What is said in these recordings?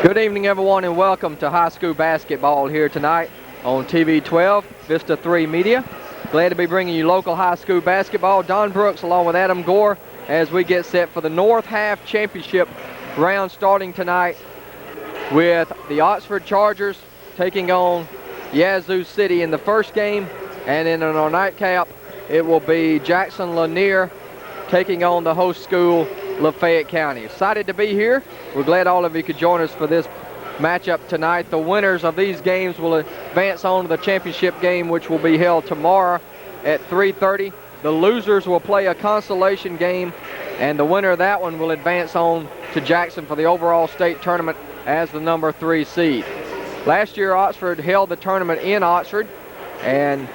Good evening, everyone, and welcome to high school basketball here tonight on TV 12, Vista 3 Media. Glad to be bringing you local high school basketball. Don Brooks along with Adam Gore as we get set for the North Half Championship round starting tonight with the Oxford Chargers taking on Yazoo City in the first game, and then in our nightcap it will be Jackson Lanier taking on the host school Lafayette County. Excited to be here. We're glad all of you could join us for this matchup tonight. The winners of these games will advance on to the championship game, which will be held tomorrow at 3:30. The losers will play a consolation game, and the winner of that one will advance on to Jackson for the overall state tournament as the number 3 seed. Last year, Oxford held the tournament in Oxford, and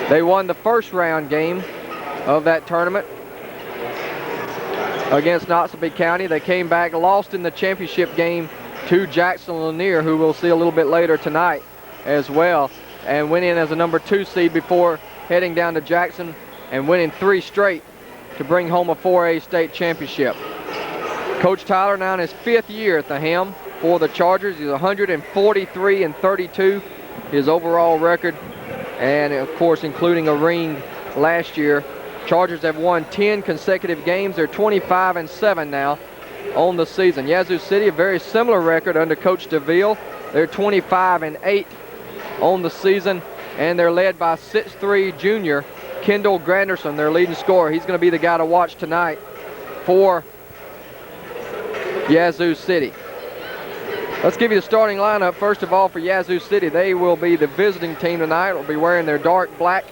they won the first round game of that tournament against Noxubee County. They came back, lost in the championship game to Jackson Lanier, who we'll see a little bit later tonight as well, and went in as a number 2 seed before heading down to Jackson and winning 3 straight to bring home a 4A state championship. Coach Tyler now in his 5th year at the helm for the Chargers. He's 143-32, his overall record, and of course including a ring last year. Chargers have won 10 consecutive games. They're 25-7 now on the season. Yazoo City, a very similar record under Coach DeVille. They're 25-8 on the season, and they're led by 6'3" junior Kendall Granderson, their leading scorer. He's going to be the guy to watch tonight for Yazoo City. Let's give you the starting lineup. First of all, for Yazoo City, they will be the visiting team tonight. Will be wearing their dark black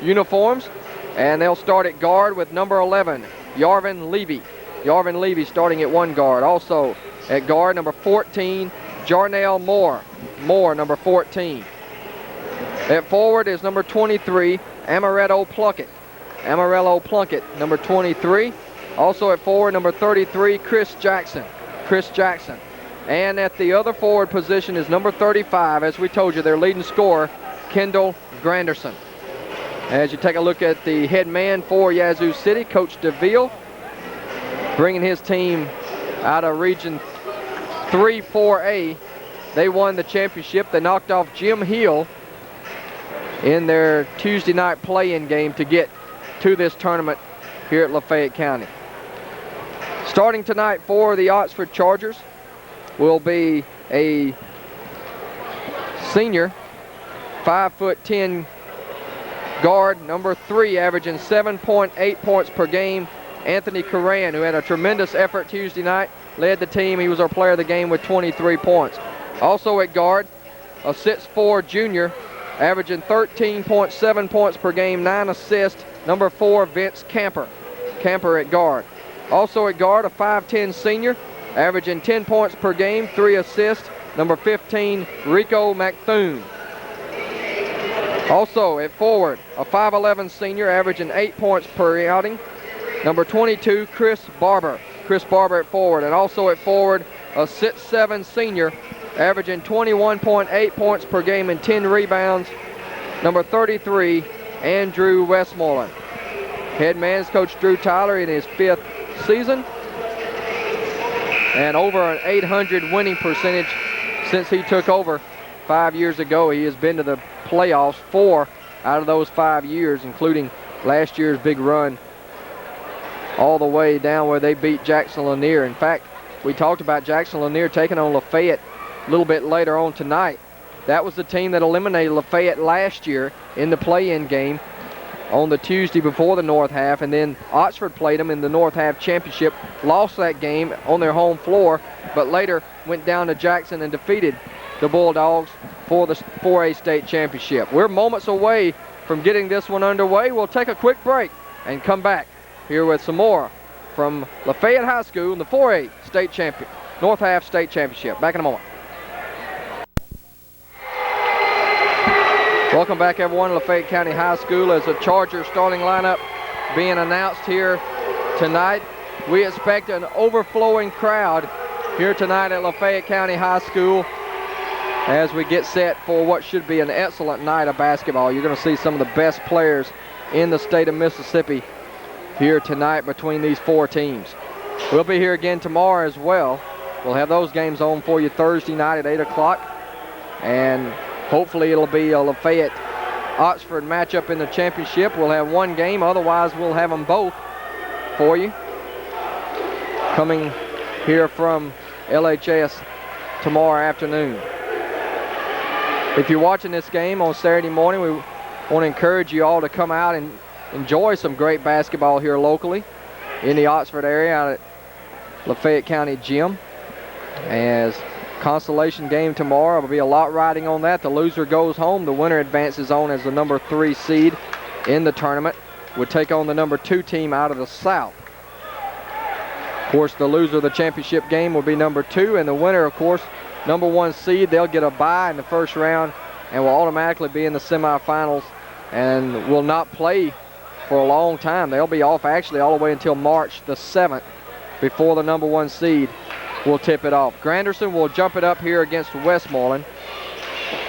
uniforms. And they'll start at guard with number 11, Yarvin Levy. Yarvin Levy starting at 1 guard. Also at guard, number 14, Jarnell Moore. Moore, number 14. At forward is number 23, Amaretto Plunkett. Amaretto Plunkett, number 23. Also at forward, number 33, Chris Jackson. Chris Jackson. And at the other forward position is number 35, as we told you, their leading scorer, Kendall Granderson. As you take a look at the head man for Yazoo City, Coach DeVille, bringing his team out of Region 3 4A. They won the championship. They knocked off Jim Hill in their Tuesday night play-in game to get to this tournament here at Lafayette County. Starting tonight for the Oxford Chargers will be a senior, 5'10" guard, number 3, averaging 7.8 points per game, Anthony Coran, who had a tremendous effort Tuesday night, led the team. He was our player of the game with 23 points. Also at guard, a 6'4" junior, averaging 13.7 points per game, 9 assists, number 4, Vince Camper. Camper at guard. Also at guard, a 5'10" senior, averaging 10 points per game, 3 assists, number 15, Rico McThune. Also at forward, a 5'11" senior, averaging 8 points per outing, number 22, Chris Barber. Chris Barber at forward. And also at forward, a 6'7" senior, averaging 21.8 points per game and 10 rebounds, number 33, Andrew Westmoreland. Head man is Coach Drew Tyler in his 5th season, and over an 800 winning percentage since he took over 5 years ago. He has been to the playoffs 4 out of those 5 years, including last year's big run all the way down where they beat Jackson Lanier. In fact, we talked about Jackson Lanier taking on Lafayette a little bit later on tonight. That was the team that eliminated Lafayette last year in the play-in game on the Tuesday before the North Half, and then Oxford played them in the North Half Championship, lost that game on their home floor, but later went down to Jackson and defeated the Bulldogs for the 4A state championship. We're moments away from getting this one underway. We'll take a quick break and come back here with some more from Lafayette High School in the 4A state champion, North Half state championship. Back in a moment. Welcome back, everyone, to Lafayette County High School as the Chargers starting lineup being announced here tonight. We expect an overflowing crowd here tonight at Lafayette County High School as we get set for what should be an excellent night of basketball. You're going to see some of the best players in the state of Mississippi here tonight between these 4 teams. We'll be here again tomorrow as well We'll have those games on for you Thursday night at 8 o'clock. And hopefully it'll be a Lafayette-Oxford matchup in the championship. We'll have one game. Otherwise, we'll have them both for you. Coming here from LHS tomorrow afternoon. If you're watching this game on Saturday morning, we want to encourage you all to come out and enjoy some great basketball here locally in the Oxford area out at Lafayette County Gym. As consolation game tomorrow, will be a lot riding on that. The loser goes home. The winner advances on as the number 3 seed in the tournament. Would take on the number 2 team out of the South. Of course, the loser of the championship game will be number 2, and the winner, of course, number 1 seed. They'll get a bye in the first round and will automatically be in the semifinals and will not play for a long time. They'll be off actually all the way until March the 7th before the number 1 seed will tip it off. Granderson will jump it up here against Westmoreland.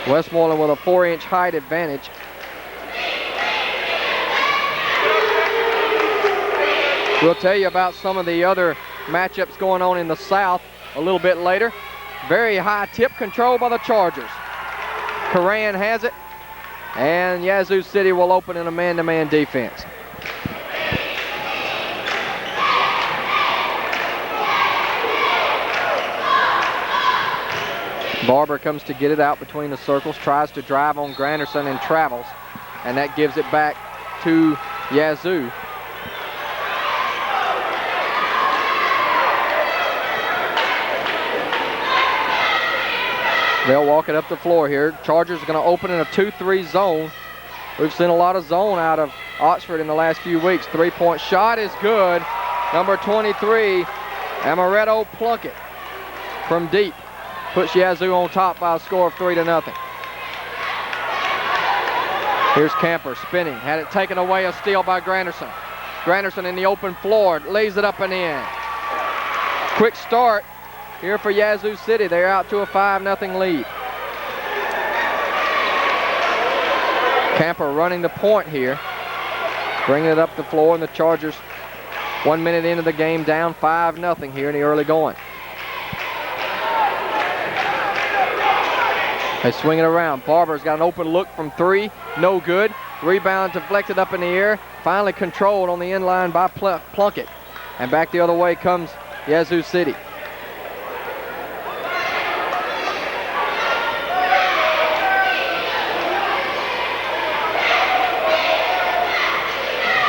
Westmoreland with a 4-inch height advantage. We'll tell you about some of the other matchups going on in the South a little bit later. Very high tip control by the Chargers. Coran has it, and Yazoo City will open in a man-to-man defense. Barber comes to get it out between the circles, tries to drive on Granderson and travels, and that gives it back to Yazoo. They'll walk it up the floor here. Chargers are going to open in a 2-3 zone. We've seen a lot of zone out of Oxford in the last few weeks. 3-point shot is good. Number 23, Amaretto Plunkett from deep. Puts Yazoo on top by a score of 3-0. Here's Camper spinning. Had it taken away, a steal by Granderson. Granderson in the open floor, lays it up and in. Quick start here for Yazoo City. They're out to a 5-0 lead. Camper running the point here. Bringing it up the floor, and the Chargers 1 minute into the game down 5-0 here in the early going. They swing it around. Barber's got an open look from 3. No good. Rebound deflected up in the air. Finally controlled on the inline by Plunkett. And back the other way comes Yazoo City.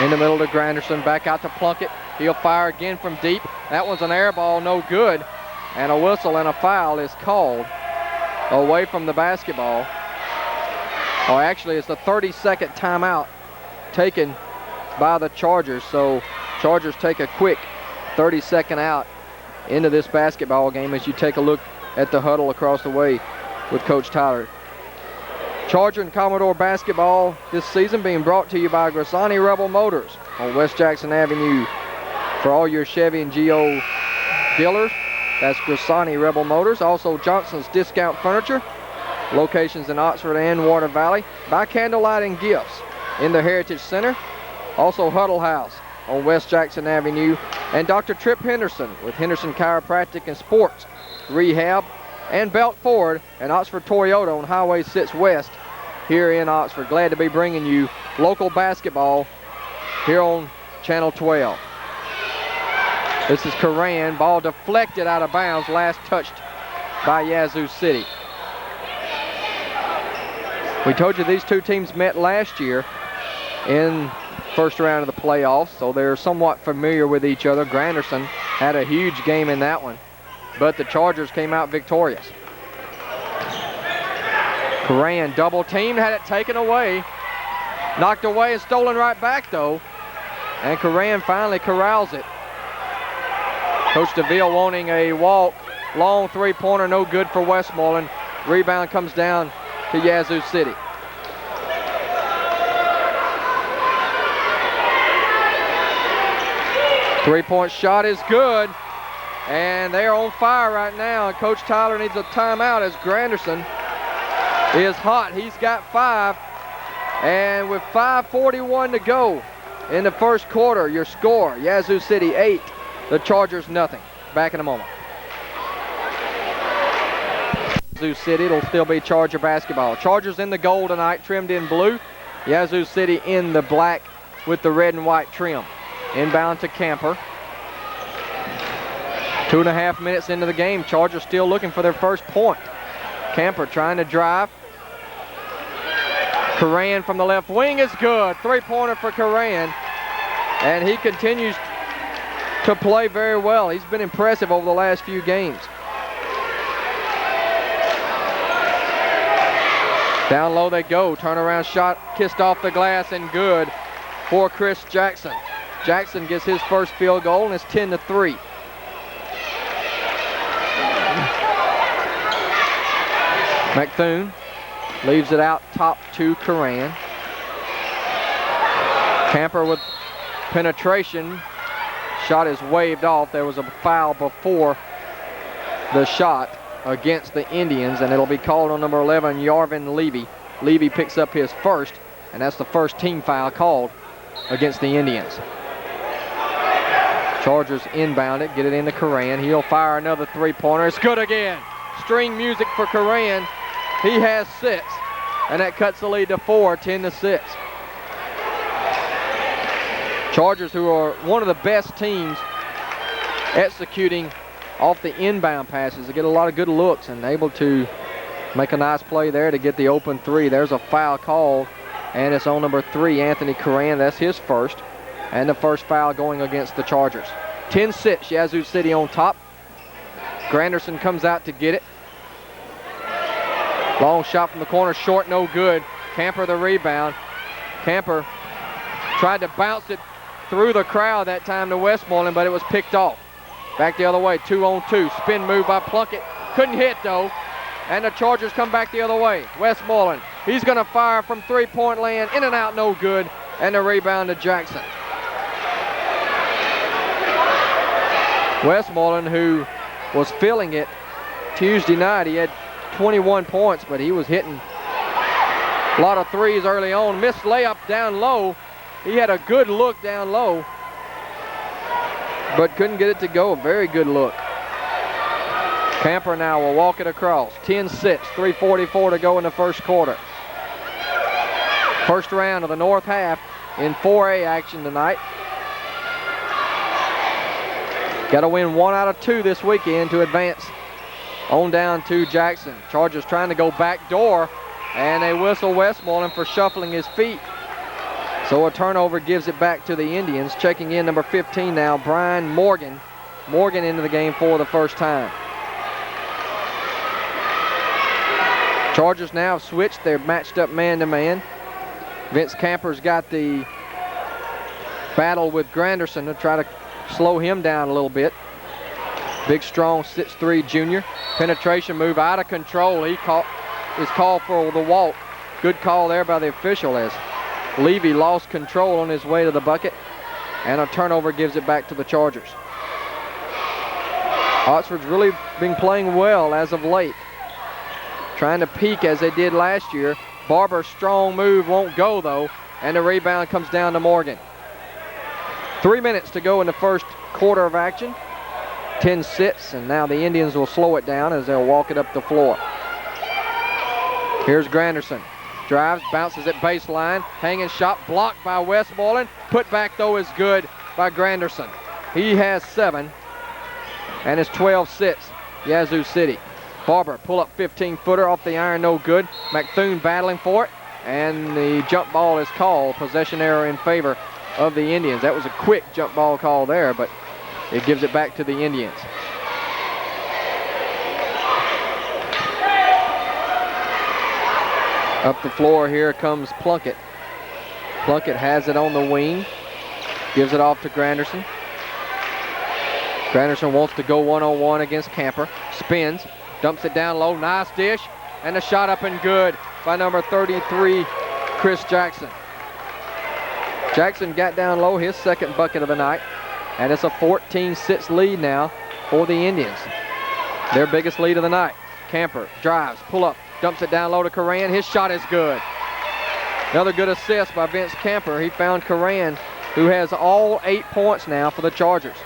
In the middle to Granderson. Back out to Plunkett. He'll fire again from deep. That one's an air ball. No good. And a whistle and a foul is called away from the basketball. Oh, actually, it's the 32nd timeout taken by the Chargers. So Chargers take a quick 30-second out into this basketball game as you take a look at the huddle across the way with Coach Tyler. Charger and Commodore basketball this season being brought to you by Grisani Rebel Motors on West Jackson Avenue. For all your Chevy and Geo dealers, that's Grisani Rebel Motors. Also Johnson's Discount Furniture, locations in Oxford and Water Valley. By Candlelight and Gifts in the Heritage Center. Also Huddle House on West Jackson Avenue. And Dr. Tripp Henderson with Henderson Chiropractic and Sports Rehab. And Belt Ford and Oxford Toyota on Highway 6 West here in Oxford. Glad to be bringing you local basketball here on Channel 12. This is Coran. Ball deflected out of bounds. Last touched by Yazoo City. We told you these two teams met last year in first round of the playoffs, so they're somewhat familiar with each other. Granderson had a huge game in that one, but the Chargers came out victorious. Coran double teamed, had it taken away. Knocked away and stolen right back though. And Coran finally corrals it. Coach DeVille wanting a walk. Long three-pointer, no good for Westmoreland. Rebound comes down to Yazoo City. Three-point shot is good. And they're on fire right now. And Coach Tyler needs a timeout as Granderson is hot. He's got 5. And with 5:41 to go in the first quarter, your score, Yazoo City 8, the Chargers nothing. Back in a moment. Yazoo City. It'll still be Charger basketball. Chargers in the gold tonight, trimmed in blue. Yazoo City in the black with the red and white trim. Inbound to Camper. 2.5 minutes into the game. Chargers still looking for their first point. Camper trying to drive. Coran from the left wing is good. Three-pointer for Coran. And he continues to play very well. He's been impressive over the last few games. Down low they go. Turnaround shot kissed off the glass and good for Chris Jackson. Jackson gets his first field goal and it's 10-3. McThune leaves it out top to Coran. Camper with penetration. Shot is waved off. There was a foul before the shot against the Indians, and it'll be called on number 11, Yarvin Levy. Levy picks up his first, and that's the first team foul called against the Indians. Chargers inbound it, get it into Coran. He'll fire another three-pointer. It's good again. String music for Coran. He has 6, and that cuts the lead to 4, 10-6. Chargers, who are one of the best teams executing off the inbound passes, they get a lot of good looks and able to make a nice play there to get the open three. There's a foul called, and it's on number 3, Anthony Coran. That's his first, and the first foul going against the Chargers. 10-6, Yazoo City on top. Granderson comes out to get it. Long shot from the corner, short, no good. Camper the rebound. Camper tried to bounce it through the crowd that time to Westmoreland, but it was picked off. Back the other way, 2-on-2. Spin move by Plunkett. Couldn't hit, though. And the Chargers come back the other way. Westmoreland, he's going to fire from three-point land. In and out, no good. And the rebound to Jackson. Westmoreland, who was feeling it Tuesday night, he had 21 points, but he was hitting a lot of threes early on. Missed layup down low. He had a good look down low, but couldn't get it to go. A very good look. Camper now will walk it across. 10-6, 3:44 to go in the first quarter. First round of the North half in 4A action tonight. Got to win 1 out of 2 this weekend to advance on down to Jackson. Chargers trying to go back door, and they whistle Westmoreland for shuffling his feet. So a turnover gives it back to the Indians. Checking in number 15 now, Brian Morgan. Morgan into the game for the first time. Chargers now have switched. They're matched up man-to-man. Vince Camper's got the battle with Granderson to try to slow him down a little bit. Big, strong 6'3" junior. Penetration move out of control. He is called for the walk. Good call there by the official as Levy lost control on his way to the bucket, and a turnover gives it back to the Chargers. Oxford's really been playing well as of late, trying to peak as they did last year. Barber's strong move won't go, though, and the rebound comes down to Morgan. 3 minutes to go in the first quarter of action. 10-6, and now the Indians will slow it down as they'll walk it up the floor. Here's Granderson. Drives, bounces at baseline, hanging shot blocked by Westmoreland. Put back, though, is good by Granderson. He has 7, and it's 12-6, Yazoo City. Barber, pull-up 15-footer off the iron, no good. McThune battling for it, and the jump ball is called. Possession error in favor of the Indians. That was a quick jump ball call there, but it gives it back to the Indians. Up the floor here comes Plunkett. Plunkett has it on the wing. Gives it off to Granderson. Granderson wants to go one-on-one against Camper. Spins, dumps it down low, nice dish, and a shot up and good by number 33, Chris Jackson. Jackson got down low, his second bucket of the night, and it's a 14-6 lead now for the Indians. Their biggest lead of the night. Camper drives, pull up, dumps it down low to Coran. His shot is good. Another good assist by Vince Camper. He found Coran, who has all 8 points now for the Chargers.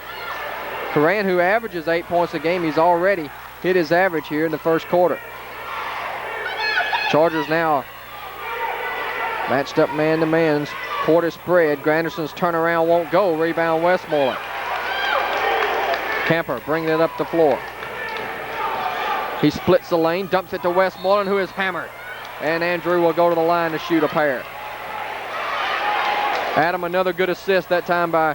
Coran, who averages 8 points a game, he's already hit his average here in the first quarter. Chargers now matched up man-to-man, quarter spread. Granderson's turnaround won't go. Rebound Westmoreland. Camper bringing it up the floor. He splits the lane, dumps it to Westmoreland, who is hammered. And Andrew will go to the line to shoot a pair. Adam, another good assist that time by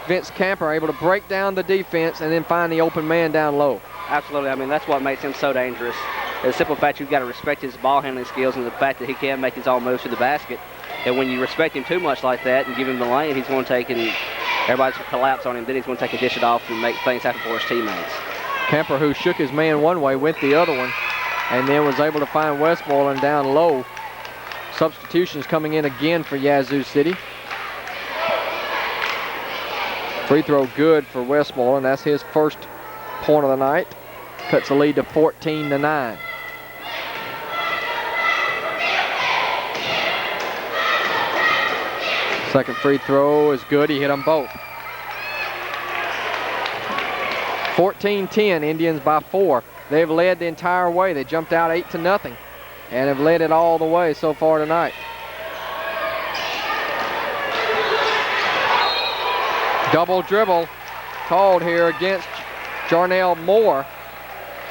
Vince Camper, able to break down the defense and then find the open man down low. Absolutely. I mean, that's what makes him so dangerous. The simple fact you've got to respect his ball handling skills and the fact that he can make his own moves to the basket. And when you respect him too much like that and give him the lane, he's going to take and everybody's going to collapse on him. Then he's going to take and dish it off and make things happen for his teammates. Camper, who shook his man one way, went the other one, and then was able to find Westmoreland down low. Substitutions coming in again for Yazoo City. Free throw good for Westmoreland. That's his first point of the night. Cuts the lead to 14-9. Second free throw is good. He hit them both. 14-10, Indians by 4. They've led the entire way. They jumped out 8-0 and have led it all the way so far tonight. Double dribble called here against Jarnell Moore.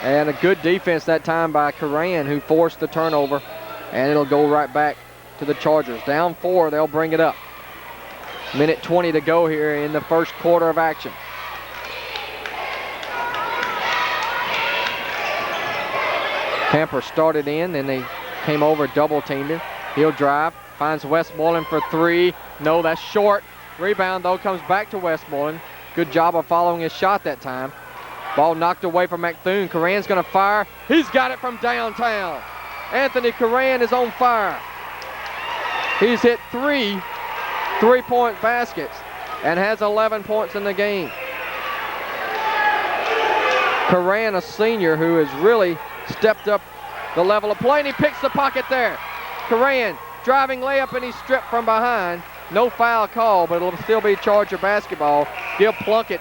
And a good defense that time by Coran, who forced the turnover. And it'll go right back to the Chargers. Down 4, they'll bring it up. Minute 20 to go here in the first quarter of action. Camper started in, and they came over, double-teamed him. He'll drive, finds Westmoreland for 3. No, that's short. Rebound, though, comes back to Westmoreland. Good job of following his shot that time. Ball knocked away from McThune. Coran's going to fire. He's got it from downtown. Anthony Coran is on fire. He's hit 3 three-point baskets and has 11 points in the game. Coran, a senior who has really stepped up the level of play, and he picks the pocket there. Coran driving layup, and he's stripped from behind. No foul call, but it'll still be Charger basketball. Give Plunkett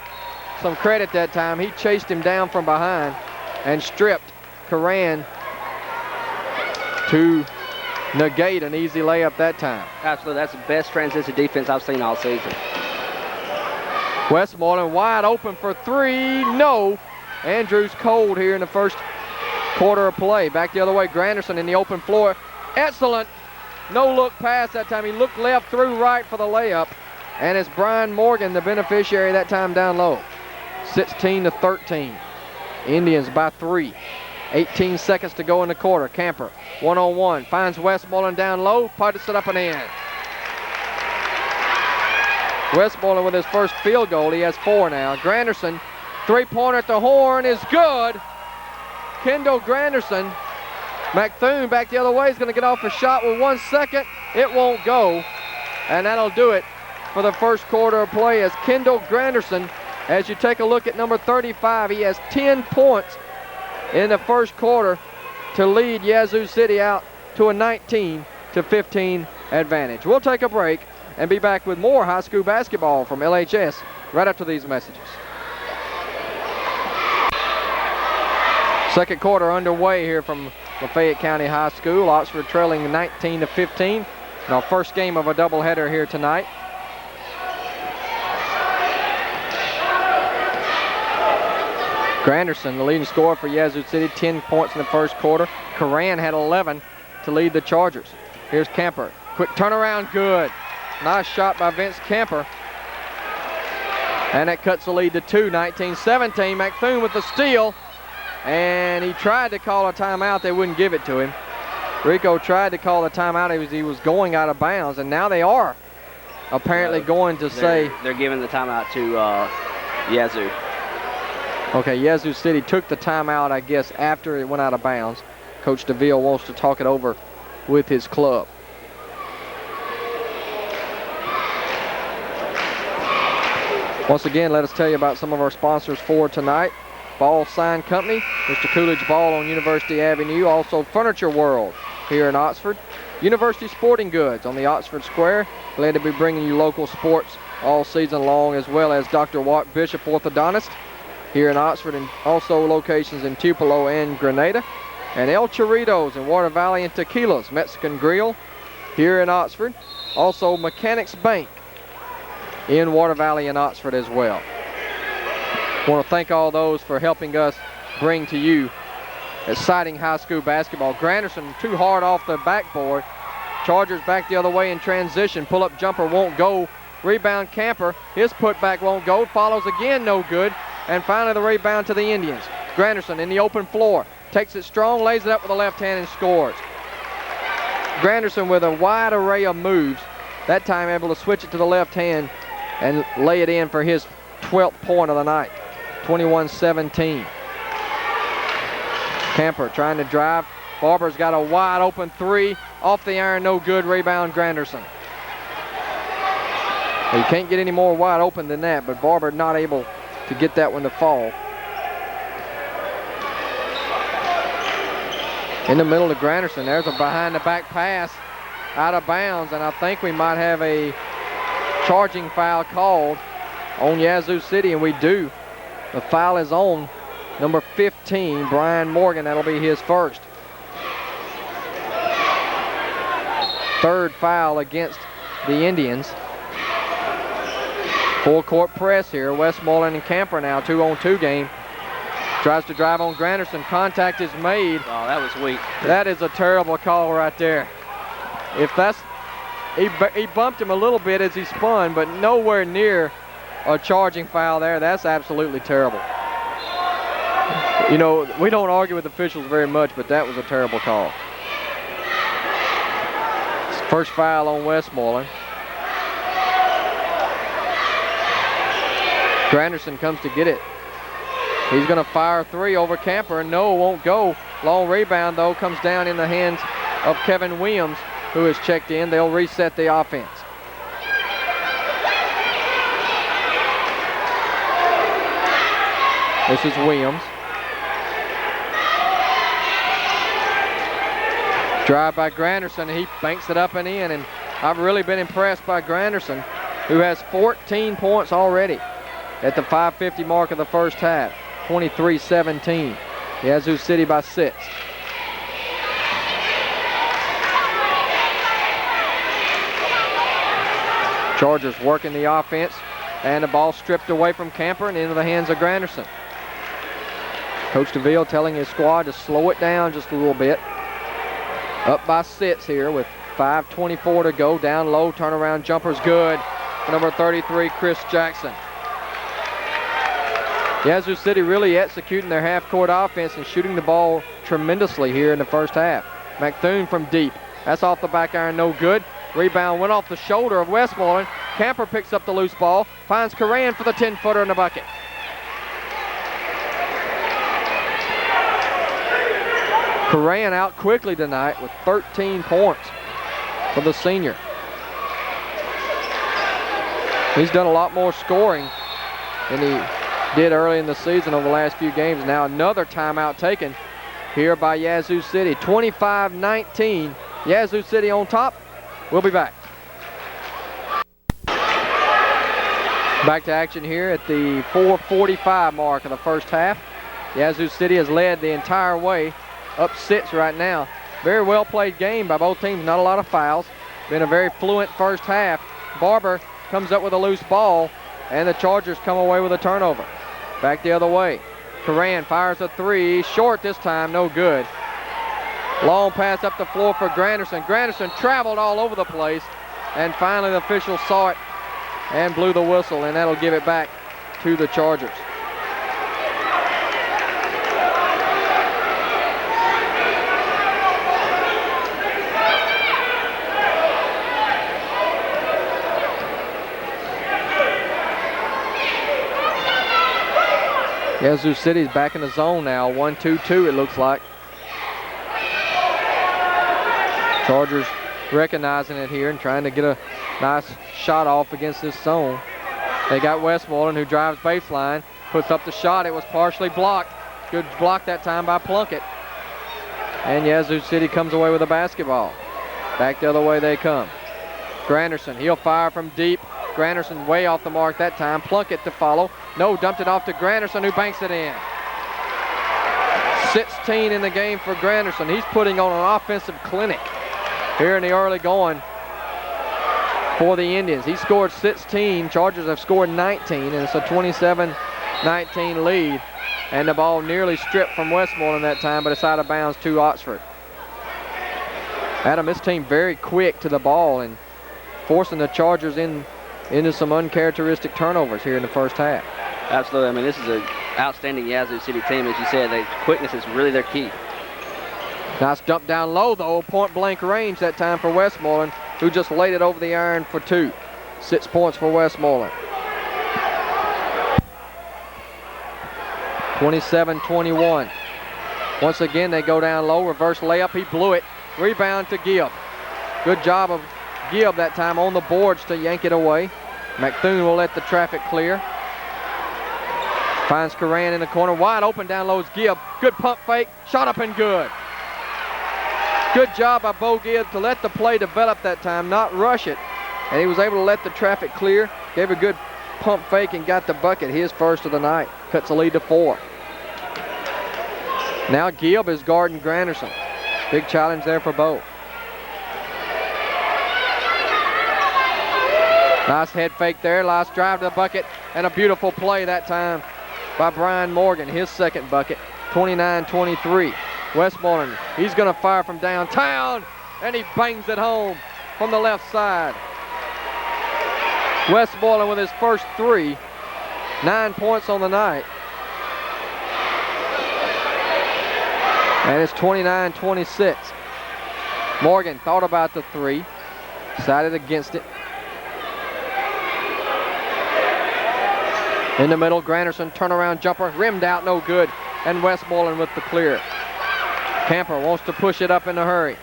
some credit that time. He chased him down from behind and stripped Coran to negate an easy layup that time. Absolutely, that's the best transition defense I've seen all season. Westmoreland wide open for 3. No. Andrews cold here in the first quarter of play. Back the other way, Granderson in the open floor. Excellent no-look pass that time. He looked left, through right for the layup. And it's Brian Morgan, the beneficiary that time down low. 16-13. Indians by 3. 18 seconds to go in the quarter. Camper, one-on-one, finds Westmoreland down low, puts it up and in. Westmoreland with his first field goal. He has 4 now. Granderson, three-pointer at the horn is good. Kendall Granderson. McThune back the other way. He's going to get off a shot with 1 second. It won't go. And that'll do it for the first quarter of play as Kendall Granderson, as you take a look at number 35, he has 10 points in the first quarter to lead Yazoo City out to a 19-15 advantage. We'll take a break and be back with more high school basketball from LHS right after these messages. Second quarter underway here from Lafayette County High School. Oxford trailing 19-15 in our first game of a doubleheader here tonight. Granderson, the leading scorer for Yazoo City, 10 points in the first quarter. Coran had 11 to lead the Chargers. Here's Camper. Quick turnaround, good. Nice shot by Vince Camper. And that cuts the lead to 2, 19-17. McThune with the steal. And he tried to call a timeout. They wouldn't give it to him. Rico tried to call a timeout. He was going out of bounds. And now they are apparently going to say. They're giving the timeout to Yazoo. Okay, Yazoo City took the timeout, I guess, after it went out of bounds. Coach DeVille wants to talk it over with his club. Once again, let us tell you about some of our sponsors for tonight. Ball Sign Company, Mr. Coolidge Ball on University Avenue. Also Furniture World here in Oxford. University Sporting Goods on the Oxford Square. Glad to be bringing you local sports all season long, as well as Dr. Watt Bishop Orthodontist here in Oxford, and also locations in Tupelo and Grenada. and El Chorritos in Water Valley, and Tequila's Mexican Grill here in Oxford. Also Mechanics Bank in Water Valley and Oxford as well. I want to thank all those for helping us bring to you exciting high school basketball. Granderson too hard off the backboard. Chargers back the other way in transition. Pull-up jumper won't go. Rebound Camper. His putback won't go. Follows again, no good. And finally the rebound to the Indians. Granderson in the open floor. Takes it strong, lays it up with the left hand and scores. Granderson with a wide array of moves. That time able to switch it to the left hand and lay it in for his 12th point of the night. 21-17. Camper trying to drive. Barber's got a wide open three. Off the iron, no good. Rebound Granderson. You can't get any more wide open than that, but Barber not able to get that one to fall. In the middle of Granderson, there's a behind the back pass out of bounds, and I think we might have a charging foul called on Yazoo City, and we do. The foul is on number 15, Brian Morgan. That'll be his first. Third foul against the Indians. Full court press here. Westmoreland and Camper now, 2-on-2 game. Tries to drive on Granderson. Contact is made. Oh, that was weak. That is a terrible call right there. If that's, he bumped him a little bit as he spun, but nowhere near a charging foul there. That's absolutely terrible. You know, we don't argue with officials very much, but that was a terrible call. First foul on Westmoreland. Granderson comes to get it. He's going to fire a three over Camper. No, won't go. Long rebound, though, comes down in the hands of Kevin Williams, who has checked in. They'll reset the offense. This is Williams. Drive by Granderson. He banks it up and in, and I've really been impressed by Granderson, who has 14 points already at the 5:50 mark of the first half. 23-17. Yazoo City by 6. Chargers working the offense, and the ball stripped away from Camper and into the hands of Granderson. Coach DeVille telling his squad to slow it down just a little bit. Up by 6 here with 5:24 to go. Down low, turnaround jumper's good. Number 33, Chris Jackson. Yazoo City really executing their half-court offense and shooting the ball tremendously here in the first half. McThune from deep. That's off the back iron, no good. Rebound went off the shoulder of Westmoreland. Camper picks up the loose ball, finds Coran for the 10-footer in the bucket. Coran out quickly tonight with 13 points for the senior. He's done a lot more scoring than he did early in the season over the last few games. Now another timeout taken here by Yazoo City. 25-19. Yazoo City on top. We'll be back. Back to action here at the 4:45 mark of the first half. Yazoo City has led the entire way. Up 6 right now. Very well played game by both teams. Not a lot of fouls. Been a very fluent first half. Barber comes up with a loose ball, and the Chargers come away with a turnover. Back the other way. Coran fires a three. Short this time, no good. Long pass up the floor for Granderson. Granderson traveled all over the place, and finally the official saw it and blew the whistle, and that'll give it back to the Chargers. Yazoo City's back in the zone now. 1-2-2 it looks like. Chargers recognizing it here and trying to get a nice shot off against this zone. They got Westmoreland, who drives baseline, puts up the shot. It was partially blocked. Good block that time by Plunkett. And Yazoo City comes away with a basketball. Back the other way they come. Granderson, he'll fire from deep. Granderson way off the mark that time. Plunkett to follow. No, dumped it off to Granderson, who banks it in. 16 in the game for Granderson. He's putting on an offensive clinic here in the early going for the Indians. He scored 16. Chargers have scored 19, and it's a 27-19 lead. And the ball nearly stripped from Westmoreland that time, but it's out of bounds to Oxford. Adam, this team very quick to the ball and forcing the Chargers into some uncharacteristic turnovers here in the first half. Absolutely. I mean, this is an outstanding Yazoo City team. As you said, the quickness is really their key. Nice dump down low, though. Point blank range that time for Westmoreland, who just laid it over the iron for 2. 6 points for Westmoreland. 27-21. Once again, they go down low. Reverse layup. He blew it. Rebound to Gibb. Good job of Gibb that time on the boards to yank it away. McThune will let the traffic clear. Finds Coran in the corner. Wide open down low is Gibb. Good pump fake. Shot up and good. Good job by Bo Gibb to let the play develop that time, not rush it. And he was able to let the traffic clear. Gave a good pump fake and got the bucket, his first of the night. Cuts the lead to 4. Now Gibb is guarding Granderson. Big challenge there for Bo. Nice head fake there. Nice drive to the bucket. And a beautiful play that time by Brian Morgan, his second bucket. 29-23. Westmoreland, he's going to fire from downtown. And he bangs it home from the left side. Westmoreland with his first 3. 9 points on the night. And it's 29-26. Morgan thought about the 3. Decided against it. In the middle, Granderson, turnaround jumper, rimmed out, no good. And Westmoreland with the clear. Camper wants to push it up in a hurry.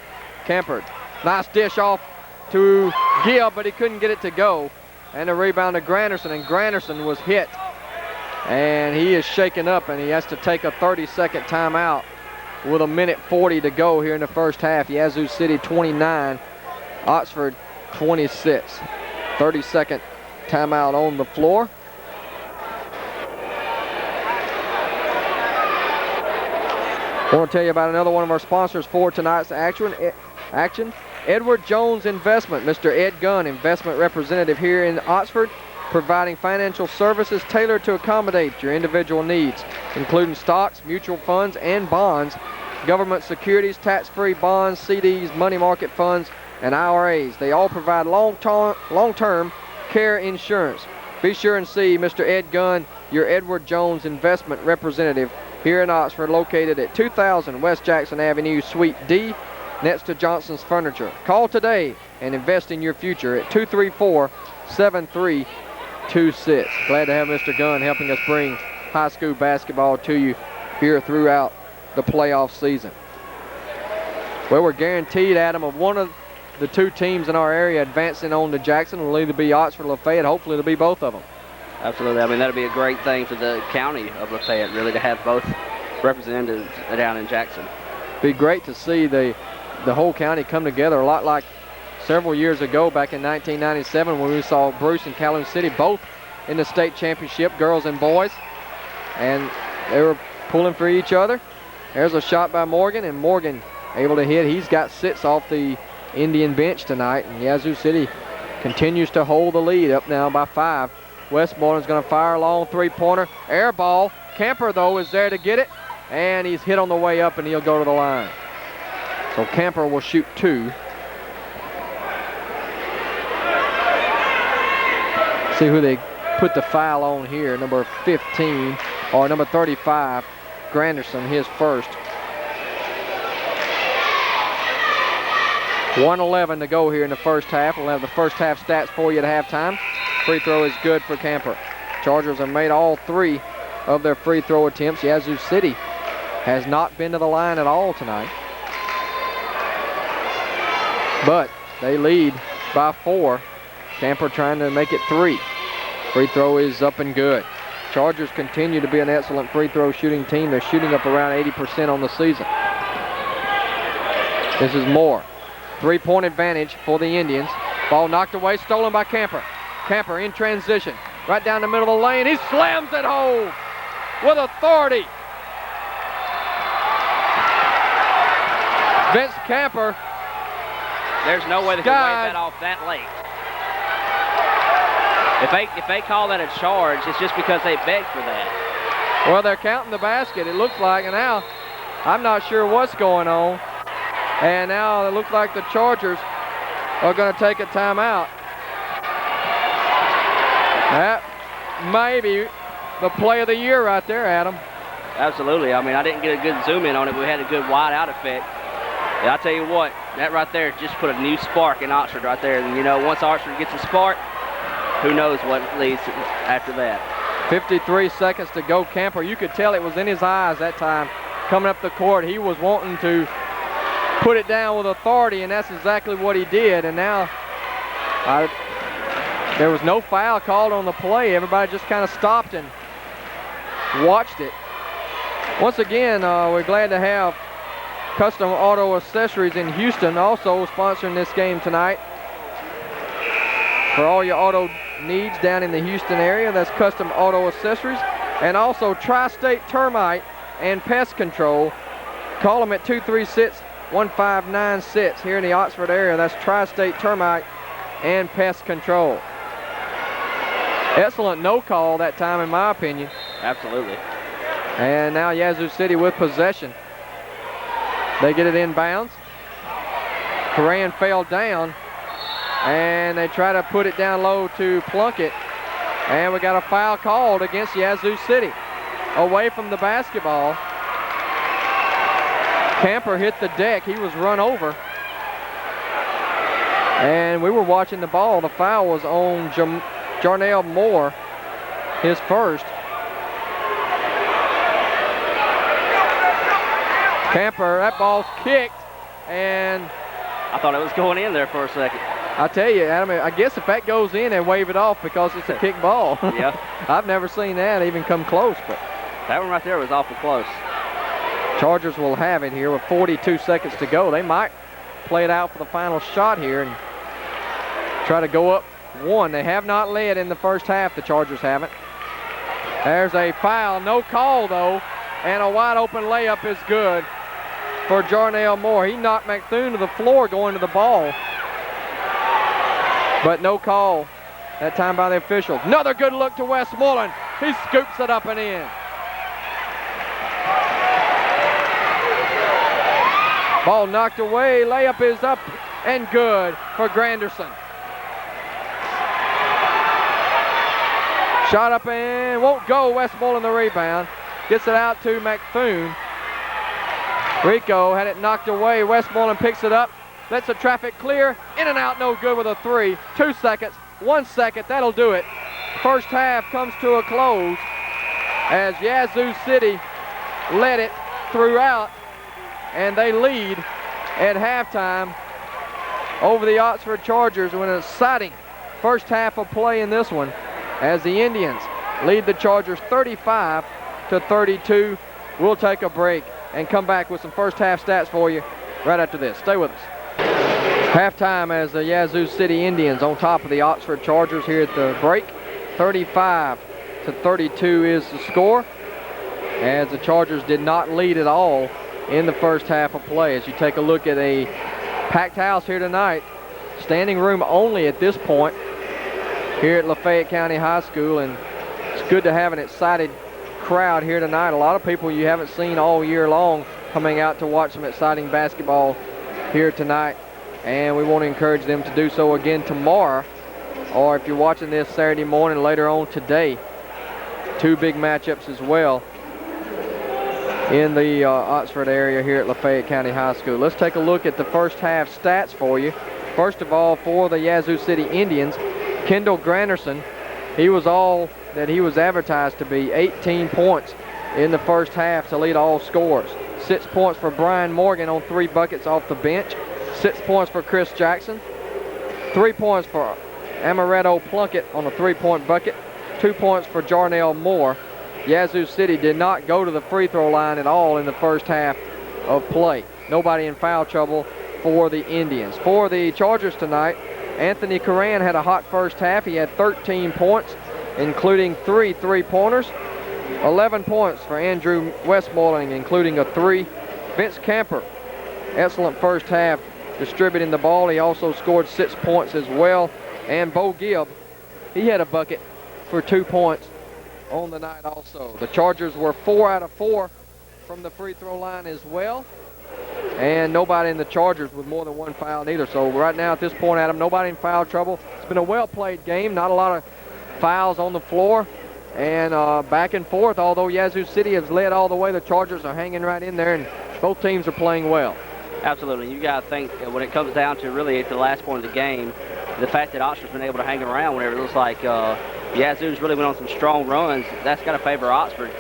Camper, nice dish off to Gibb, but he couldn't get it to go. And a rebound to Granderson, and Granderson was hit. And he is shaken up, and he has to take a 30-second timeout with 1:40 to go here in the first half. Yazoo City 29, Oxford 26. 30-second timeout on the floor. I want to tell you about another one of our sponsors for tonight's action. Edward Jones Investment. Mr. Ed Gunn, investment representative here in Oxford, providing financial services tailored to accommodate your individual needs, including stocks, mutual funds, and bonds, government securities, tax-free bonds, CDs, money market funds, and IRAs. They all provide long-term care insurance. Be sure and see Mr. Ed Gunn, your Edward Jones Investment representative here in Oxford, located at 2000 West Jackson Avenue, Suite D, next to Johnson's Furniture. Call today and invest in your future at 234-7326. Glad to have Mr. Gunn helping us bring high school basketball to you here throughout the playoff season. Well, we're guaranteed, Adam, of one of the 2 teams in our area advancing on to Jackson. Will either be Oxford or Lafayette. Hopefully it'll be both of them. Absolutely. I mean, that'll be a great thing for the county of Lafayette, really, to have both representatives down in Jackson. Be great to see the whole county come together, a lot like several years ago back in 1997 when we saw Bruce and Calhoun City both in the state championship, girls and boys, and they were pulling for each other. There's a shot by Morgan, and Morgan able to hit. He's got 6 off the Indian bench tonight, and Yazoo City continues to hold the lead, up now by 5. Westmoreland's going to fire a long 3-pointer. Air ball. Camper, though, is there to get it. And he's hit on the way up, and he'll go to the line. So Camper will shoot 2. See who they put the foul on here. Number 15, or number 35, Granderson, his first. 1:11 to go here in the first half. We'll have the first half stats for you at halftime. Free throw is good for Camper. Chargers have made all 3 of their free throw attempts. Yazoo City has not been to the line at all tonight. But they lead by 4. Camper trying to make it 3. Free throw is up and good. Chargers continue to be an excellent free throw shooting team. They're shooting up around 80% on the season. This is Moore. 3-point advantage for the Indians. Ball knocked away, stolen by Camper. Camper in transition, right down the middle of the lane. He slams it home with authority. Vince Camper. There's no way they can wave that off that late. If they call that a charge, it's just because they begged for that. Well, they're counting the basket, it looks like, and now I'm not sure what's going on. And now it looks like the Chargers are going to take a timeout. That may be the play of the year right there, Adam. Absolutely. I mean, I didn't get a good zoom in on it, but we had a good wide out effect. And I'll tell you what, that right there just put a new spark in Oxford right there. And, you know, once Oxford gets a spark, who knows what leads after that. 53 seconds to go. Camper, you could tell it was in his eyes that time. Coming up the court, he was wanting to put it down with authority, and that's exactly what he did. And now there was no foul called on the play. Everybody just kind of stopped and watched it. Once again, we're glad to have Custom Auto Accessories in Houston also sponsoring this game tonight. For all your auto needs down in the Houston area, that's Custom Auto Accessories. And also Tri-State Termite and Pest Control. Call them at 236-1596 here in the Oxford area. That's Tri-State Termite and Pest Control. Excellent no call that time, in my opinion. Absolutely. And now Yazoo City with possession. They get it inbounds. Coran fell down, and they try to put it down low to Plunkett. And we got a foul called against Yazoo City. Away from the basketball. Camper hit the deck. He was run over. And we were watching the ball. The foul was on Jarnell Moore, his first. Camper, that ball's kicked, and I thought it was going in there for a second. I tell you, Adam, I guess if that goes in, they wave it off because it's a kick ball. Yeah. I've never seen that even come close, but that one right there was awful close. Chargers will have it here with 42 seconds to go. They might play it out for the final shot here and try to go up one. They have not led in the first half, the Chargers haven't. There's a foul, no call though, and a wide open layup is good for Jarnell Moore. He knocked McThune to the floor going to the ball, but no call that time by the officials. Another good look to Westmoreland. He scoops it up and in. Ball knocked away, layup is up and good for Granderson. Shot up and won't go. Westmoreland the rebound. Gets it out to McThune. Rico had it knocked away. Westmoreland picks it up. Lets the traffic clear. In and out, no good with a three. 2 seconds, 1 second, that'll do it. First half comes to a close as Yazoo City led it throughout, and they lead at halftime over the Oxford Chargers with an exciting first half of play in this one as the Indians lead the Chargers 35-32. We'll take a break and come back with some first half stats for you right after this. Stay with us. Halftime as the Yazoo City Indians on top of the Oxford Chargers here at the break. 35-32 is the score, as the Chargers did not lead at all in the first half of play. As you take a look at a packed house here tonight, standing room only at this point here at Lafayette County High School, and it's good to have an excited crowd here tonight. A lot of people you haven't seen all year long coming out to watch some exciting basketball here tonight, and we want to encourage them to do so again tomorrow, or if you're watching this Saturday morning later on today. Two big matchups as well in the Oxford area here at Lafayette County High School. Let's take a look at the first half stats for you. First of all, for the Yazoo City Indians, Kendall Granderson, he was all that he was advertised to be. 18 points in the first half to lead all scorers. 6 points for Brian Morgan on 3 buckets off the bench. 6 points for Chris Jackson. 3 points for Amaretto Plunkett on a 3-point bucket. 2 points for Jarnell Moore. Yazoo City did not go to the free throw line at all in the first half of play. Nobody in foul trouble for the Indians. For the Chargers tonight, Anthony Coran had a hot first half. He had 13 points, including 3 3-pointers. 11 points for Andrew Westmoreland, including a 3. Vince Camper excellent first half distributing the ball. He also scored 6 points as well. And Bo Gibb, he had a bucket for 2 points on the night also. The Chargers were 4 out of 4 from the free throw line as well. And nobody in the Chargers with more than 1 foul neither. So right now at this point, Adam, nobody in foul trouble. It's been a well-played game. Not a lot of fouls on the floor. And back and forth, although Yazoo City has led all the way, the Chargers are hanging right in there, and both teams are playing well. Absolutely. You got to think when it comes down to really at the last point of the game, the fact that Oxford's been able to hang around whenever it looks like Yazoo's really went on some strong runs, that's got to favor Oxford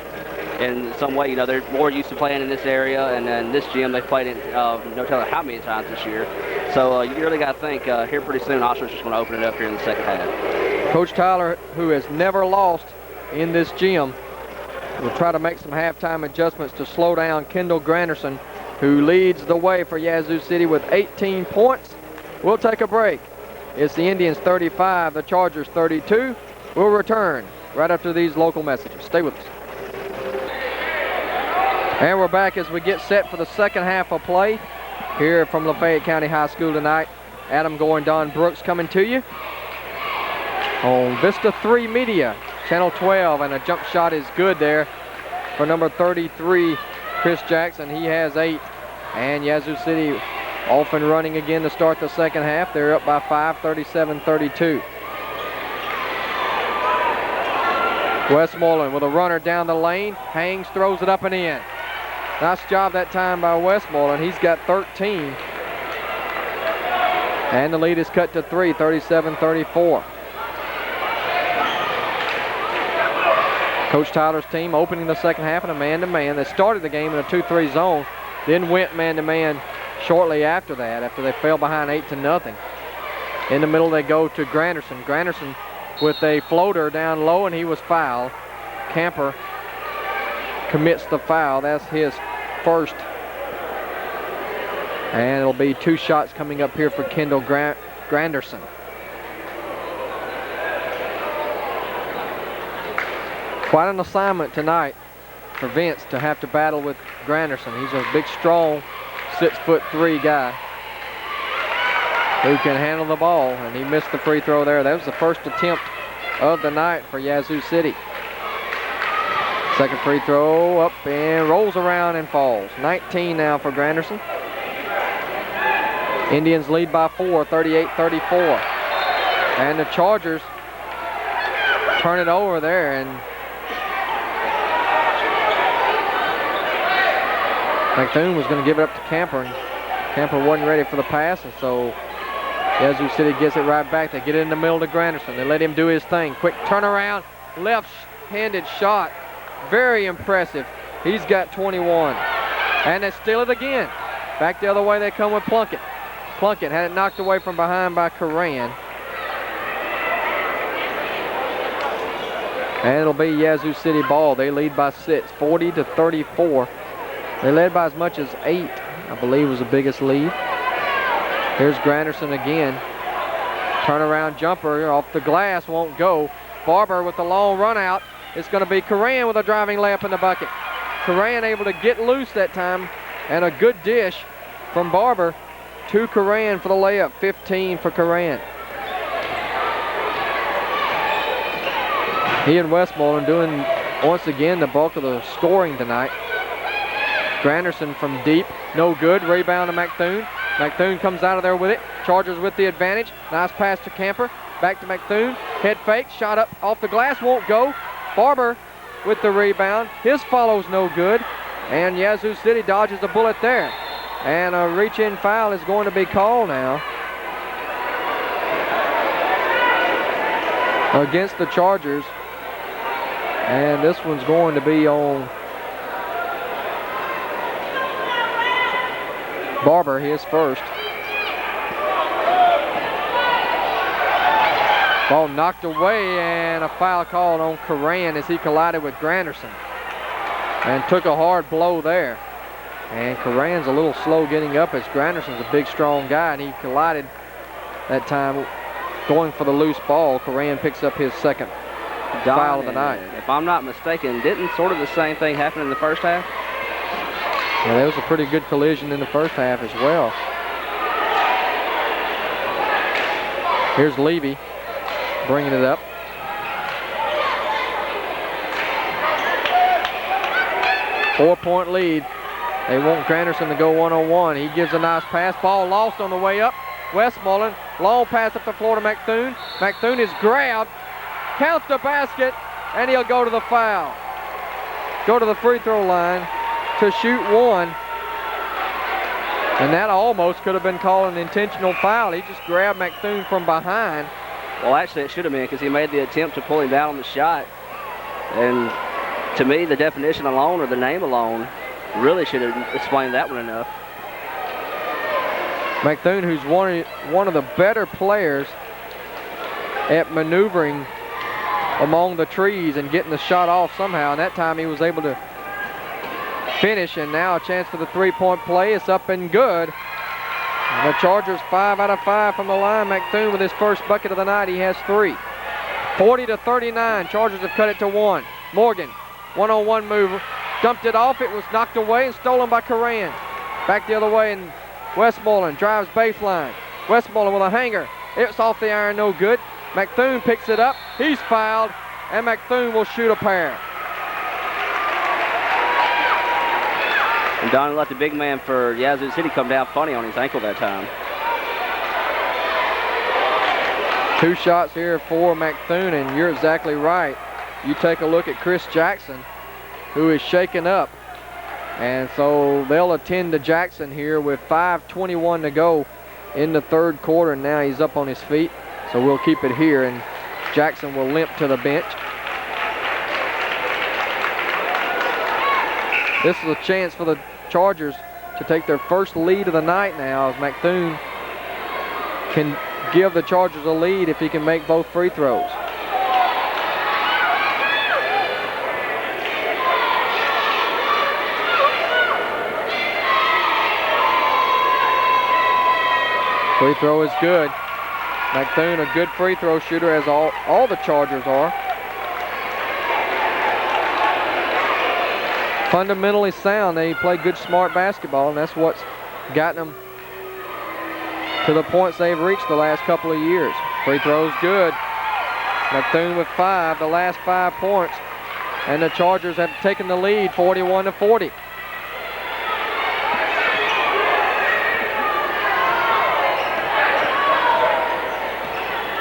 in some way. You know, they're more used to playing in this area, and in this gym they've played it no telling how many times this year. So you really got to think here pretty soon Oxford's just going to open it up here in the second half. Coach Tyler, who has never lost in this gym, will try to make some halftime adjustments to slow down Kendall Granderson, who leads the way for Yazoo City with 18 points. We'll take a break. It's the Indians 35, the Chargers 32. We'll return right after these local messages. Stay with us. And we're back as we get set for the second half of play here from Lafayette County High School tonight. Adam Gore and Don Brooks coming to you on Vista 3 Media, Channel 12, and a jump shot is good there for number 33, Chris Jackson. He has 8, and Yazoo City off and running again to start the second half. They're up by 5, 37-32. Westmoreland with a runner down the lane. Hangs, throws it up and in. Nice job that time by Westmoreland. He's got 13. And the lead is cut to 3, 37-34. Coach Tyler's team opening the second half in a man-to-man. They started the game in a 2-3 zone, then went man-to-man shortly after that, after they fell behind 8-0. In the middle they go to Granderson. Granderson with a floater down low, and he was fouled. Camper commits the foul. That's his first. And it'll be 2 shots coming up here for Kendall Granderson. Quite an assignment tonight for Vince to have to battle with Granderson. He's a big, strong 6'3" guy who can handle the ball, and he missed the free throw there. That was the first attempt of the night for Yazoo City. Second free throw up and rolls around and falls. 19 now for Granderson. Indians lead by 4, 38-34. And the Chargers turn it over there, and McToon was going to give it up to Camper, and Camper wasn't ready for the pass, and so Yazoo City gets it right back. They get it in the middle to Granderson. They let him do his thing. Quick turnaround, left-handed shot. Very impressive. He's got 21. And they steal it again. Back the other way they come with Plunkett. Plunkett had it knocked away from behind by Coran. And it'll be Yazoo City ball. They lead by 6, 40-34. They led by as much as 8, I believe was the biggest lead. Here's Granderson again. Turnaround jumper off the glass, won't go. Barber with the long run out. It's going to be Coran with a driving layup in the bucket. Coran able to get loose that time, and a good dish from Barber to Coran for the layup. 15 for Coran. He and Westmoreland doing once again the bulk of the scoring tonight. Granderson from deep, no good. Rebound to McToon. McToon comes out of there with it. Chargers with the advantage. Nice pass to Camper. Back to McToon. Head fake. Shot up off the glass. Won't go. Barber with the rebound. His follow's no good. And Yazoo City dodges a bullet there. And a reach-in foul is going to be called now against the Chargers. And this one's going to be on Barber, his first. Ball knocked away, and a foul called on Coran as he collided with Granderson and took a hard blow there. And Coran's a little slow getting up as Granderson's a big, strong guy, and he collided that time going for the loose ball. Coran picks up his second foul of the night. If I'm not mistaken, didn't sort of the same thing happen in the first half? Yeah, that was a pretty good collision in the first half as well. Here's Levy bringing it up. Four-point lead. They want Granderson to go one-on-one. He gives a nice pass. Ball lost on the way up. Westmoreland, long pass up the floor to McThune. McThune is grabbed, counts the basket, and he'll go to the foul. Go to the free throw line to shoot one. And that almost could have been called an intentional foul. He just grabbed McThune from behind. Well, actually, it should have been because he made the attempt to pull him down on the shot. And to me, the definition alone or the name alone really should have explained that one enough. McThune, who's one of the better players at maneuvering among the trees and getting the shot off somehow. And that time he was able to finish, and now a chance for the three-point play. It's up and good. And the Chargers 5 out of 5 from the line. McThune with his first bucket of the night. He has 3. 40-39. Chargers have cut it to 1. Morgan, one-on-one move, dumped it off. It was knocked away and stolen by Coran. Back the other way, and Westmoreland drives baseline. Westmoreland with a hanger. It's off the iron, no good. McThune picks it up. He's fouled, and McThune will shoot a pair. And Don let the big man for Yazoo City come down funny on his ankle that time. 2 shots here for McThune, and you're exactly right. You take a look at Chris Jackson, who is shaken up. And so they'll attend to Jackson here with 5:21 to go in the third quarter. And now he's up on his feet. So we'll keep it here, and Jackson will limp to the bench. This is a chance for the Chargers to take their first lead of the night now, as McThune can give the Chargers a lead if he can make both free throws. Free throw is good. McThune, a good free throw shooter, as all the Chargers are. Fundamentally sound. They play good, smart basketball, and that's what's gotten them to the points they've reached the last couple of years. Free throw's good. McThune with 5, the last 5 points, and the Chargers have taken the lead, 41-40.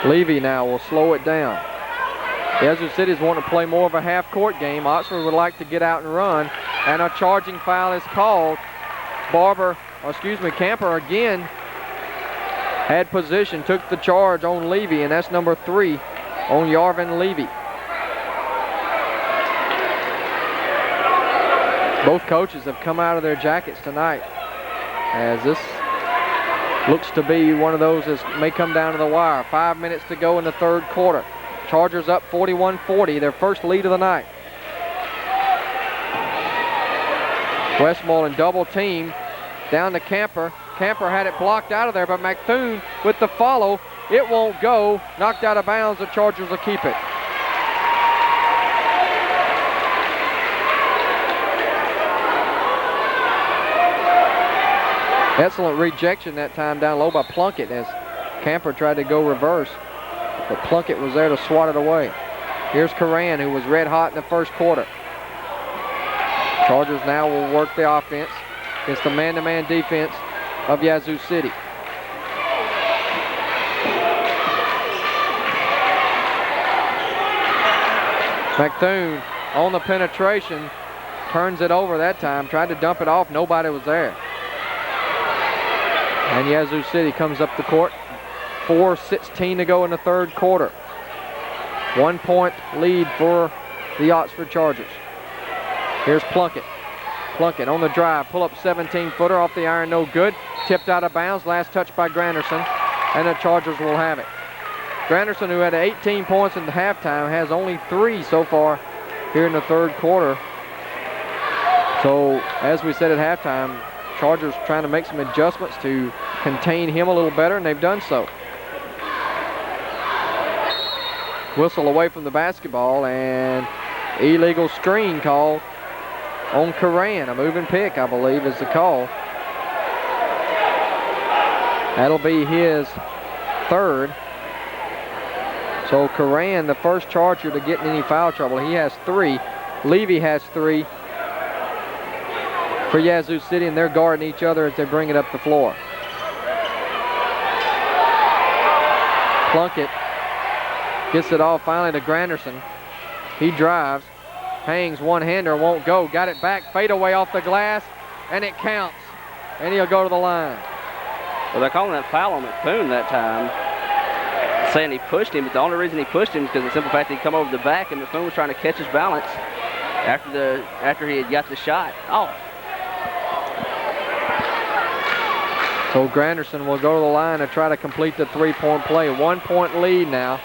Levy now will slow it down. Yazoo City's wanting to play more of a half-court game. Oxford would like to get out and run, and a charging foul is called. Camper again had position, took the charge on Levy, and that's number 3 on Yarvin Levy. Both coaches have come out of their jackets tonight, as this looks to be one of those that may come down to the wire. 5 minutes to go in the third quarter. Chargers up 41-40, their first lead of the night. Westmoreland double team down to Camper. Camper had it blocked out of there, but McThune with the follow. It won't go. Knocked out of bounds. The Chargers will keep it. Excellent rejection that time down low by Plunkett as Camper tried to go reverse, but Plunkett was there to swat it away. Here's Coran, who was red hot in the first quarter. Chargers now will work the offense against the man-to-man defense of Yazoo City. McThune on the penetration, turns it over that time, tried to dump it off, nobody was there. And Yazoo City comes up the court. 4:16 to go in the third quarter. 1 point lead for the Oxford Chargers. Here's Plunkett. Plunkett on the drive, pull up 17-footer off the iron, no good. Tipped out of bounds, last touch by Granderson, and the Chargers will have it. Granderson, who had 18 points in the halftime, has only 3 so far here in the third quarter. So, as we said at halftime, Chargers trying to make some adjustments to contain him a little better, and they've done so. Whistle away from the basketball, and illegal screen call on Coran. A moving pick, I believe, is the call. That'll be his third. So Coran, the first Charger to get in any foul trouble. He has 3. Levy has 3 for Yazoo City, and they're guarding each other as they bring it up the floor. Plunkett gets it off finally to Granderson. He drives, hangs one-hander, won't go. Got it back, fadeaway off the glass, and it counts. And he'll go to the line. Well, they're calling that foul on McPoon that time, saying he pushed him, but the only reason he pushed him is because of the simple fact that he come over the back and McPoon was trying to catch his balance after he had got the shot. Oh. So Granderson will go to the line and try to complete the 3-point play. 1-point lead now.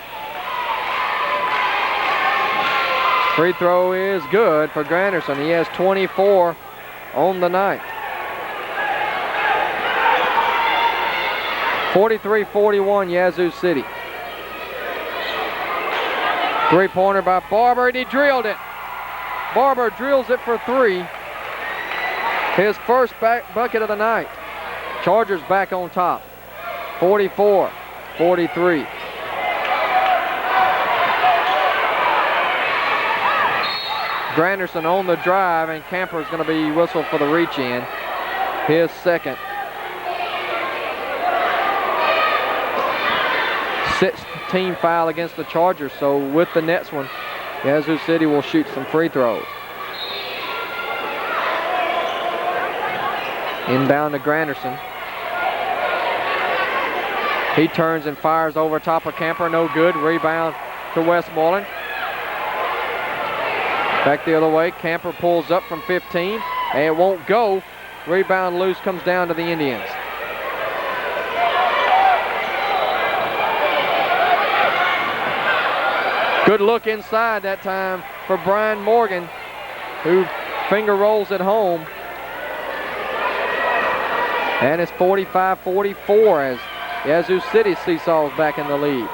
Free throw is good for Granderson. He has 24 on the night. 43-41 Yazoo City. 3-pointer by Barber, and he drilled it. Barber drills it for 3. His first bucket of the night. Chargers back on top. 44-43. Granderson on the drive, and Camper is going to be whistled for the reach in. His second. 6th team foul against the Chargers, so with the next one, Yazoo City will shoot some free throws. Inbound to Granderson. He turns and fires over top of Camper, no good. Rebound to Westmoreland. Back the other way, Camper pulls up from 15, and it won't go. Rebound loose, comes down to the Indians. Good look inside that time for Brian Morgan, who finger rolls it home. And it's 45-44 as Yazoo City seesaws back in the lead.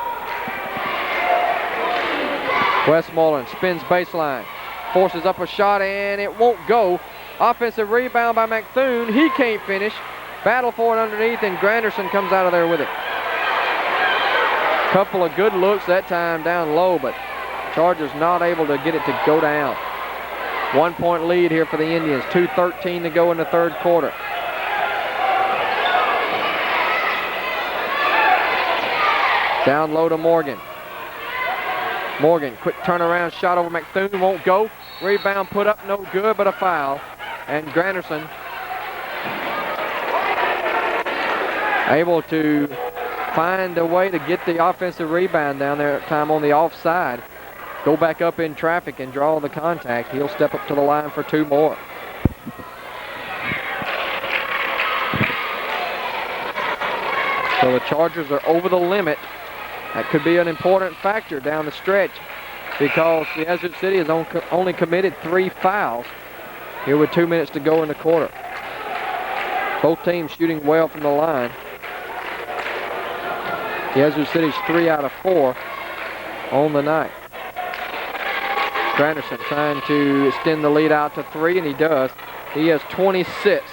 Westmoreland spins baseline, forces up a shot, and it won't go. Offensive rebound by McThune. He can't finish. Battle for it underneath, and Granderson comes out of there with it. Couple of good looks that time down low, but Chargers not able to get it to go down. 1-point lead here for the Indians. 2:13 to go in the third quarter. Down low to Morgan. Morgan, quick turnaround shot over McThune, won't go. Rebound put up, no good, but a foul. And Granderson able to find a way to get the offensive rebound down there at time on the offside. Go back up in traffic and draw the contact. He'll step up to the line for 2 more. So the Chargers are over the limit. That could be an important factor down the stretch because the Yazoo City has only committed 3 fouls here with 2 minutes to go in the quarter. Both teams shooting well from the line. Yazoo City's 3 out of 4 on the night. Granderson trying to extend the lead out to 3, and he does. He has 26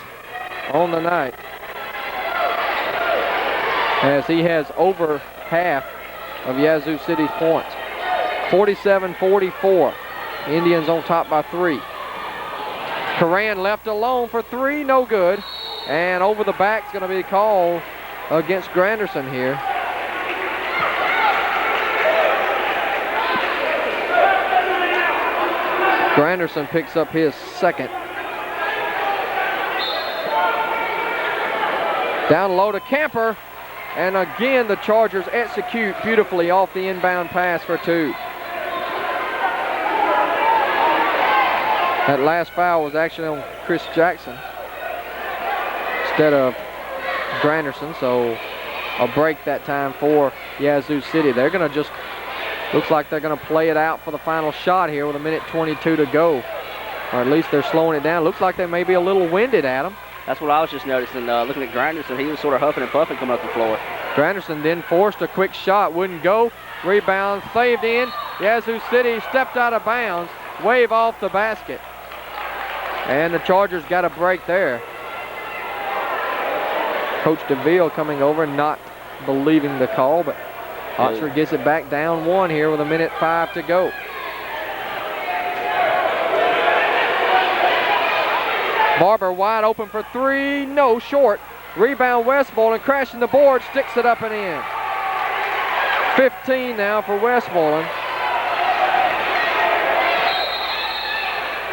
on the night, as he has over half of Yazoo City's points. 47-44. Indians on top by 3. Coran left alone for 3, no good. And over the back's going to be called against Granderson here. Granderson picks up his second. Down low to Camper. And again, the Chargers execute beautifully off the inbound pass for 2. That last foul was actually on Chris Jackson instead of Granderson, so a break that time for Yazoo City. They're going to just, looks like they're going to play it out for the final shot here with 1:22 to go. Or at least they're slowing it down. Looks like they may be a little winded, Adam. That's what I was just noticing, looking at Granderson. He was sort of huffing and puffing coming up the floor. Granderson then forced a quick shot, wouldn't go. Rebound saved in. Yazoo City stepped out of bounds. Wave off the basket. And the Chargers got a break there. Coach DeVille coming over, not believing the call, but Oxford gets it back down 1 here with 1:05 to go. Barber wide open for 3, no, short. Rebound Westmoreland, crashing the board, sticks it up and in. 15 now for Westmoreland.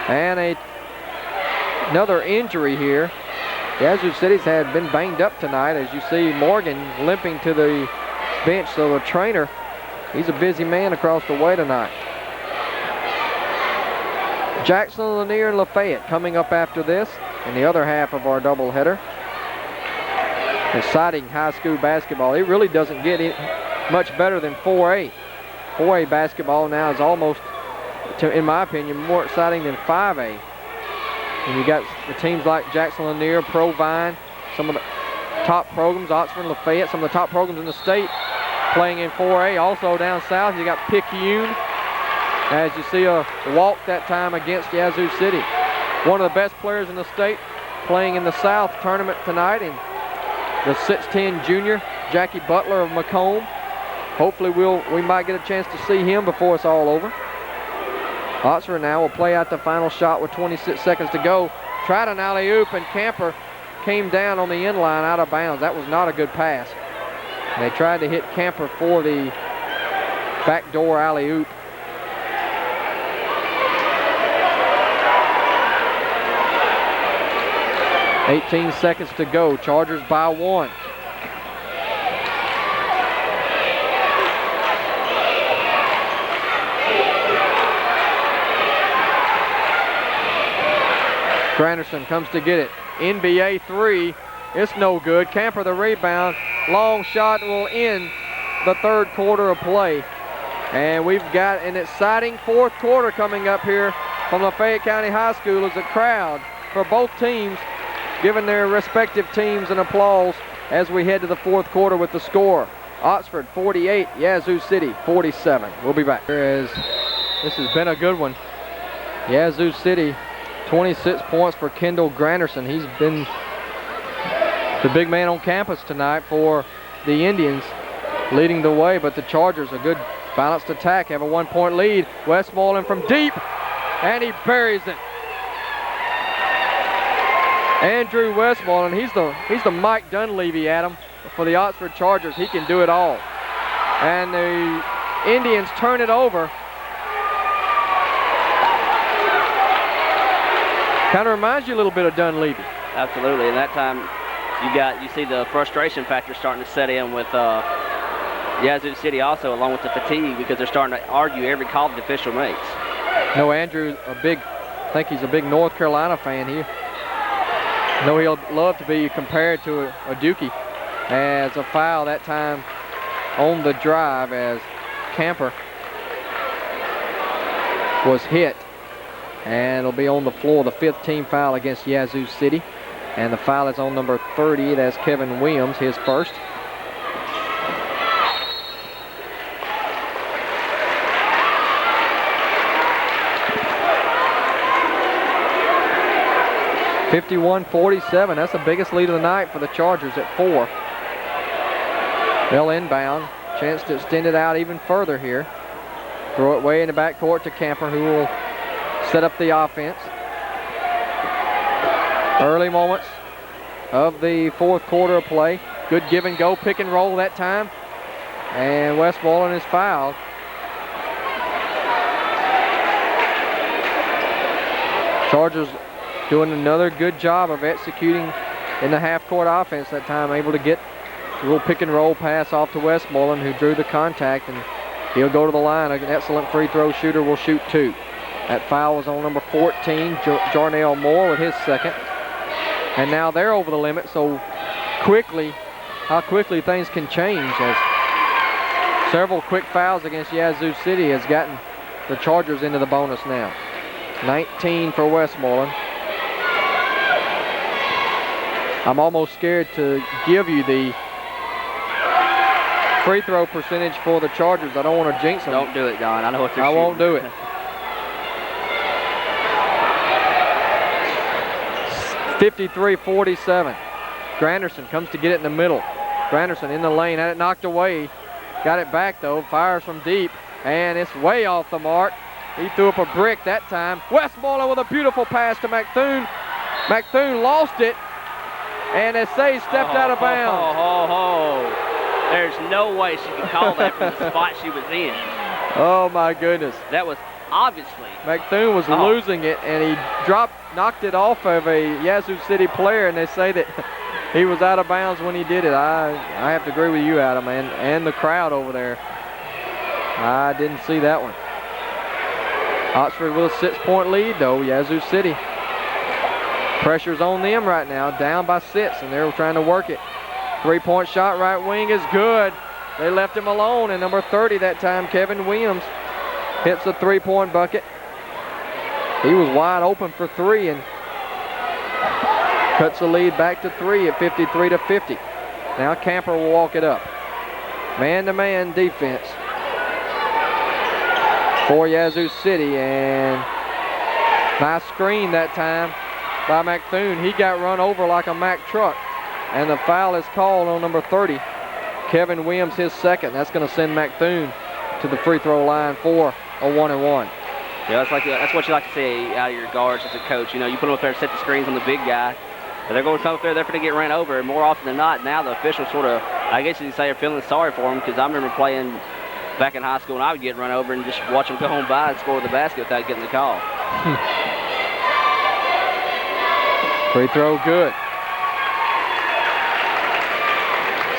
And another injury here. Yazoo City's had been banged up tonight. As you see, Morgan limping to the bench, so the trainer, he's a busy man across the way tonight. Jackson, Lanier, and Lafayette coming up after this in the other half of our doubleheader. Exciting high school basketball. It really doesn't get much better than 4A. 4A basketball now is almost, in my opinion, more exciting than 5A. And you got the teams like Jackson Lanier, Provine, some of the top programs, Oxford and Lafayette, some of the top programs in the state playing in 4A. Also down south, you got Picayune, as you see a walk that time against Yazoo City. One of the best players in the state playing in the South tournament tonight, and the 6'10 junior, Jackie Butler of Macomb. Hopefully we might get a chance to see him before it's all over. Oxford now will play out the final shot with 26 seconds to go. Tried an alley-oop, and Camper came down on the end line out of bounds. That was not a good pass. And they tried to hit Camper for the backdoor alley-oop. .18 seconds to go. Chargers by 1. Granderson comes to get it. NBA 3. It's no good. Camper the rebound. Long shot will end the third quarter of play. And we've got an exciting fourth quarter coming up here from Lafayette County High School as a crowd for both teams giving their respective teams an applause as we head to the fourth quarter with the score. Oxford 48, Yazoo City 47. We'll be back. This has been a good one. Yazoo City, 26 points for Kendall Granderson. He's been the big man on campus tonight for the Indians, leading the way, but the Chargers, a good balanced attack, have a 1-point lead. Westmoreland from deep, and he buries it. Andrew Westmoreland, he's the Mike Dunleavy, Adam, for the Oxford Chargers. He can do it all. And the Indians turn it over. Kind of reminds you a little bit of Dunleavy. Absolutely, and that time you see the frustration factor starting to set in with Yazoo City also, along with the fatigue, because they're starting to argue every call the official makes. No, Andrew, I think he's a big North Carolina fan here. No, he'll love to be compared to a Dookie, as a foul that time on the drive as Camper was hit. And it'll be on the floor, the 5th team foul against Yazoo City. And the foul is on number 30, that's Kevin Williams, his first. .51-47, that's the biggest lead of the night for the Chargers at 4. They'll inbound, chance to extend it out even further here. Throw it way in the backcourt to Camper, who will set up the offense. Early moments of the fourth quarter of play. Good give and go, pick and roll that time. And Westmoreland is fouled. Chargers doing another good job of executing in the half-court offense that time, able to get a little pick and roll pass off to Westmoreland, who drew the contact, and he'll go to the line. An excellent free throw shooter will shoot 2. That foul was on number 14, Jarnell Moore, with his second. And now they're over the limit, so how quickly things can change, as several quick fouls against Yazoo City has gotten the Chargers into the bonus now. 19 for Westmoreland. I'm almost scared to give you the free throw percentage for the Chargers. I don't want to jinx them. Don't do it, Don. I know what they're I shooting. won't do it. 53-47. Granderson comes to get it in the middle. Granderson in the lane, had it knocked away. Got it back though, fires from deep, and it's way off the mark. He threw up a brick that time. Westmoreland with a beautiful pass to McThune. McThune lost it, and they say stepped out of bounds. There's no way she could call that from the spot she was in. Oh my goodness. That was obviously. McThune was losing it, and he knocked it off of a Yazoo City player, and they say that he was out of bounds when he did it. I have to agree with you, Adam, and the crowd over there. I didn't see that one. Oxford with a 6-point lead, though. Yazoo City. Pressure's on them right now, down by 6, and they're trying to work it. 3-point shot, right wing is good. They left him alone, and number 30 that time, Kevin Williams, hits a 3-point bucket. He was wide open for 3 and cuts the lead back to 3 at 53-50. Now Camper will walk it up. Man-to-man defense for Yazoo City, and nice screen that time by McThune. He got run over like a Mack truck, and the foul is called on number 30. Kevin Williams, his second. That's going to send McThune to the free throw line for a 1-and-1. Yeah, that's what you like to see out of your guards as a coach. You know, you put them up there to set the screens on the big guy, but they're going to come up there, they're going to get ran over. And more often than not, now the officials sort of, I guess you could say, are feeling sorry for them, because I remember playing back in high school and I would get run over and just watch them go on by and score the basket without getting the call. Free throw good.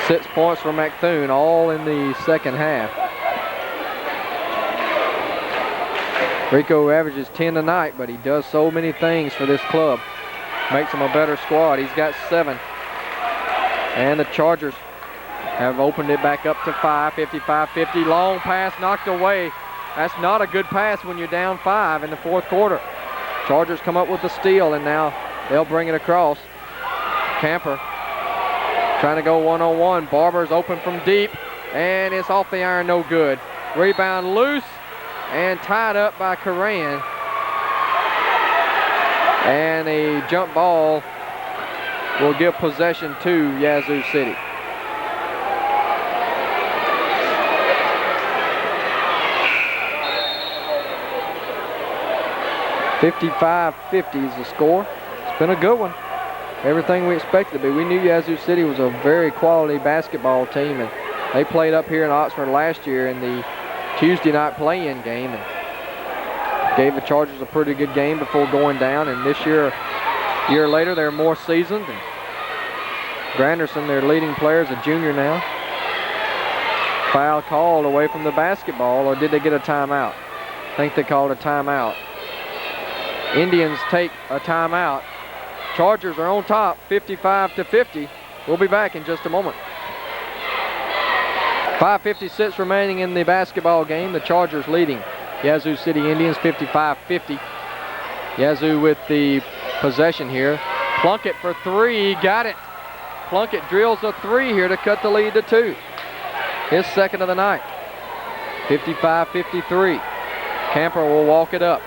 6 points for McThune, all in the second half. Rico averages 10 tonight, but he does so many things for this club. Makes him a better squad. He's got 7. And the Chargers have opened it back up to 5, 55-50. Long pass knocked away. That's not a good pass when you're down 5 in the fourth quarter. Chargers come up with the steal, and now they'll bring it across. Camper trying to go one-on-one. Barber's open from deep, and it's off the iron, no good. Rebound loose and tied up by Coran. And a jump ball will give possession to Yazoo City. (55-50) is the score. It's been a good one. Everything we expected to be. We knew Yazoo City was a very quality basketball team, and they played up here in Oxford last year in the Tuesday night play-in game and gave the Chargers a pretty good game before going down. And this year, a year later, they're more seasoned. And Granderson, their leading player, is a junior now. Foul called away from the basketball, or did they get a timeout? I think they called a timeout. Indians take a timeout. Chargers are on top, 55-50. We'll be back in just a moment. 5:56 remaining in the basketball game. The Chargers leading Yazoo City Indians 55-50. Yazoo with the possession here. Plunkett for 3, got it. Plunkett drills a 3 here to cut the lead to 2. His second of the night. 55-53. Camper will walk it up.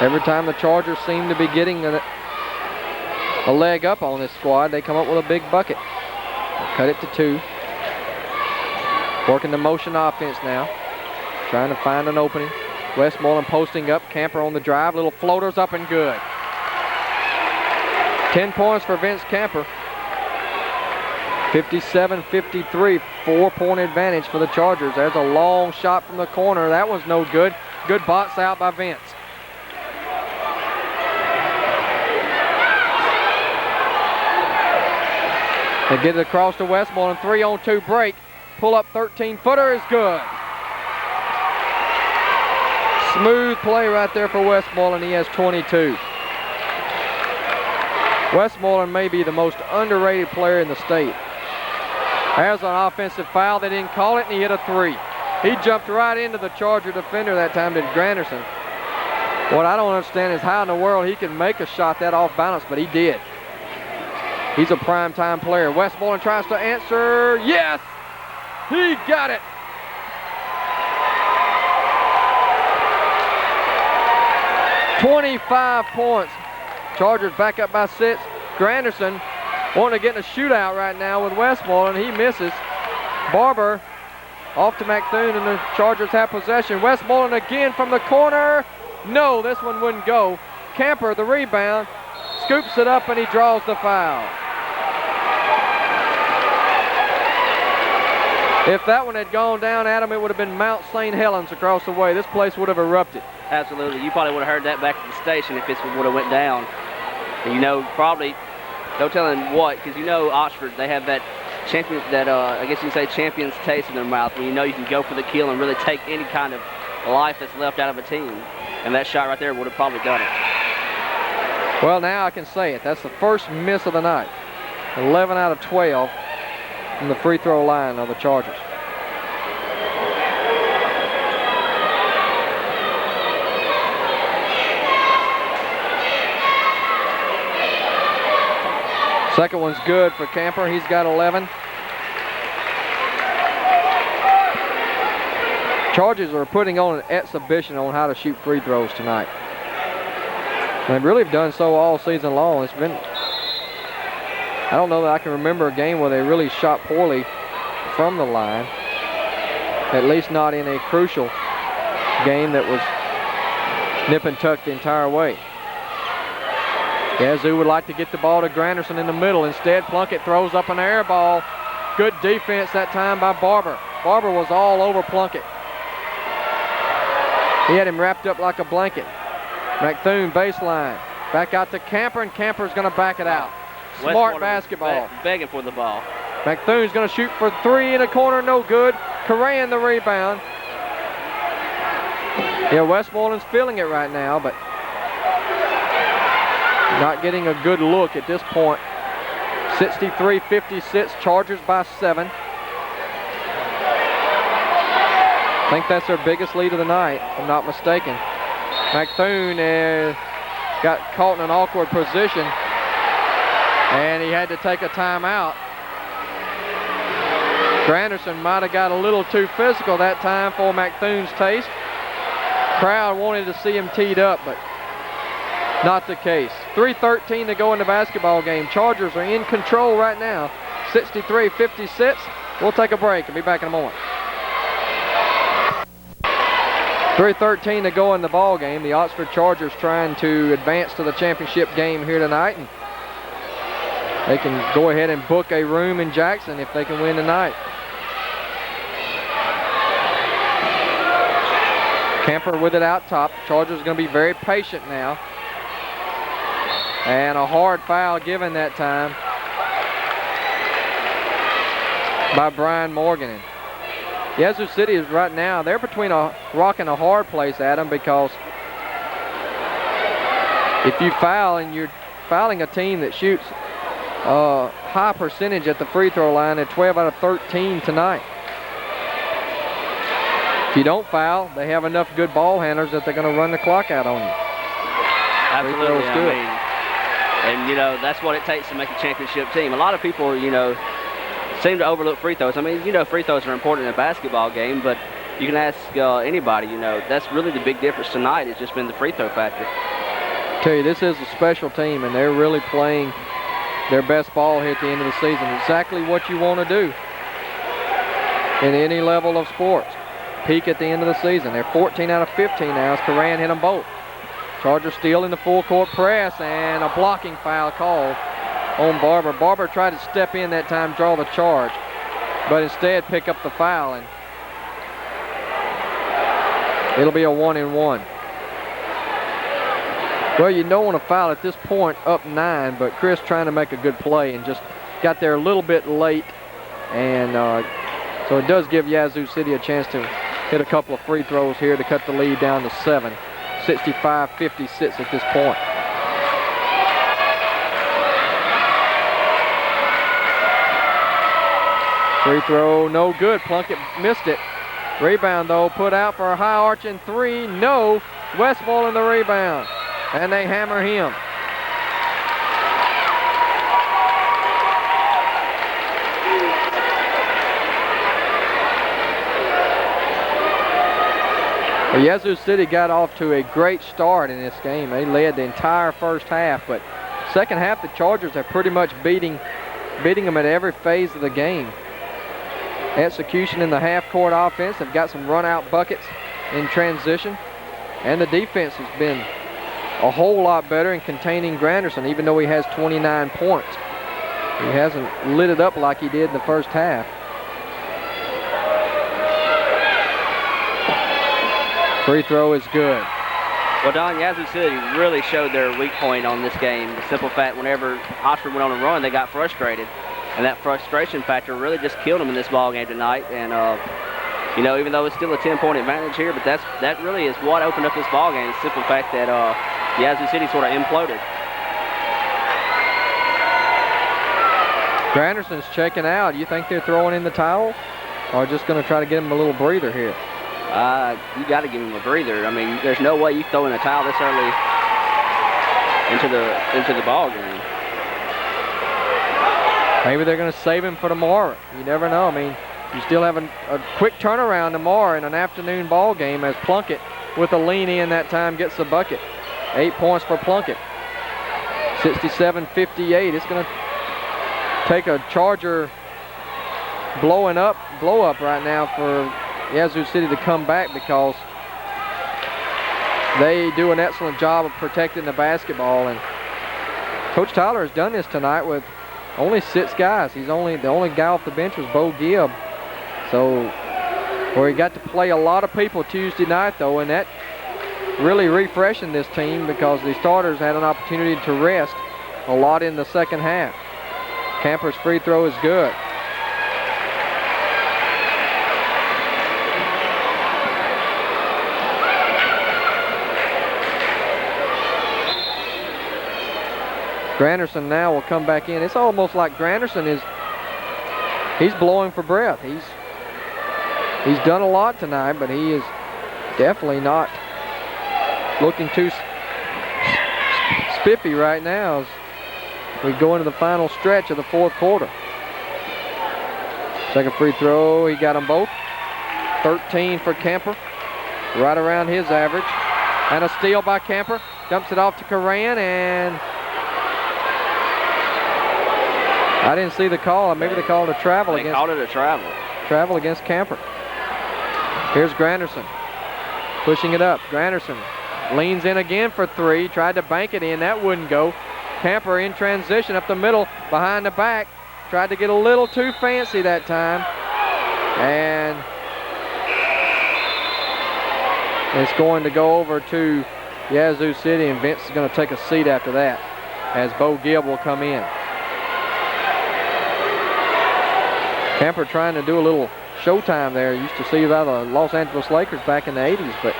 Every time the Chargers seem to be getting a leg up on this squad, they come up with a big bucket. They'll cut it to 2. Working the motion offense now. Trying to find an opening. Westmoreland posting up. Camper on the drive. Little floaters up and good. 10 points for Vince Camper. 57-53. 4-point advantage for the Chargers. There's a long shot from the corner. That one's no good. Good box out by Vince. They get it across to Westmoreland. 3-on-2 break. Pull up 13-footer is good. Smooth play right there for Westmoreland. He has 22. Westmoreland may be the most underrated player in the state. There's an offensive foul. They didn't call it, and he hit a 3. He jumped right into the Charger defender that time, did Granderson. What I don't understand is how in the world he can make a shot that off balance, but he did. He's a prime-time player. Westmoreland tries to answer. Yes! He got it! 25 points. Chargers back up by 6. Granderson wanting to get in a shootout right now with Westmoreland. He misses. Barber off to McThune, and the Chargers have possession. Westmoreland again from the corner. No, this one wouldn't go. Camper, the rebound, scoops it up, and he draws the foul. If that one had gone down, Adam, it would have been Mount St. Helens across the way. This place would have erupted. Absolutely. You probably would have heard that back at the station if this would have went down. And you know, probably, no telling what, because you know Oxford, they have that champion, that I guess you can say champion's taste in their mouth, when you know you can go for the kill and really take any kind of life that's left out of a team. And that shot right there would have probably done it. Well, now I can say it. That's the first miss of the night. 11 out of 12 from the free throw line of the Chargers. Second one's good for Camper. He's got 11. Chargers are putting on an exhibition on how to shoot free throws tonight. They really have done so all season long. It's been, I don't know that I can remember a game where they really shot poorly from the line. At least not in a crucial game that was nip and tuck the entire way. Yazoo would like to get the ball to Granderson in the middle. Instead, Plunkett throws up an air ball. Good defense that time by Barber. Barber was all over Plunkett. He had him wrapped up like a blanket. McThune baseline. Back out to Camper, and Camper's going to back it out. Smart basketball. Begging for the ball. McThune's going to shoot for 3 in the corner, no good. Correa the rebound. Yeah, Westmoreland's feeling it right now, but not getting a good look at this point. 63-56, Chargers by 7. I think that's their biggest lead of the night, if I'm not mistaken. McThune got caught in an awkward position, and he had to take a timeout. Granderson might have got a little too physical that time for McThune's taste. Crowd wanted to see him teed up, but not the case. 3:13 to go in the basketball game. Chargers are in control right now. 63-56. We'll take a break and be back in a moment. 3:13 to go in the ball game. The Oxford Chargers trying to advance to the championship game here tonight, and they can go ahead and book a room in Jackson if they can win tonight. Camper with it out top. Chargers are going to be very patient now. And a hard foul given that time by Brian Morgan. And Yazoo City is right now, they're between a rock and a hard place, Adam, because if you foul and you're fouling a team that shoots a high percentage at the free throw line at 12 out of 13 tonight. If you don't foul, they have enough good ball handlers that they're going to run the clock out on you. Absolutely. I mean, and, you know, that's what it takes to make a championship team. A lot of people, you know, seem to overlook free throws. I mean, you know, free throws are important in a basketball game, but you can ask anybody, you know, that's really the big difference tonight. It's just been the free throw factor. I tell you, this is a special team, and they're really playing their best ball here at the end of the season. Exactly what you want to do in any level of sports. Peak at the end of the season. They're 14 out of 15 now as Coran hit them both. Chargers still in the full court press, and a blocking foul called on Barber. Barber tried to step in that time, draw the charge, but instead pick up the foul, and it'll be a 1-and-1. Well, you don't want to foul at this point, up 9, but Chris trying to make a good play and just got there a little bit late, and so it does give Yazoo City a chance to hit a couple of free throws here to cut the lead down to 7. 65-56 at this point. Free throw, no good. Plunkett missed it. Rebound, though, put out for a high arching 3. No. Westmoreland the rebound. And they hammer him. Well, Yazoo City got off to a great start in this game. They led the entire first half, but second half the Chargers have pretty much beating them at every phase of the game. Execution in the half-court offense. They've got some run-out buckets in transition, and the defense has been a whole lot better in containing Granderson, even though he has 29 points. He hasn't lit it up like he did in the first half. Free throw is good. Well, Don, Yazoo City really showed their weak point on this game. The simple fact, whenever Oxford went on a run, they got frustrated. And that frustration factor really just killed them in this ball game tonight. And, you know, even though it's still a 10-point advantage here, but that really is what opened up this ball game. The simple fact that Yazoo City sort of imploded. Granderson's checking out. You think they're throwing in the towel, or just going to try to get him a little breather here? You got to give him a breather. I mean, there's no way you throw in a towel this early into the ball game. Maybe they're going to save him for tomorrow. You never know. I mean, you still have a quick turnaround tomorrow in an afternoon ball game, as Plunkett, with a lean in that time, gets the bucket. 8 points for Plunkett. 67-58. It's going to take a Charger blow up right now for Yazoo City to come back, because they do an excellent job of protecting the basketball. And Coach Tyler has done this tonight with only 6 guys. The only guy off the bench was Bo Gibb. So, where he got to play a lot of people Tuesday night, though, and that really refreshing this team, because the starters had an opportunity to rest a lot in the second half. Camper's free throw is good. Granderson now will come back in. It's almost like Granderson he's blowing for breath. He's done a lot tonight, but he is definitely not looking too spiffy right now as we go into the final stretch of the fourth quarter. Second free throw, he got them both. 13 for Camper, right around his average. And a steal by Camper. Dumps it off to Coran, and I didn't see the call. Maybe they called a travel. They called it a travel. Travel against Camper. Here's Granderson, pushing it up. Granderson leans in again for 3. Tried to bank it in. That wouldn't go. Camper in transition up the middle, behind the back. Tried to get a little too fancy that time. And it's going to go over to Yazoo City, and Vince is going to take a seat after that, as Bo Gibb will come in. Camper trying to do a little showtime there. Used to see that the Los Angeles Lakers back in the 80s, but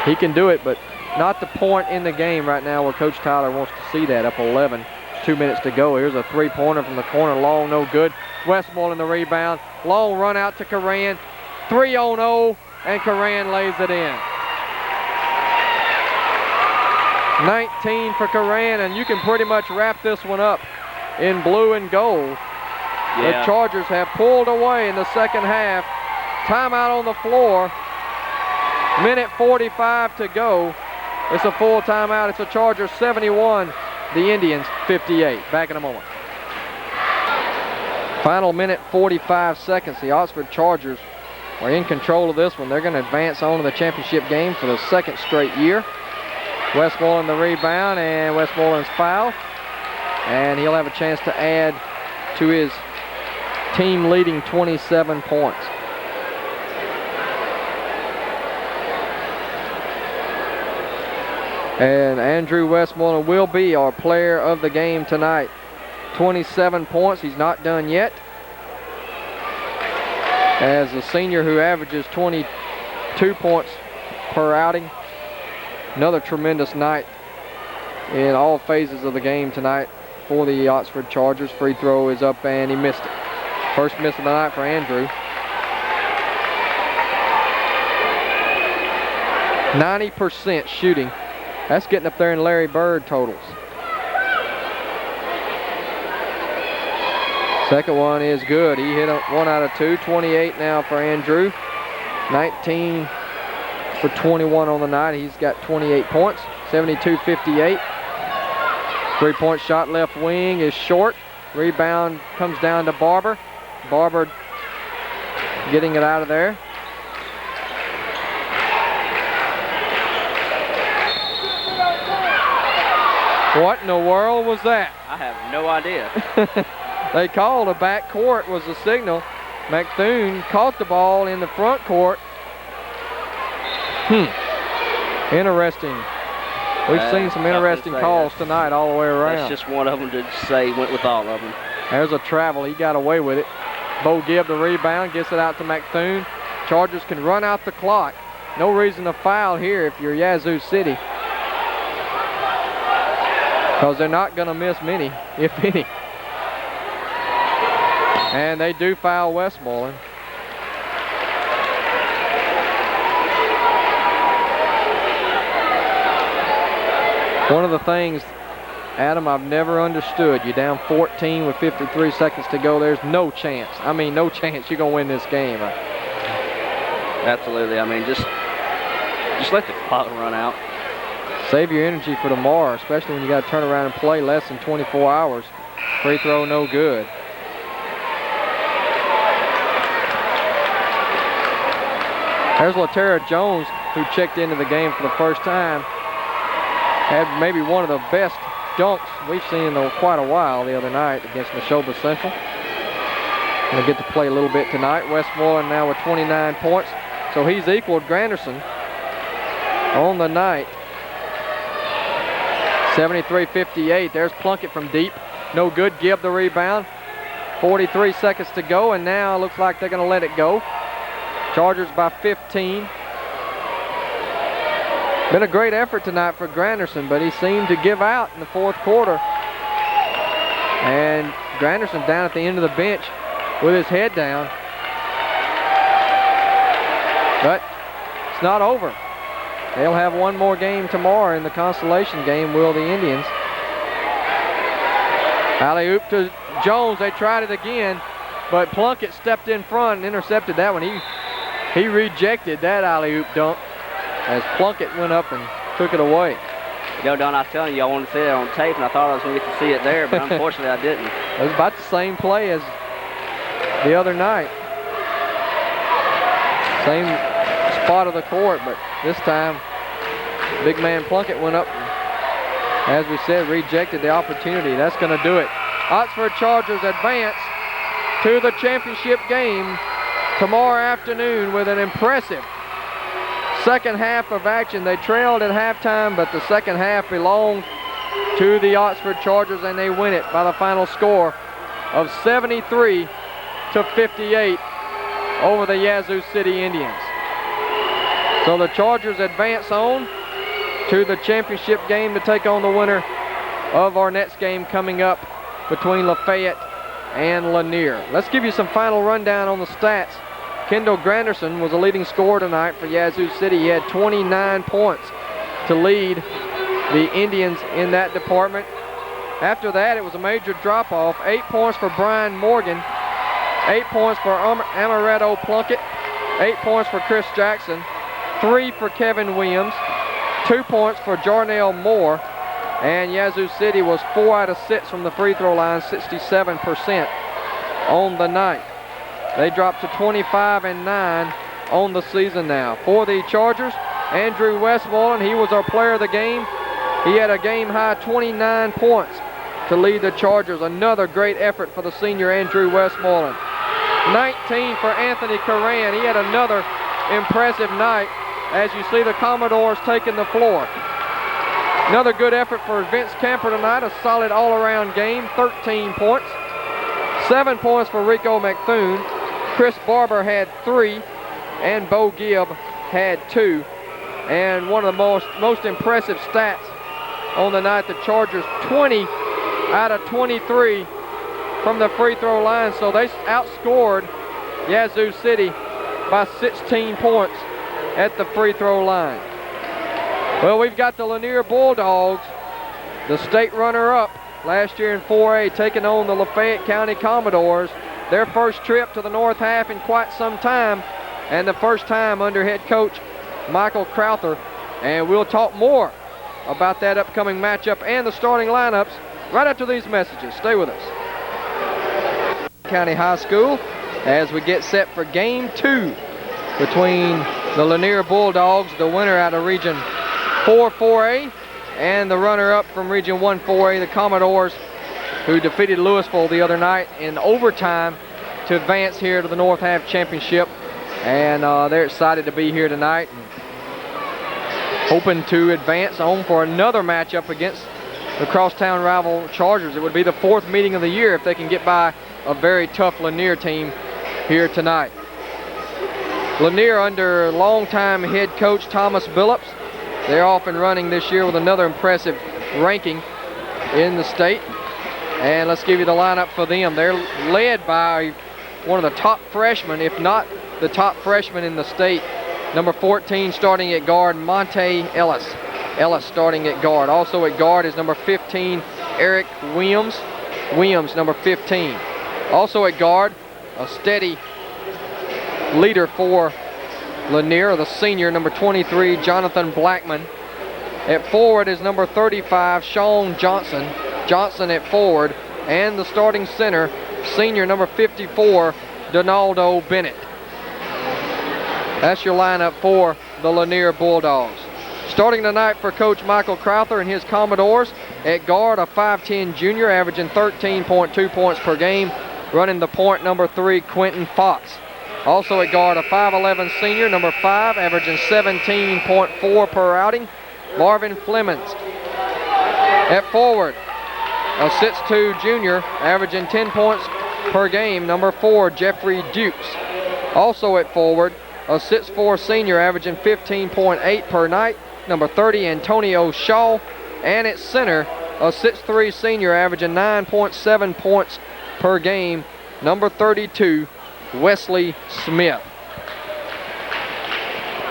he can do it, but not the point in the game right now where Coach Tyler wants to see that. Up 11, 2 minutes to go. Here's a 3-pointer from the corner. Long, no good. Westmoreland in the rebound. Long run out to Coran. 3-on-0, and Coran lays it in. 19 for Coran, and you can pretty much wrap this one up in blue and gold. Yeah. The Chargers have pulled away in the second half. Timeout on the floor. Minute 45 to go. It's a full timeout. It's a Chargers 71, the Indians 58. Back in a moment. Final minute 45 seconds. The Oxford Chargers are in control of this one. They're going to advance on to the championship game for the second straight year. Westmoreland the rebound, and Westmoreland's fouled. And he'll have a chance to add to his team leading 27 points. And Andrew Westmoreland will be our player of the game tonight. 27 points. He's not done yet. As a senior who averages 22 points per outing. Another tremendous night in all phases of the game tonight for the Oxford Chargers. Free throw is up, and he missed it. First miss of the night for Andrew. 90% shooting. That's getting up there in Larry Bird totals. Second one is good. He hit 1 out of 2. 28 now for Andrew. 19 for 21 on the night. He's got 28 points, 72-58. Three-point shot left wing is short. Rebound comes down to Barber. Barber getting it out of there. What in the world was that? I have no idea. They called a back court was the signal. McThune caught the ball in the front court. Interesting. We've seen some interesting calls tonight all the way around. That's just one of them to say went with all of them. There's a travel. He got away with it. Bo Gibb the rebound, gets it out to McThune. Chargers can run out the clock. No reason to foul here if you're Yazoo City, because they're not going to miss many, if any. And they do foul Westmoreland. One of the things, Adam, I've never understood, you're down 14 with 53 seconds to go. There's no chance. I mean, no chance you're going to win this game. Absolutely. I mean, just let the clock run out. Save your energy for tomorrow, especially when you got to turn around and play less than 24 hours. Free throw, no good. There's Latera Jones, who checked into the game for the first time. Had maybe one of the best dunks we've seen in quite a while the other night against Neshoba Central. Going to get to play a little bit tonight. Westmoreland now with 29 points. So he's equaled Granderson on the night. 73-58. There's Plunkett from deep. No good. Gibb the rebound. 43 seconds to go, and now it looks like they're going to let it go. Chargers by 15. Been a great effort tonight for Granderson, but he seemed to give out in the fourth quarter. And Granderson down at the end of the bench with his head down. But it's not over. They'll have one more game tomorrow in the consolation game, will the Indians. Alley-oop to Jones. They tried it again, but Plunkett stepped in front and intercepted that one. He rejected that alley-oop dunk as Plunkett went up and took it away. Don, I was telling you I wanted to see it on tape, and I thought I was going to get to see it there, but unfortunately I didn't. It was about the same play as the other night. Same spot of the court, but this time big man Plunkett went up and, as we said, rejected the opportunity. That's going to do it. Oxford Chargers advance to the championship game tomorrow afternoon with an impressive second half of action. They trailed at halftime, but the second half belonged to the Oxford Chargers, and they win it by the final score of 73-58 over the Yazoo City Indians. So the Chargers advance on to the championship game to take on the winner of our next game coming up between Lafayette and Lanier. Let's give you some final rundown on the stats. Kendall Granderson was a leading scorer tonight for Yazoo City. He had 29 points to lead the Indians in that department. After that, it was a major drop-off. 8 points for Brian Morgan, 8 points for Amaretto Plunkett, 8 points for Chris Jackson, 3 for Kevin Williams, 2 points for Jarnell Moore, and Yazoo City was 4 out of 6 from the free throw line, 67% on the night. They dropped to 25-9 on the season now. For the Chargers, Andrew Westmoreland, he was our player of the game. He had a game-high 29 points to lead the Chargers. Another great effort for the senior Andrew Westmoreland. 19 for Anthony Coran. He had another impressive night as you see the Commodores taking the floor. Another good effort for Vince Camper tonight. A solid all-around game, 13 points. 7 points for Rico McThune. Chris Barber had 3, and Bo Gibb had 2. And one of the most impressive stats on the night, the Chargers 20 out of 23 from the free throw line. So they outscored Yazoo City by 16 points at the free throw line. Well, we've got the Lanier Bulldogs, the state runner-up last year in 4A, taking on the Lafayette County Commodores. Their first trip to the North Half in quite some time, and the first time under head coach Michael Crowther, and we'll talk more about that upcoming matchup and the starting lineups right after these messages. Stay with us. County High School as we get set for game 2 between the Lanier Bulldogs, the winner out of Region 4 4A, and the runner-up from Region 1 4A, the Commodores, who defeated Louisville the other night in overtime to advance here to the North Half Championship. And they're excited to be here tonight, hoping to advance on for another matchup against the crosstown rival Chargers. It would be the 4th meeting of the year if they can get by a very tough Lanier team here tonight. Lanier under longtime head coach Thomas Billups. They're off and running this year with another impressive ranking in the state. And let's give you the lineup for them. They're led by one of the top freshmen, if not the top freshman in the state. Number 14 starting at guard, Monte Ellis. Ellis starting at guard. Also at guard is number 15, Eric Williams. Williams, number 15. Also at guard, a steady leader for Lanier, the senior, number 23, Jonathan Blackman. At forward is number 35, Sean Johnson. Johnson at forward. And the starting center, senior, number 54, Donaldo Bennett. That's your lineup for the Lanier Bulldogs. Starting tonight for Coach Michael Crowther and his Commodores, at guard, a 5'10 junior, averaging 13.2 points per game, running the point, number 3, Quentin Fox. Also at guard, a 5'11 senior, number 5, averaging 17.4 per outing, Marvin Flemings. At forward, a 6'2 junior, averaging 10 points per game, number 4, Jeffrey Dukes. Also at forward, a 6'4 senior, averaging 15.8 per night, number 30, Antonio Shaw. And at center, a 6'3 senior, averaging 9.7 points per game, number 32, Wesley Smith.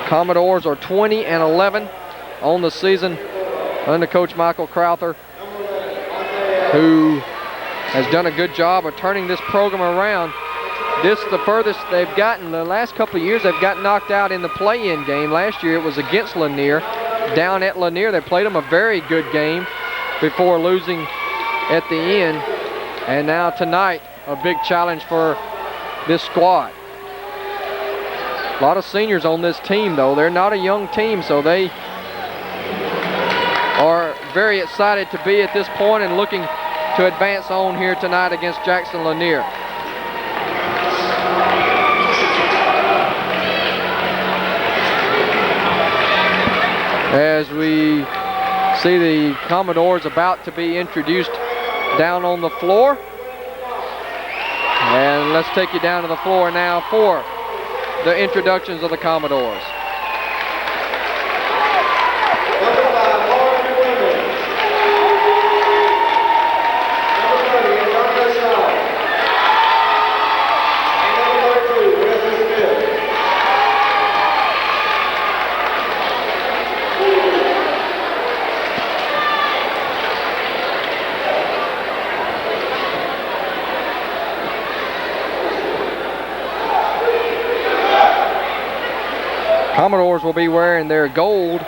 Commodores are 20-11 on the season under Coach Michael Crowther, who has done a good job of turning this program around. This is the furthest they've gotten. The last couple of years they've got knocked out in the play-in game. Last year it was against Lanier. Down at Lanier, they played them a very good game before losing at the end. And now tonight, a big challenge for this squad. A lot of seniors on this team, though. They're not a young team, so they are very excited to be at this point and looking to advance on here tonight against Jackson Lanier. As we see the Commodores about to be introduced down on the floor. And let's take you down to the floor now for the introductions of the Commodores. Commodores will be wearing their gold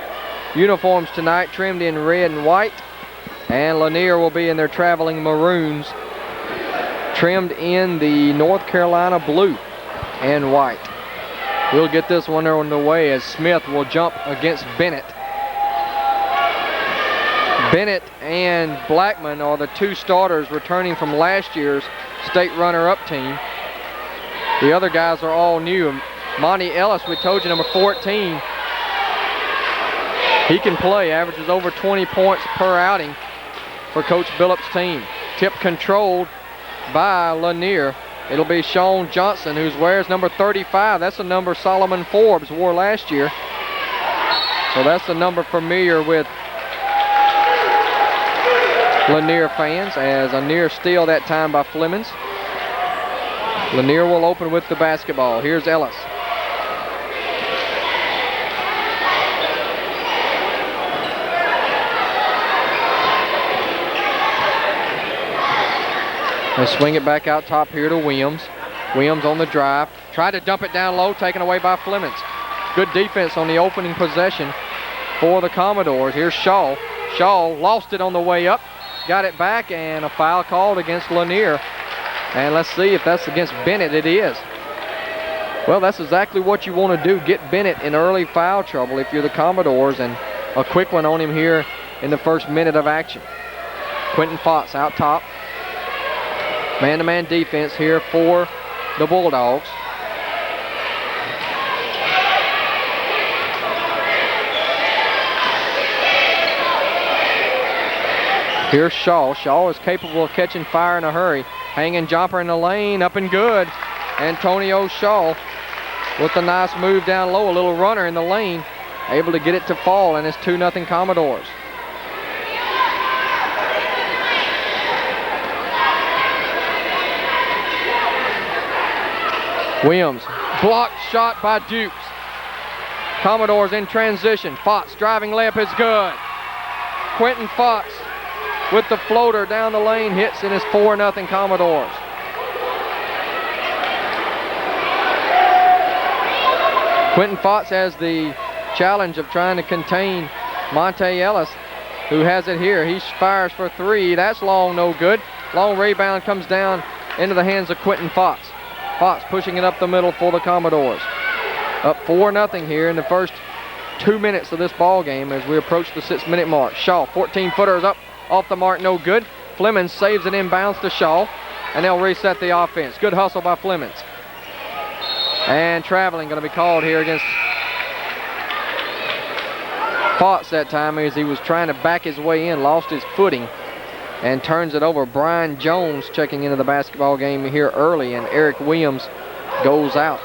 uniforms tonight, trimmed in red and white. And Lanier will be in their traveling maroons, trimmed in the North Carolina blue and white. We'll get this one on the way as Smith will jump against Bennett. Bennett and Blackman are the two starters returning from last year's state runner-up team. The other guys are all new. Monty Ellis, we told you, number 14. He can play, averages over 20 points per outing for Coach Billups' team. Tip controlled by Lanier. It'll be Sean Johnson, who wears number 35. That's the number Solomon Forbes wore last year. So that's the number familiar with Lanier fans, as a near steal that time by Flemings. Lanier will open with the basketball. Here's Ellis. They swing it back out top here to Williams. Williams on the drive. Tried to dump it down low, taken away by Flemings. Good defense on the opening possession for the Commodores. Here's Shaw. Shaw lost it on the way up, got it back, and a foul called against Lanier. And let's see if that's against Bennett. It is. Well, that's exactly what you want to do. Get Bennett in early foul trouble if you're the Commodores, and a quick one on him here in the first minute of action. Quentin Fox out top. Man-to-man defense here for the Bulldogs. Here's Shaw. Shaw is capable of catching fire in a hurry. Hanging jumper in the lane, up and good. Antonio Shaw with a nice move down low, a little runner in the lane, able to get it to fall, and it's 2-0 Commodores. Williams, blocked shot by Dukes. Commodores in transition. Fox driving layup is good. Quentin Fox with the floater down the lane, hits, and it's 4-0 Commodores. Quentin Fox has the challenge of trying to contain Monte Ellis, who has it here. He fires for three. That's long, no good. Long rebound comes down into the hands of Quentin Fox. Fox pushing it up the middle for the Commodores. Up 4-0 here in the first 2 minutes of this ball game as we approach the 6-minute mark. Shaw, 14-footer is up, off the mark, no good. Flemings saves it inbounds to Shaw, and they'll reset the offense. Good hustle by Flemings. And traveling going to be called here against Fox that time as he was trying to back his way in, lost his footing, and turns it over. Brian Jones checking into the basketball game here early, and Eric Williams goes out.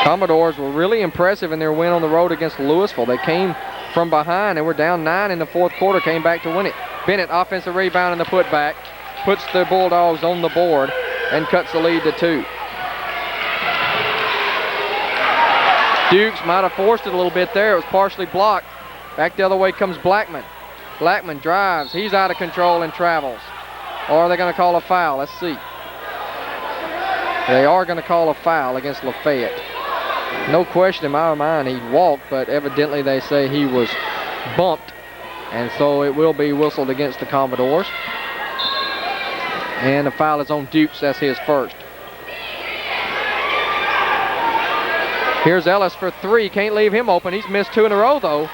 Commodores were really impressive in their win on the road against Louisville. They came from behind and were down 9 in the fourth quarter, came back to win it. Bennett, offensive rebound and the putback, puts the Bulldogs on the board and cuts the lead to 2. Dukes might have forced it a little bit there. It was partially blocked. Back the other way comes Blackman. Blackman drives. He's out of control and travels. Or are they going to call a foul? Let's see. They are going to call a foul against Lafayette. No question in my mind he walked, but evidently they say he was bumped, and so it will be whistled against the Commodores. And the foul is on Dukes. That's his first. Here's Ellis for three. Can't leave him open. He's missed 2 in a row, though.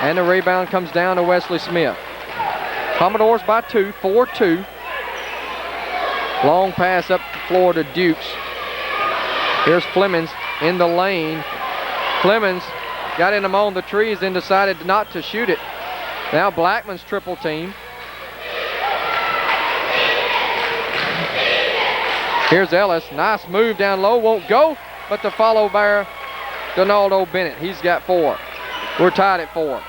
And the rebound comes down to Wesley Smith. Commodores by 2, 4-2. Long pass up the floor to Dukes. Here's Flemings in the lane. Flemings got in among the trees and decided not to shoot it. Now Blackman's triple team. Here's Ellis. Nice move down low. Won't go, but the follow by Donaldo Bennett. He's got 4. We're tied at 4.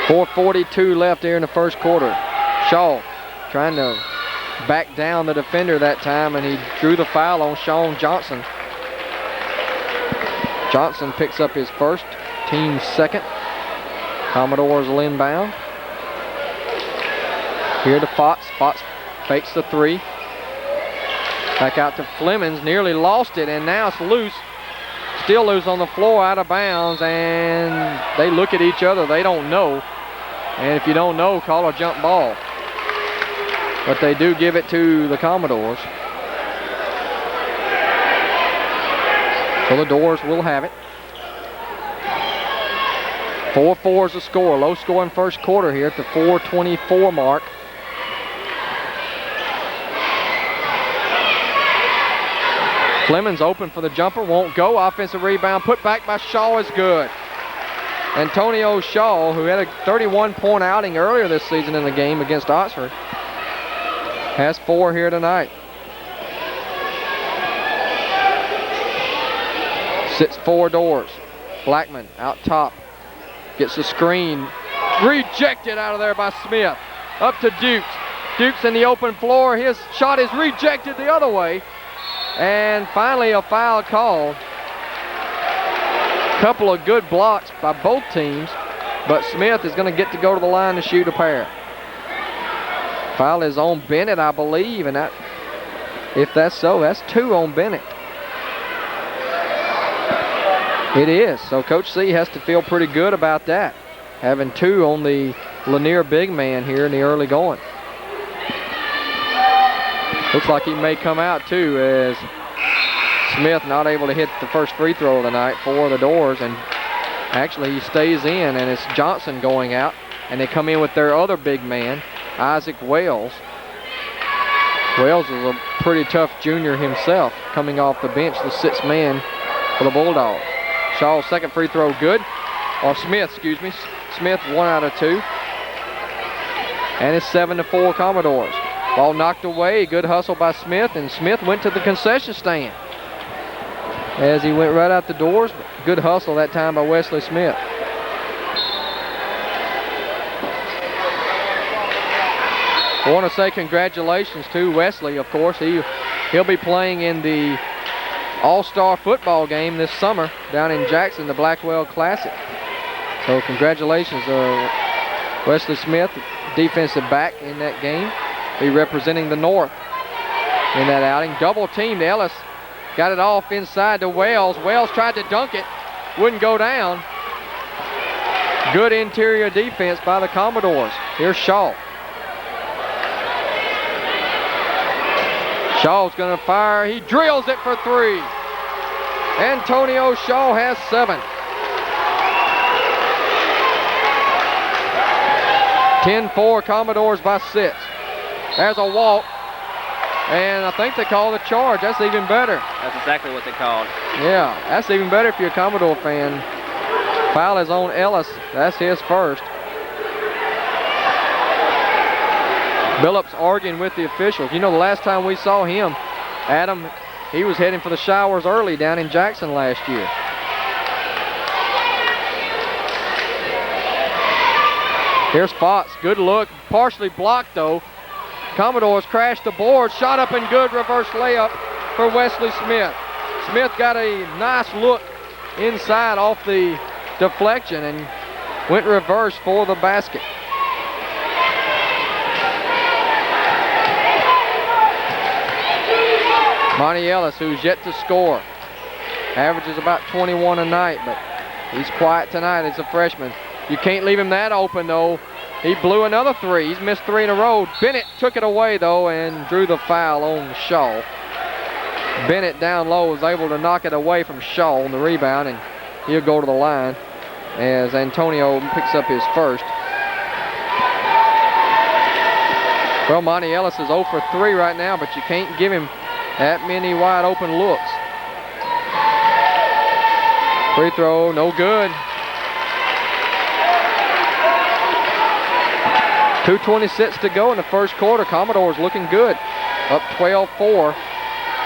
.442 left here in the first quarter. Shaw trying to back down the defender that time, and he drew the foul on Sean Johnson. Johnson picks up his first, team's second. Commodores will inbound. Here to Fox. Fox fakes the 3. Back out to Flemings. Nearly lost it, and now it's loose. Still loose on the floor, out of bounds, and they look at each other. They don't know. And if you don't know, call a jump ball. But they do give it to the Commodores. So the Doors will have it. 4-4 is the score. Low scoring first quarter here at the 4:24 mark. Flemings open for the jumper, won't go. Offensive rebound, put back by Shaw is good. Antonio Shaw, who had a 31-point outing earlier this season in the game against Oxford, has 4 here tonight. Sits 4 Doors. Blackman out top. Gets the screen. Rejected out of there by Smith. Up to Dukes. Dukes in the open floor. His shot is rejected the other way. And finally a foul called. Couple of good blocks by both teams, but Smith is going to get to go to the line to shoot a pair. Foul is on Bennett, I believe, and if that's so, that's 2 on Bennett. It is, so Coach C has to feel pretty good about that, having 2 on the Lanier big man here in the early going. Looks like he may come out too, as Smith not able to hit the first free throw of the night for the Doors, and actually he stays in, and it's Johnson going out, and they come in with their other big man, Isaac Wells. Wells is a pretty tough junior himself, coming off the bench, the 6th man for the Bulldogs. Shaw's second free throw good, or Smith, excuse me. Smith 1 out of 2. And it's 7-4 Commodores. Ball knocked away, good hustle by Smith, and Smith went to the concession stand as he went right out the doors. Good hustle that time by Wesley Smith. I want to say congratulations to Wesley, of course. He'll be playing in the All-Star football game this summer down in Jackson, the Blackwell Classic. So congratulations, Wesley Smith, defensive back in that game. Be representing the North in that outing. Double teamed. Ellis got it off inside to Wells. Wells tried to dunk it, wouldn't go down. Good interior defense by the Commodores. Here's Shaw. Shaw's gonna fire. He drills it for 3. Antonio Shaw has 7. 10-4 Commodores by 6. There's a walk, and I think they call the charge. That's even better. That's exactly what they called. Yeah, that's even better if you're a Commodore fan. Foul is on Ellis. That's his first. Billups arguing with the officials. You know, the last time we saw him, Adam, he was heading for the showers early down in Jackson last year. Here's Fox. Good look. Partially blocked, though. Commodores crashed the board. Shot up and good. Reverse layup for Wesley Smith. Smith got a nice look inside off the deflection and went reverse for the basket. Monty Ellis, who's yet to score, averages about 21 a night, but he's quiet tonight as a freshman. You can't leave him that open, though. He blew another 3. He's missed 3 in a row. Bennett took it away, though, and drew the foul on Shaw. Bennett down low was able to knock it away from Shaw on the rebound, and he'll go to the line as Antonio picks up his first. Well, Monty Ellis is 0 for 3 right now, but you can't give him that many wide open looks. Free throw, no good. 2:26 to go in the first quarter. Commodores looking good. Up 12-4,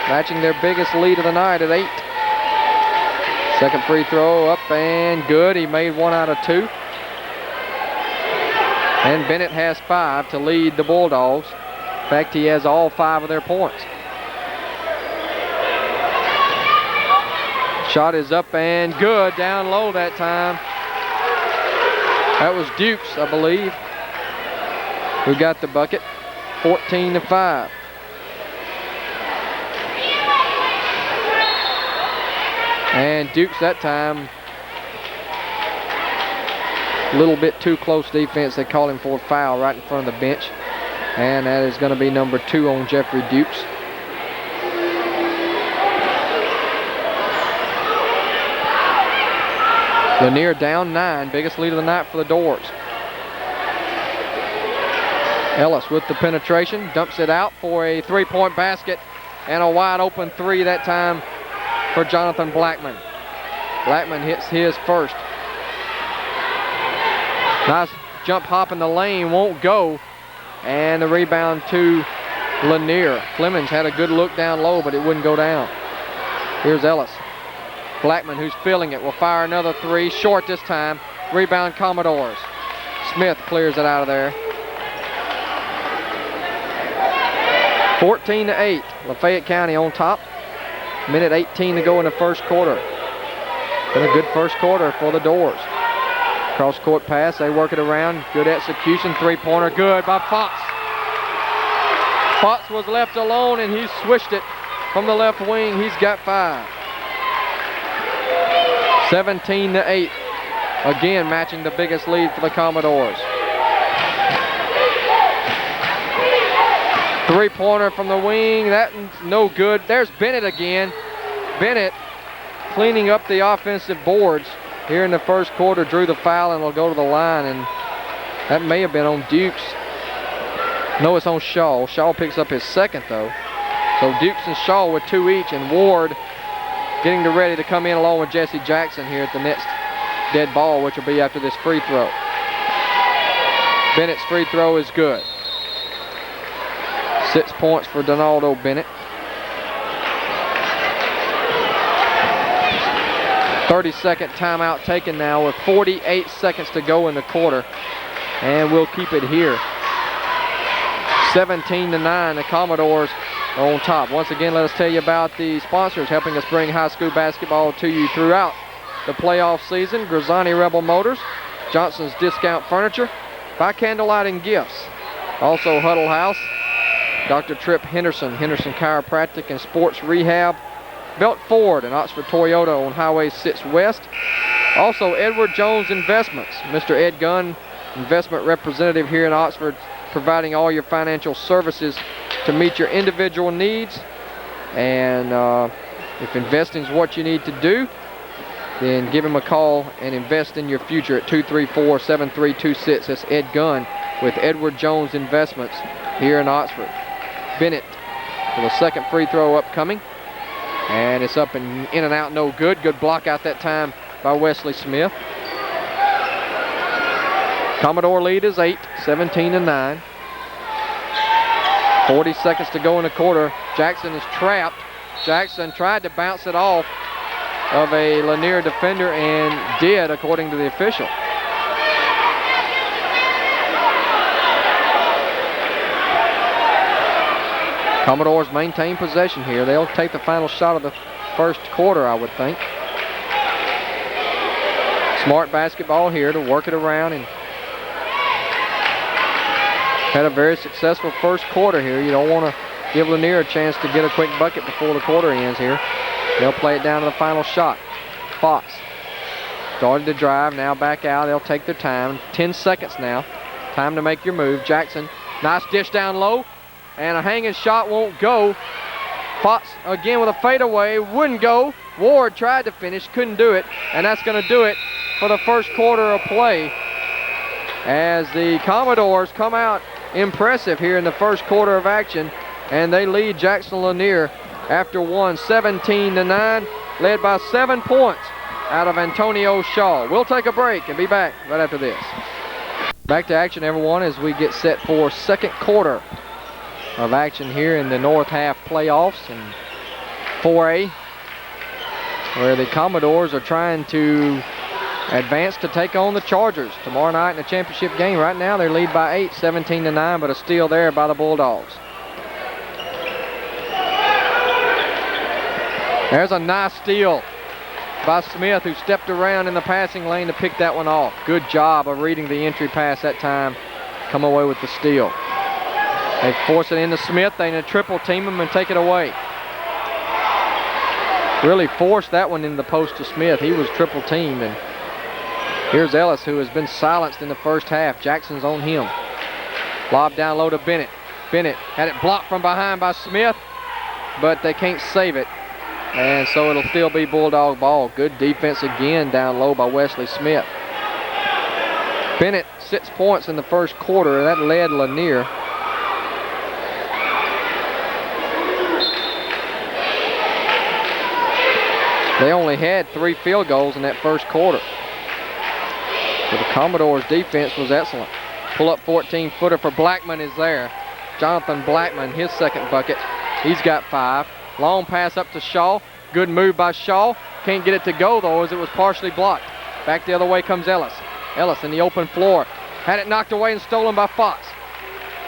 matching their biggest lead of the night at 8. Second free throw up and good. He made 1 out of 2. And Bennett has 5 to lead the Bulldogs. In fact, he has all 5 of their points. Shot is up and good. Down low that time. That was Dukes, I believe, who got the bucket. 14-5. And Dukes that time, a little bit too close defense. They call him for a foul right in front of the bench. And that is going to be number 2 on Jeffrey Dukes. Lanier down 9, biggest lead of the night for the Doors. Ellis with the penetration, dumps it out for a 3-point basket and a wide open 3 that time for Jonathan Blackman. Blackman hits his first. Nice jump hop in the lane, won't go. And the rebound to Lanier. Clemens had a good look down low, but it wouldn't go down. Here's Ellis. Blackman, who's feeling it, will fire another 3, short this time. Rebound Commodores. Smith clears it out of there. 14-8, Lafayette County on top. Minute 18 to go in the first quarter. Been a good first quarter for the Doors. Cross court pass, they work it around. Good execution, three-pointer, good by Fox. Fox was left alone and he swished it from the left wing. He's got 5. 17-8. Again, matching the biggest lead for the Commodores. Three-pointer from the wing, that's no good. There's Bennett again. Bennett cleaning up the offensive boards here in the first quarter, drew the foul and will go to the line, and that may have been on Dukes. No, it's on Shaw. Shaw picks up his second though. So Dukes and Shaw with 2 each, and Ward getting ready to come in along with Jesse Jackson here at the next dead ball, which will be after this free throw. Bennett's free throw is good. 6 points for Donaldo Bennett. 30-second timeout taken now with 48 seconds to go in the quarter. And we'll keep it here. 17-9, the Commodores are on top. Once again, let us tell you about the sponsors helping us bring high school basketball to you throughout the playoff season. Grisani Rebel Motors, Johnson's Discount Furniture, By Candlelight and Gifts. Also Huddle House, Dr. Tripp Henderson, Henderson Chiropractic and Sports Rehab, Belt Ford and Oxford Toyota on Highway 6 West. Also Edward Jones Investments, Mr. Ed Gunn, investment representative here in Oxford, providing all your financial services to meet your individual needs. And if investing is what you need to do, then give him a call and invest in your future at 234-7326. That's Ed Gunn with Edward Jones Investments here in Oxford. Bennett for the second free throw upcoming. And it's up and in and out, no good. Good block out that time by Wesley Smith. Commodore lead is 8, 17-9. 40 seconds to go in the quarter. Jackson is trapped. Jackson tried to bounce it off of a Lanier defender and did, according to the official. Commodores maintain possession here. They'll take the final shot of the first quarter, I would think. Smart basketball here to work it around, and had a very successful first quarter here. You don't want to give Lanier a chance to get a quick bucket before the quarter ends here. They'll play it down to the final shot. Fox started to drive, now back out. They'll take their time. 10 seconds now. Time to make your move. Jackson, nice dish down low, and a hanging shot won't go. Fox again with a fadeaway, wouldn't go. Ward tried to finish, couldn't do it, and that's going to do it for the first quarter of play, as the Commodores come out impressive here in the first quarter of action, and they lead Jackson Lanier after 17-9, led by 7 points out of Antonio Shaw. We'll take a break and be back right after this. Back to action, everyone, as we get set for second quarter of action here in the North Half playoffs in 4A, where the Commodores are trying to advance to take on the Chargers tomorrow night in the championship game. Right now they lead by 8, 17-9, but a steal there by the Bulldogs. There's a nice steal by Smith, who stepped around in the passing lane to pick that one off. Good job of reading the entry pass that time. Come away with the steal. They force it into Smith. They need to triple team him and take it away. Really forced that one in the post to Smith. He was triple teamed, and here's Ellis, who has been silenced in the first half. Jackson's on him. Lob down low to Bennett. Bennett had it blocked from behind by Smith, but they can't save it. And so it'll still be Bulldog ball. Good defense again down low by Wesley Smith. Bennett 6 points in the first quarter. That led Lanier. They only had 3 field goals in that first quarter. So the Commodores' defense was excellent. Pull-up 14-footer for Blackman is there. Jonathan Blackman, his second bucket. He's got 5. Long pass up to Shaw. Good move by Shaw. Can't get it to go, though, as it was partially blocked. Back the other way comes Ellis. Ellis in the open floor. Had it knocked away and stolen by Fox.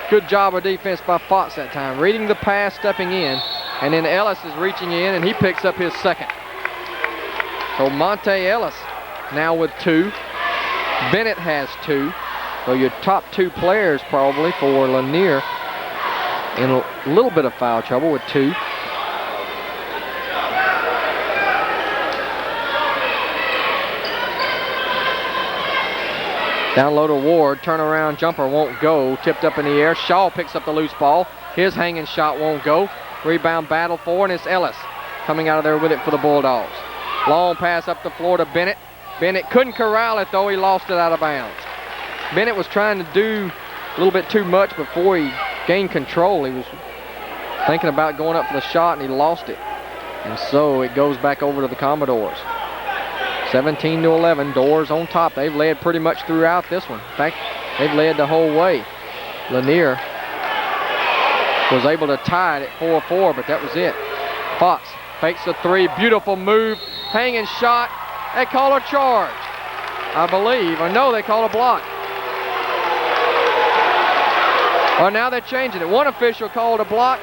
Good job of defense by Fox that time. Reading the pass, stepping in. And then Ellis is reaching in, and he picks up his second. So Monte Ellis now with 2. Bennett has 2. So your top 2 players probably for Lanier in a little bit of foul trouble with 2. Down low to Ward, turnaround jumper won't go, tipped up in the air. Shaw picks up the loose ball. His hanging shot won't go. Rebound battle for, and it's Ellis coming out of there with it for the Bulldogs. Long pass up the floor to Bennett. Bennett couldn't corral it though, he lost it out of bounds. Bennett was trying to do a little bit too much before he gained control. He was thinking about going up for the shot and he lost it. And so it goes back over to the Commodores. 17-11, Doors on top. They've led pretty much throughout this one. In fact, they've led the whole way. Lanier was able to tie it at 4-4, but that was it. Fox fakes a 3, beautiful move, hanging shot. They call a charge, I believe. Or no, they call a block. Or now they're changing it. One official called a block,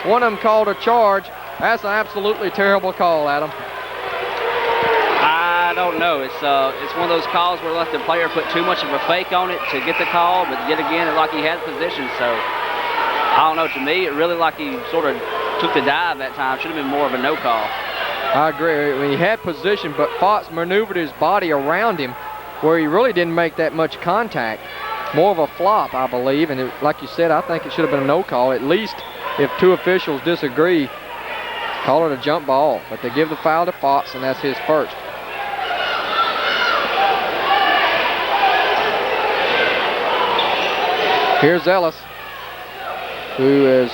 one of them called a charge. That's an absolutely terrible call, Adam. I don't know. It's one of those calls where let the player put too much of a fake on it to get the call, but yet again, it's like he had position. So I don't know. To me, it really like he sort of took the dive that time. Should have been more of a no call. I agree. When he had position, but Fox maneuvered his body around him where he really didn't make that much contact. More of a flop, I believe. And like you said, I think it should have been a no call. At least if 2 officials disagree, call it a jump ball. But they give the foul to Fox, and that's his first. Here's Ellis, who has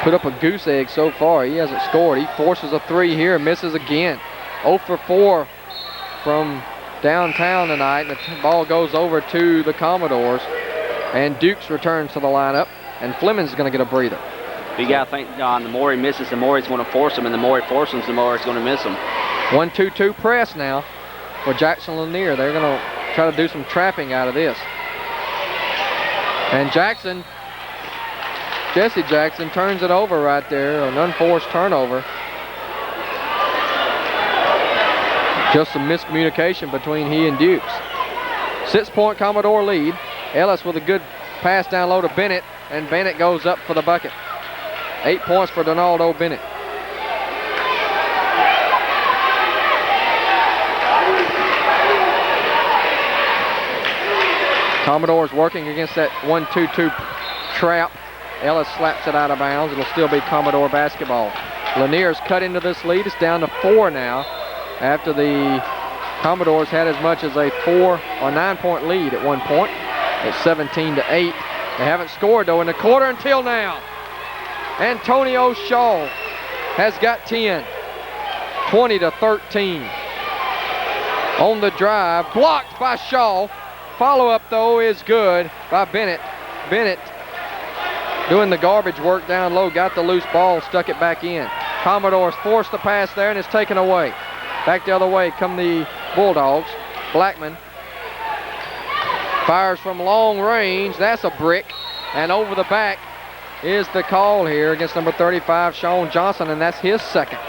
put up a goose egg so far. He hasn't scored. He forces a 3 here, misses again. 0 for 4 from downtown tonight. And the ball goes over to the Commodores. And Dukes returns to the lineup. And Fleming's going to get a breather. You got to think, John, the more he misses, the more he's going to force him. And the more he forces him, the more he's going to miss him. 1-2-2 press now for Jackson Lanier. They're going to try to do some trapping out of this. And Jackson, Jesse Jackson, turns it over right there, an unforced turnover. Just some miscommunication between he and Dukes. 6-point Commodore lead. Ellis with a good pass down low to Bennett, and Bennett goes up for the bucket. 8 points for Donaldo Bennett. Commodores working against that 1-2-2 trap. Ellis slaps it out of bounds. It'll still be Commodore basketball. Lanier's cut into this lead. It's down to 4 now after the Commodores had as much as a 4 or 9-point lead at one point. It's 17-8. They haven't scored though in the quarter until now. Antonio Shaw has got 10. 20-13. On the drive, blocked by Shaw. Follow-up, though, is good by Bennett. Bennett doing the garbage work down low, got the loose ball, stuck it back in. Commodores forced the pass there, and it's taken away. Back the other way come the Bulldogs. Blackman fires from long range. That's a brick. And over the back is the call here against number 35, Sean Johnson, and that's his second.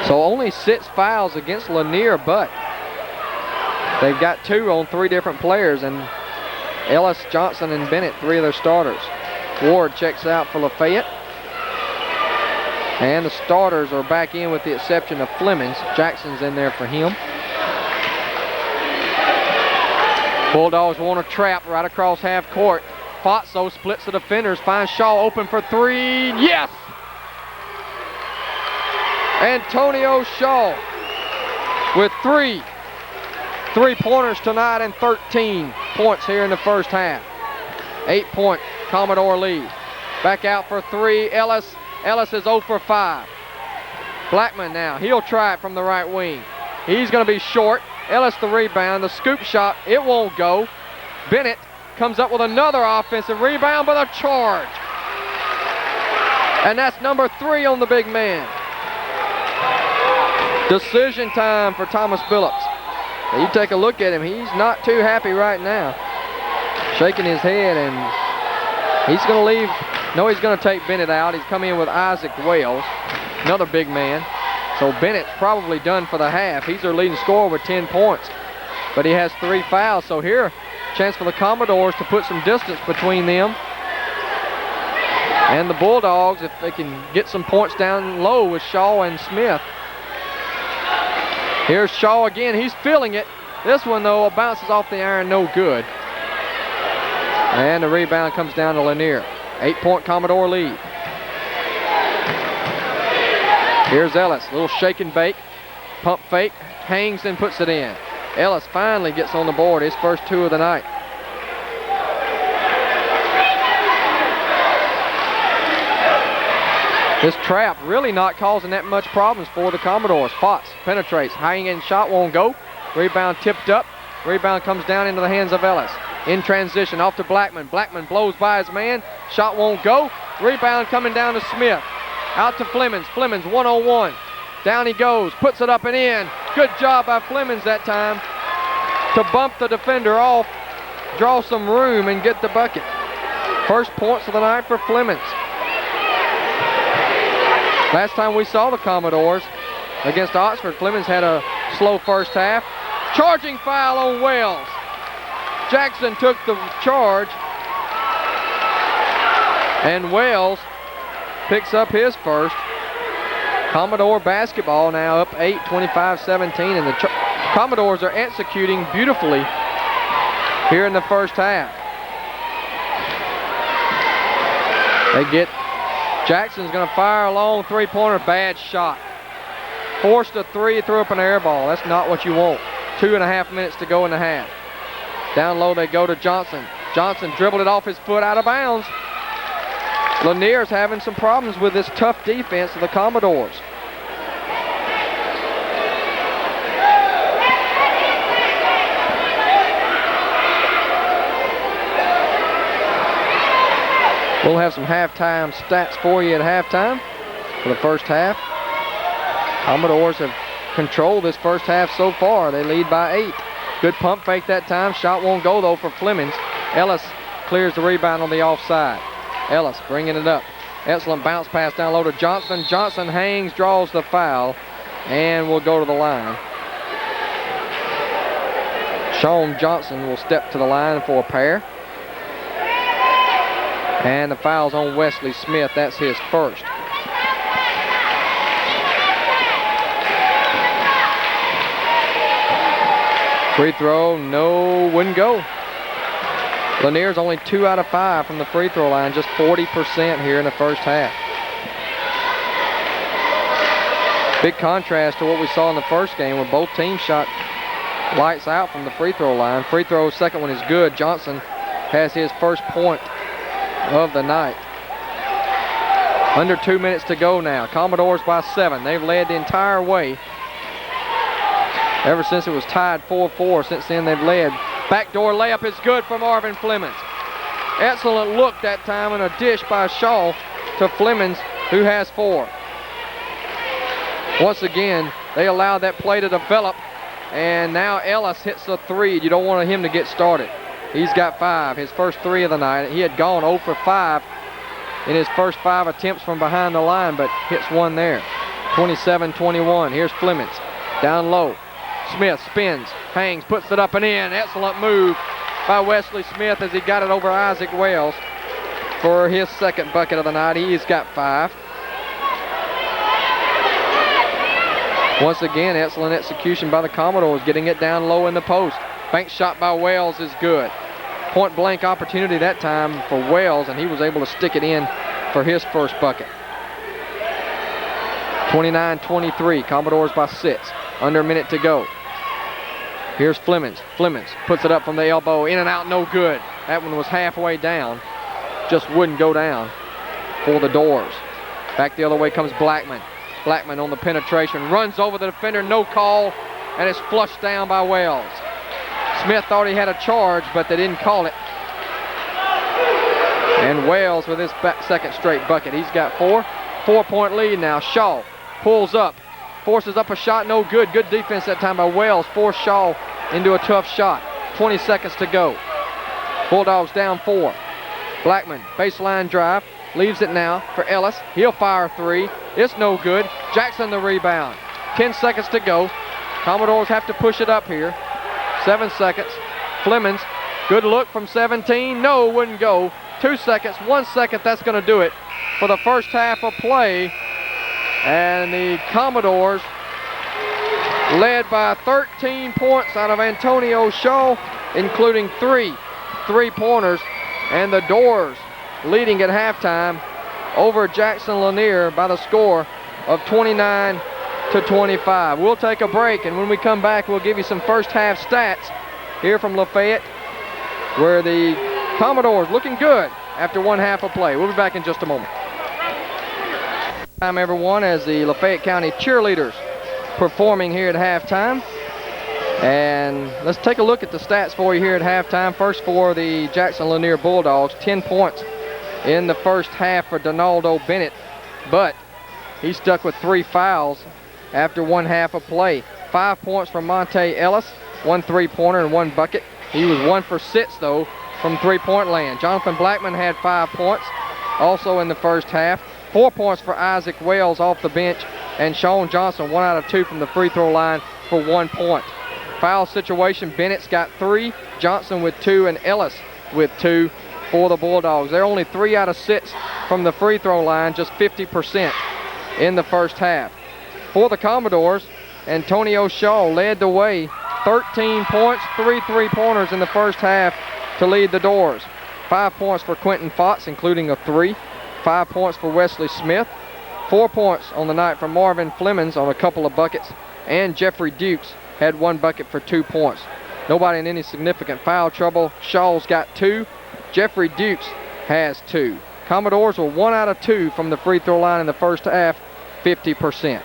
So only 6 fouls against Lanier, but they've got 2 on 3 different players, and Ellis, Johnson, and Bennett, 3 of their starters. Ward checks out for Lafayette. And the starters are back in with the exception of Flemings. Jackson's in there for him. Bulldogs want a trap right across half court. Fatso splits the defenders, finds Shaw open for 3. Yes! Antonio Shaw with 3 3-pointers tonight and 13 points here in the first half. 8-point Commodore lead. Back out for 3, Ellis. Ellis is 0 for 5. Blackman now, he'll try it from the right wing. He's going to be short. Ellis the rebound, the scoop shot, it won't go. Bennett comes up with another offensive rebound, but a charge. And that's number 3 on the big man. Decision time for Thomas Phillips. Now you take a look at him, he's not too happy right now. Shaking his head, and he's going to leave. No, he's going to take Bennett out. He's coming in with Isaac Wells, another big man. So Bennett's probably done for the half. He's their leading scorer with 10 points. But he has 3 fouls. So here, chance for the Commodores to put some distance between them and the Bulldogs if they can get some points down low with Shaw and Smith. Here's Shaw again. He's feeling it. This one, though, bounces off the iron, no good. And the rebound comes down to Lanier. 8-point Commodore lead. Here's Ellis. Little shake and bake. Pump fake. Hangs and puts it in. Ellis finally gets on the board. His first 2 of the night. This trap really not causing that much problems for the Commodores. Potts penetrates. High-end shot won't go. Rebound tipped up. Rebound comes down into the hands of Ellis. In transition, off to Blackman. Blackman blows by his man. Shot won't go. Rebound coming down to Smith. Out to Flemings. Flemings 1-on-1. Down he goes. Puts it up and in. Good job by Flemings that time to bump the defender off, draw some room, and get the bucket. First points of the night for Flemings. Last time we saw the Commodores against Oxford, Flemings had a slow first half. Charging foul on Wells. Jackson took the charge, and Wells picks up his first. Commodore basketball now up 8, 25-17, and the Commodores are executing beautifully here in the first half. They get Jackson's going to fire a long three-pointer. Bad shot. Forced a 3, threw up an air ball. That's not what you want. 2.5 minutes to go in the half. Down low they go to Johnson. Johnson dribbled it off his foot out of bounds. Lanier's having some problems with this tough defense of the Commodores. We'll have some halftime stats for you at halftime for the first half. Commodores have controlled this first half so far. They lead by 8. Good pump fake that time. Shot won't go, though, for Flemings. Ellis clears the rebound on the offside. Ellis bringing it up. Excellent bounce pass down low to Johnson. Johnson hangs, draws the foul, and will go to the line. Sean Johnson will step to the line for a pair. And the foul's on Wesley Smith. That's his first. Free throw, no, wouldn't go. Lanier's only 2 out of 5 from the free throw line, just 40% here in the first half. Big contrast to what we saw in the first game where both teams shot lights out from the free throw line. Free throw, second one is good. Johnson has his first point of the night. Under 2 minutes to go now. Commodores by 7. They've led the entire way ever since it was tied 4-4. Since then they've led. Backdoor layup is good for Marvin Flemings. Excellent look that time and a dish by Shaw to Flemings, who has 4. Once again, they allowed that play to develop, and now Ellis hits a 3. You don't want him to get started. He's got 5, his first 3 of the night. He had gone 0 for 5 in his first 5 attempts from behind the line, but hits one there. 27-21. Here's Flemings. Down low. Smith spins, hangs, puts it up and in. Excellent move by Wesley Smith as he got it over Isaac Wells for his second bucket of the night. He's got 5. Once again, excellent execution by the Commodores, getting it down low in the post. Bank shot by Wells is good. Point blank opportunity that time for Wells, and he was able to stick it in for his first bucket. 29-23, Commodores by 6. Under a minute to go. Here's Flemings. Flemings puts it up from the elbow, in and out, no good. That one was halfway down, just wouldn't go down for the Doors. Back the other way comes Blackman. Blackman on the penetration, runs over the defender, no call, and it's flushed down by Wells. Smith thought he had a charge, but they didn't call it. And Wells with his second straight bucket. He's got 4. 4-point lead now. Shaw pulls up, forces up a shot, no good. Good defense that time by Wells. Forced Shaw into a tough shot. 20 seconds to go. Bulldogs down 4. Blackman, baseline drive, leaves it now for Ellis. He'll fire a 3. It's no good. Jackson the rebound. 10 seconds to go. Commodores have to push it up here. 7 seconds. Flemings, good look from 17. No, wouldn't go. 2 seconds, 1 second, that's going to do it for the first half of play. And the Commodores led by 13 points out of Antonio Shaw, including 3 3-pointers, and the Doors leading at halftime over Jackson Lanier by the score of 29-25. We'll take a break, and when we come back, we'll give you some first half stats here from Lafayette, where the Commodores looking good after 1 half of play. We'll be back in just a moment. Time, everyone, as the Lafayette County cheerleaders performing here at halftime. And let's take a look at the stats for you here at halftime. First for the Jackson Lanier Bulldogs, 10 points in the first half for Donaldo Bennett, but he stuck with 3 fouls after 1 half of play. 5 points from Monte Ellis, 1 3-pointer and 1 bucket. He was 1 for 6 though from 3-point land. Jonathan Blackman had 5 points also in the first half. 4 points for Isaac Wells off the bench, and Sean Johnson 1 out of 2 from the free throw line for 1 point. Foul situation, Bennett's got 3, Johnson with 2, and Ellis with 2 for the Bulldogs. They're only 3 out of 6 from the free throw line, just 50% in the first half. For the Commodores, Antonio Shaw led the way, 13 points, 3 3-pointers in the first half to lead the Doors. 5 points for Quentin Fotts, including a 3. 5 points for Wesley Smith. 4 points on the night for Marvin Flemings on a couple of buckets, and Jeffrey Dukes had 1 bucket for 2 points. Nobody in any significant foul trouble. Shaw's got 2. Jeffrey Dukes has 2. Commodores were 1 out of 2 from the free throw line in the first half, 50%.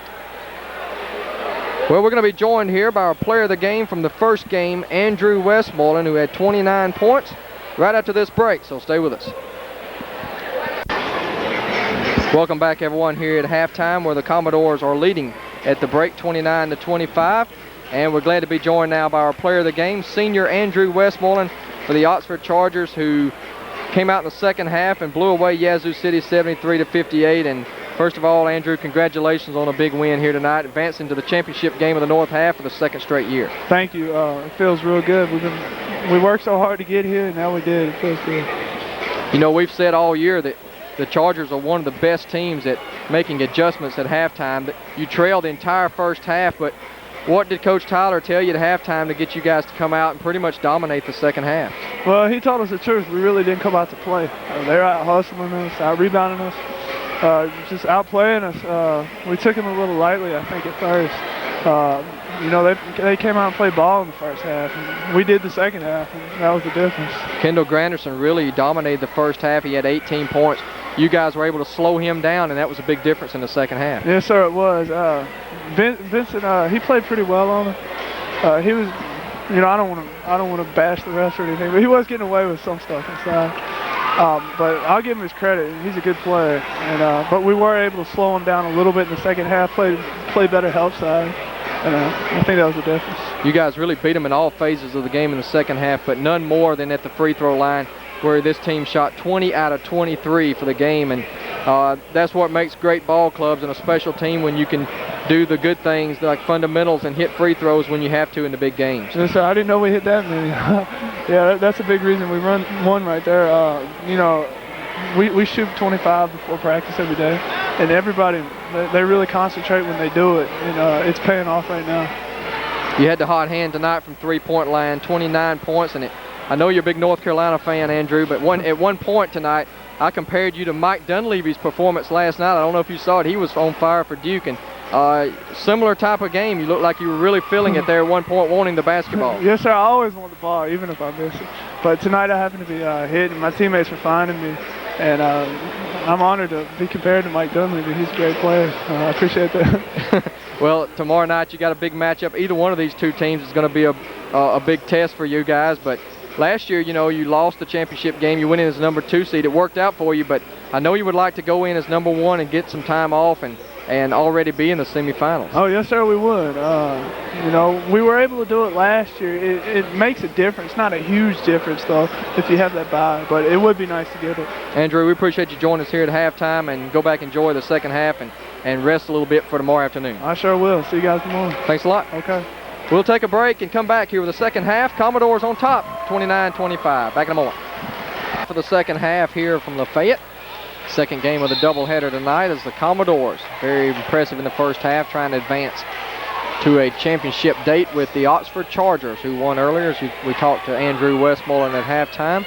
Well, we're going to be joined here by our player of the game from the first game, Andrew Westmoreland, who had 29 points, right after this break, so stay with us. Welcome back, everyone, here at halftime, where the Commodores are leading at the break, 29-25. And we're glad to be joined now by our player of the game, senior Andrew Westmoreland for the Oxford Chargers, who came out in the second half and blew away Yazoo City 73-58. And first of all, Andrew, congratulations on a big win here tonight, advancing to the championship game of the North Half for the 2nd straight year. Thank you. It feels real good. We worked so hard to get here, and now we did. It feels good. You know, we've said all year that the Chargers are one of the best teams at making adjustments at halftime. You trailed the entire first half, but what did Coach Tyler tell you at halftime to get you guys to come out and pretty much dominate the second half? Well, he told us the truth. We really didn't come out to play. They were out hustling us, out rebounding us, just outplaying us. We took them a little lightly, I think, at first. You know, they came out and played ball in the first half. And we did the second half, and that was the difference. Kendall Granderson really dominated the first half. He had 18 points. You guys were able to slow him down, and that was a big difference in the second half. Yes, sir, it was. Vincent, he played pretty well on it. He was, you know, I don't want to bash the refs or anything, but he was getting away with some stuff inside. But I'll give him his credit. He's a good player. And but we were able to slow him down a little bit in the second half. Play better help side. And I think that was the difference. You guys really beat them in all phases of the game in the second half, but none more than at the free throw line, where this team shot 20 out of 23 for the game. And that's what makes great ball clubs and a special team, when you can do the good things like fundamentals and hit free throws when you have to in the big games. Yes, sir. I didn't know we hit that many. Yeah, that's a big reason we won right there. You know, we shoot 25 before practice every day, and everybody, they really concentrate when they do it, and it's paying off right now. You had the hot hand tonight from 3-point line, 29 points, and I know you're a big North Carolina fan, Andrew, but at one point tonight, I compared you to Mike Dunleavy's performance last night. I don't know if you saw it. He was on fire for Duke, and similar type of game. You looked like you were really feeling it there at one point, wanting the basketball. Yes, sir. I always want the ball, even if I miss it. But tonight I happened to be hit, and my teammates were finding me. And I'm honored to be compared to Mike Dunleavy. He's a great player. I appreciate that. Well, tomorrow night you got a big matchup. Either one of these two teams is going to be a big test for you guys. But last year, you know, you lost the championship game. You went in as number 2 seed. It worked out for you, but I know you would like to go in as number 1 and get some time off and already be in the semifinals. Oh, yes, sir, we would. You know, we were able to do it last year. It makes a difference. Not a huge difference, though, if you have that bye, but it would be nice to get it. Andrew, we appreciate you joining us here at halftime, and go back and enjoy the second half, and and rest a little bit for tomorrow afternoon. I sure will. See you guys tomorrow. Thanks a lot. Okay. We'll take a break and come back here with the second half. Commodores on top, 29-25. Back in a moment. For the second half here from Lafayette. Second game of the doubleheader tonight is the Commodores. Very impressive in the first half, trying to advance to a championship date with the Oxford Chargers, who won earlier, as we talked to Andrew Westmoreland at halftime.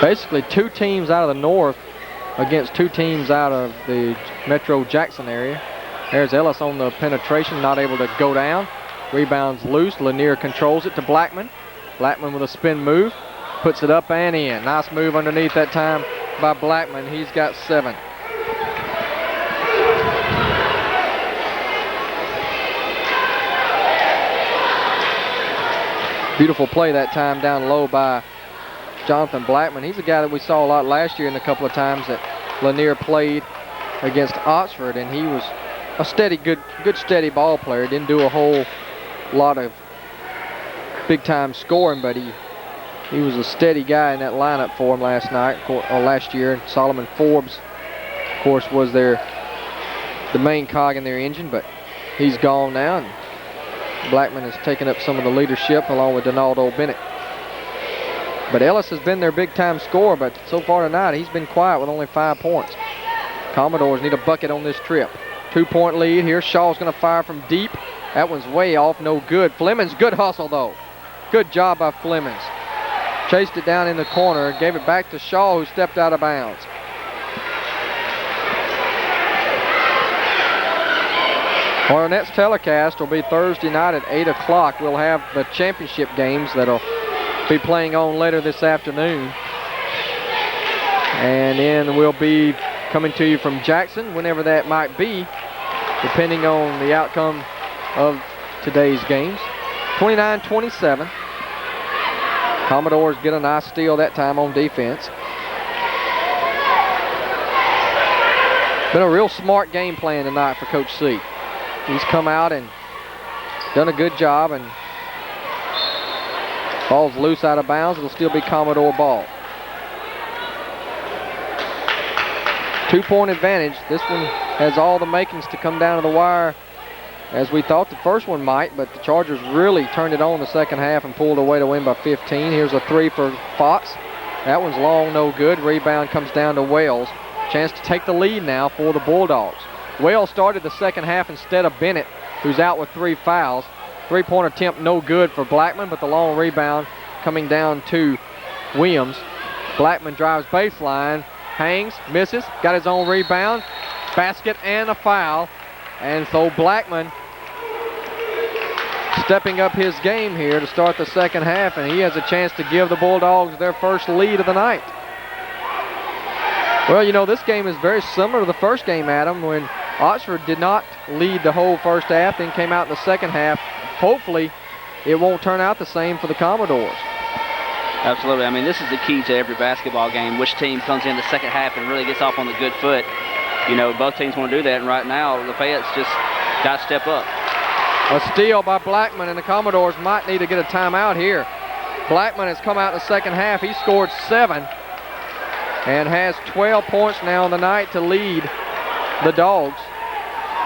Basically 2 teams out of the north against 2 teams out of the Metro Jackson area. There's Ellis on the penetration, not able to go down. Rebounds loose. Lanier controls it to Blackman. Blackman with a spin move. Puts it up and in. Nice move underneath that time by Blackman. He's got 7. Beautiful play that time down low by Jonathan Blackman. He's a guy that we saw a lot last year and a couple of times that Lanier played against Oxford, and he was a steady, good steady ball player. Didn't do a whole lot of big-time scoring, but he was a steady guy in that lineup for him last year. Solomon Forbes, of course, was the main cog in their engine, but he's gone now, and Blackman has taken up some of the leadership along with Donaldo Bennett. But Ellis has been their big-time scorer, but so far tonight he's been quiet with only 5 points. Commodores need a bucket on this trip. 2-point lead here. Shaw's going to fire from deep. That one's way off, no good. Flemings, good hustle though. Good job by Flemings. Chased it down in the corner, gave it back to Shaw, who stepped out of bounds. Our next telecast will be Thursday night at 8 o'clock. We'll have the championship games that'll be playing on later this afternoon. And then we'll be coming to you from Jackson, whenever that might be, depending on the outcome of today's games. 29-27. Commodores get a nice steal that time on defense. Been a real smart game plan tonight for Coach C. He's come out and done a good job, and ball's loose out of bounds. It'll still be Commodore ball. 2-point advantage. This one has all the makings to come down to the wire as we thought the first one might, but the Chargers really turned it on the second half and pulled away to win by 15. Here's a 3 for Fox. That one's long, no good. Rebound comes down to Wells. Chance to take the lead now for the Bulldogs. Wells started the second half instead of Bennett, who's out with 3 fouls. 3-point attempt no good for Blackman, but the long rebound coming down to Williams. Blackman drives baseline, hangs, misses, got his own rebound, basket and a foul. And so Blackman stepping up his game here to start the second half, and he has a chance to give the Bulldogs their first lead of the night. Well, you know, this game is very similar to the first game, Adam, when Oxford did not lead the whole first half, then came out in the second half. Hopefully, it won't turn out the same for the Commodores. Absolutely. I mean, this is the key to every basketball game. Which team comes in the second half and really gets off on the good foot. You know, both teams want to do that, and right now, Lafayette's just got to step up. A steal by Blackman, and the Commodores might need to get a timeout here. Blackman has come out in the second half. He scored 7 and has 12 points now in the night to lead the Dogs.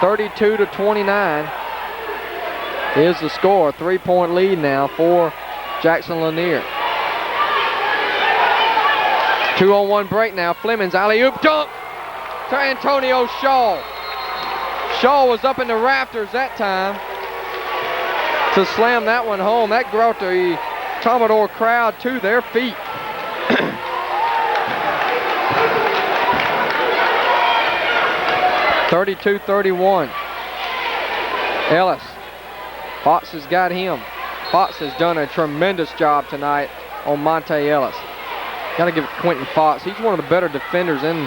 32-29 is the score. 3-point lead now for Jackson Lanier. 2-on-1 break now. Flemings alley-oop dunk to Antonio Shaw. Shaw was up in the rafters that time to slam that one home. That brought the Commodore crowd to their feet. 32-31. Ellis. Fox has got him. Fox has done a tremendous job tonight on Monte Ellis. Got to give Quentin Fox. He's one of the better defenders in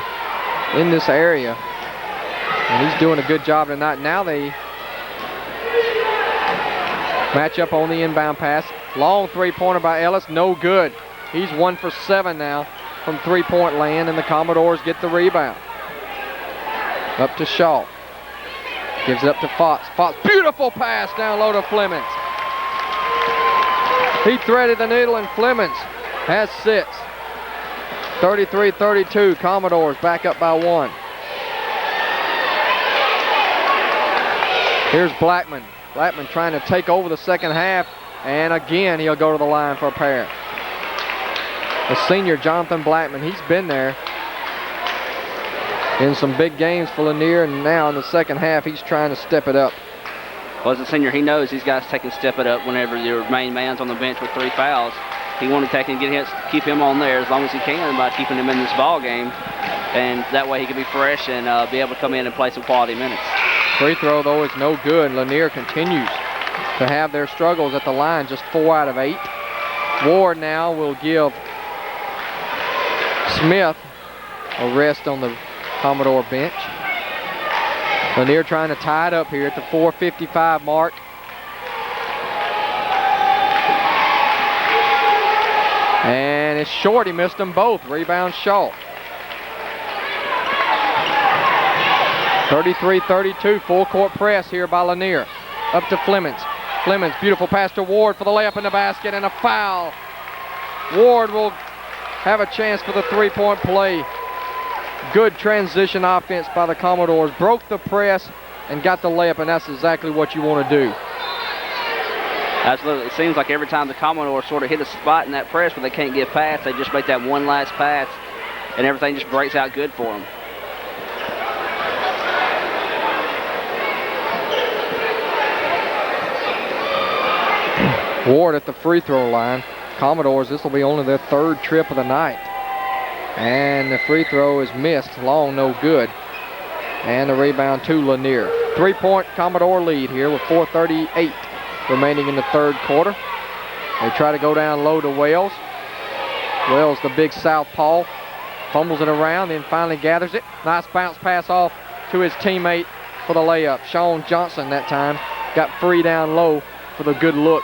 this area, and he's doing a good job tonight. Now they match up on the inbound pass. Long 3-pointer by Ellis, no good. He's 1 for 7 now from 3-point land, and the Commodores get the rebound. Up to Shaw. Gives it up to Fox. Fox, beautiful pass down low to Flemings. He threaded the needle, and Flemings has 6. 33-32, Commodores back up by 1. Here's Blackman. Blackman trying to take over the second half, and again he'll go to the line for a pair. The senior, Jonathan Blackman, he's been there in some big games for Lanier, and now in the second half he's trying to step it up. Well, as a senior, he knows he's got to take and step it up whenever your main man's on the bench with 3 fouls. He wanted to take and keep him on there as long as he can by keeping him in this ball game, and that way he can be fresh and be able to come in and play some quality minutes. Free throw, though, is no good. Lanier continues to have their struggles at the line, just 4 out of 8. Ward now will give Smith a rest on the Commodore bench. Lanier trying to tie it up here at the 4:55 mark. And it's short. He missed them both. Rebound Shaw. 33-32, full court press here by Lanier. Up to Flemings. Flemings, beautiful pass to Ward for the layup in the basket and a foul. Ward will have a chance for the 3-point play. Good transition offense by the Commodores. Broke the press and got the layup, and that's exactly what you want to do. Absolutely. It seems like every time the Commodores sort of hit a spot in that press where they can't get past, they just make that one last pass, and everything just breaks out good for them. Ward at the free throw line. Commodores, this will be only their 3rd trip of the night. And the free throw is missed. Long, no good. And the rebound to Lanier. 3-point Commodore lead here with 4:38 remaining in the 3rd quarter. They try to go down low to Wells. Wells, the big southpaw, fumbles it around, then finally gathers it. Nice bounce pass off to his teammate for the layup. Sean Johnson that time got free down low for the good look.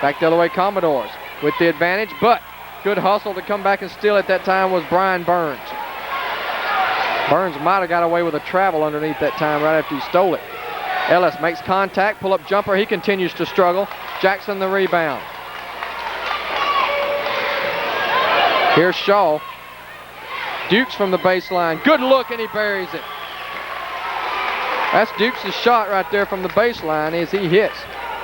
Back the other way, Commodores with the advantage, but good hustle to come back and steal it that time was Brian Burns. Burns might have got away with a travel underneath that time right after he stole it. Ellis makes contact, pull-up jumper. He continues to struggle. Jackson the rebound. Here's Shaw. Dukes from the baseline. Good look, and he buries it. That's Dukes' shot right there from the baseline as he hits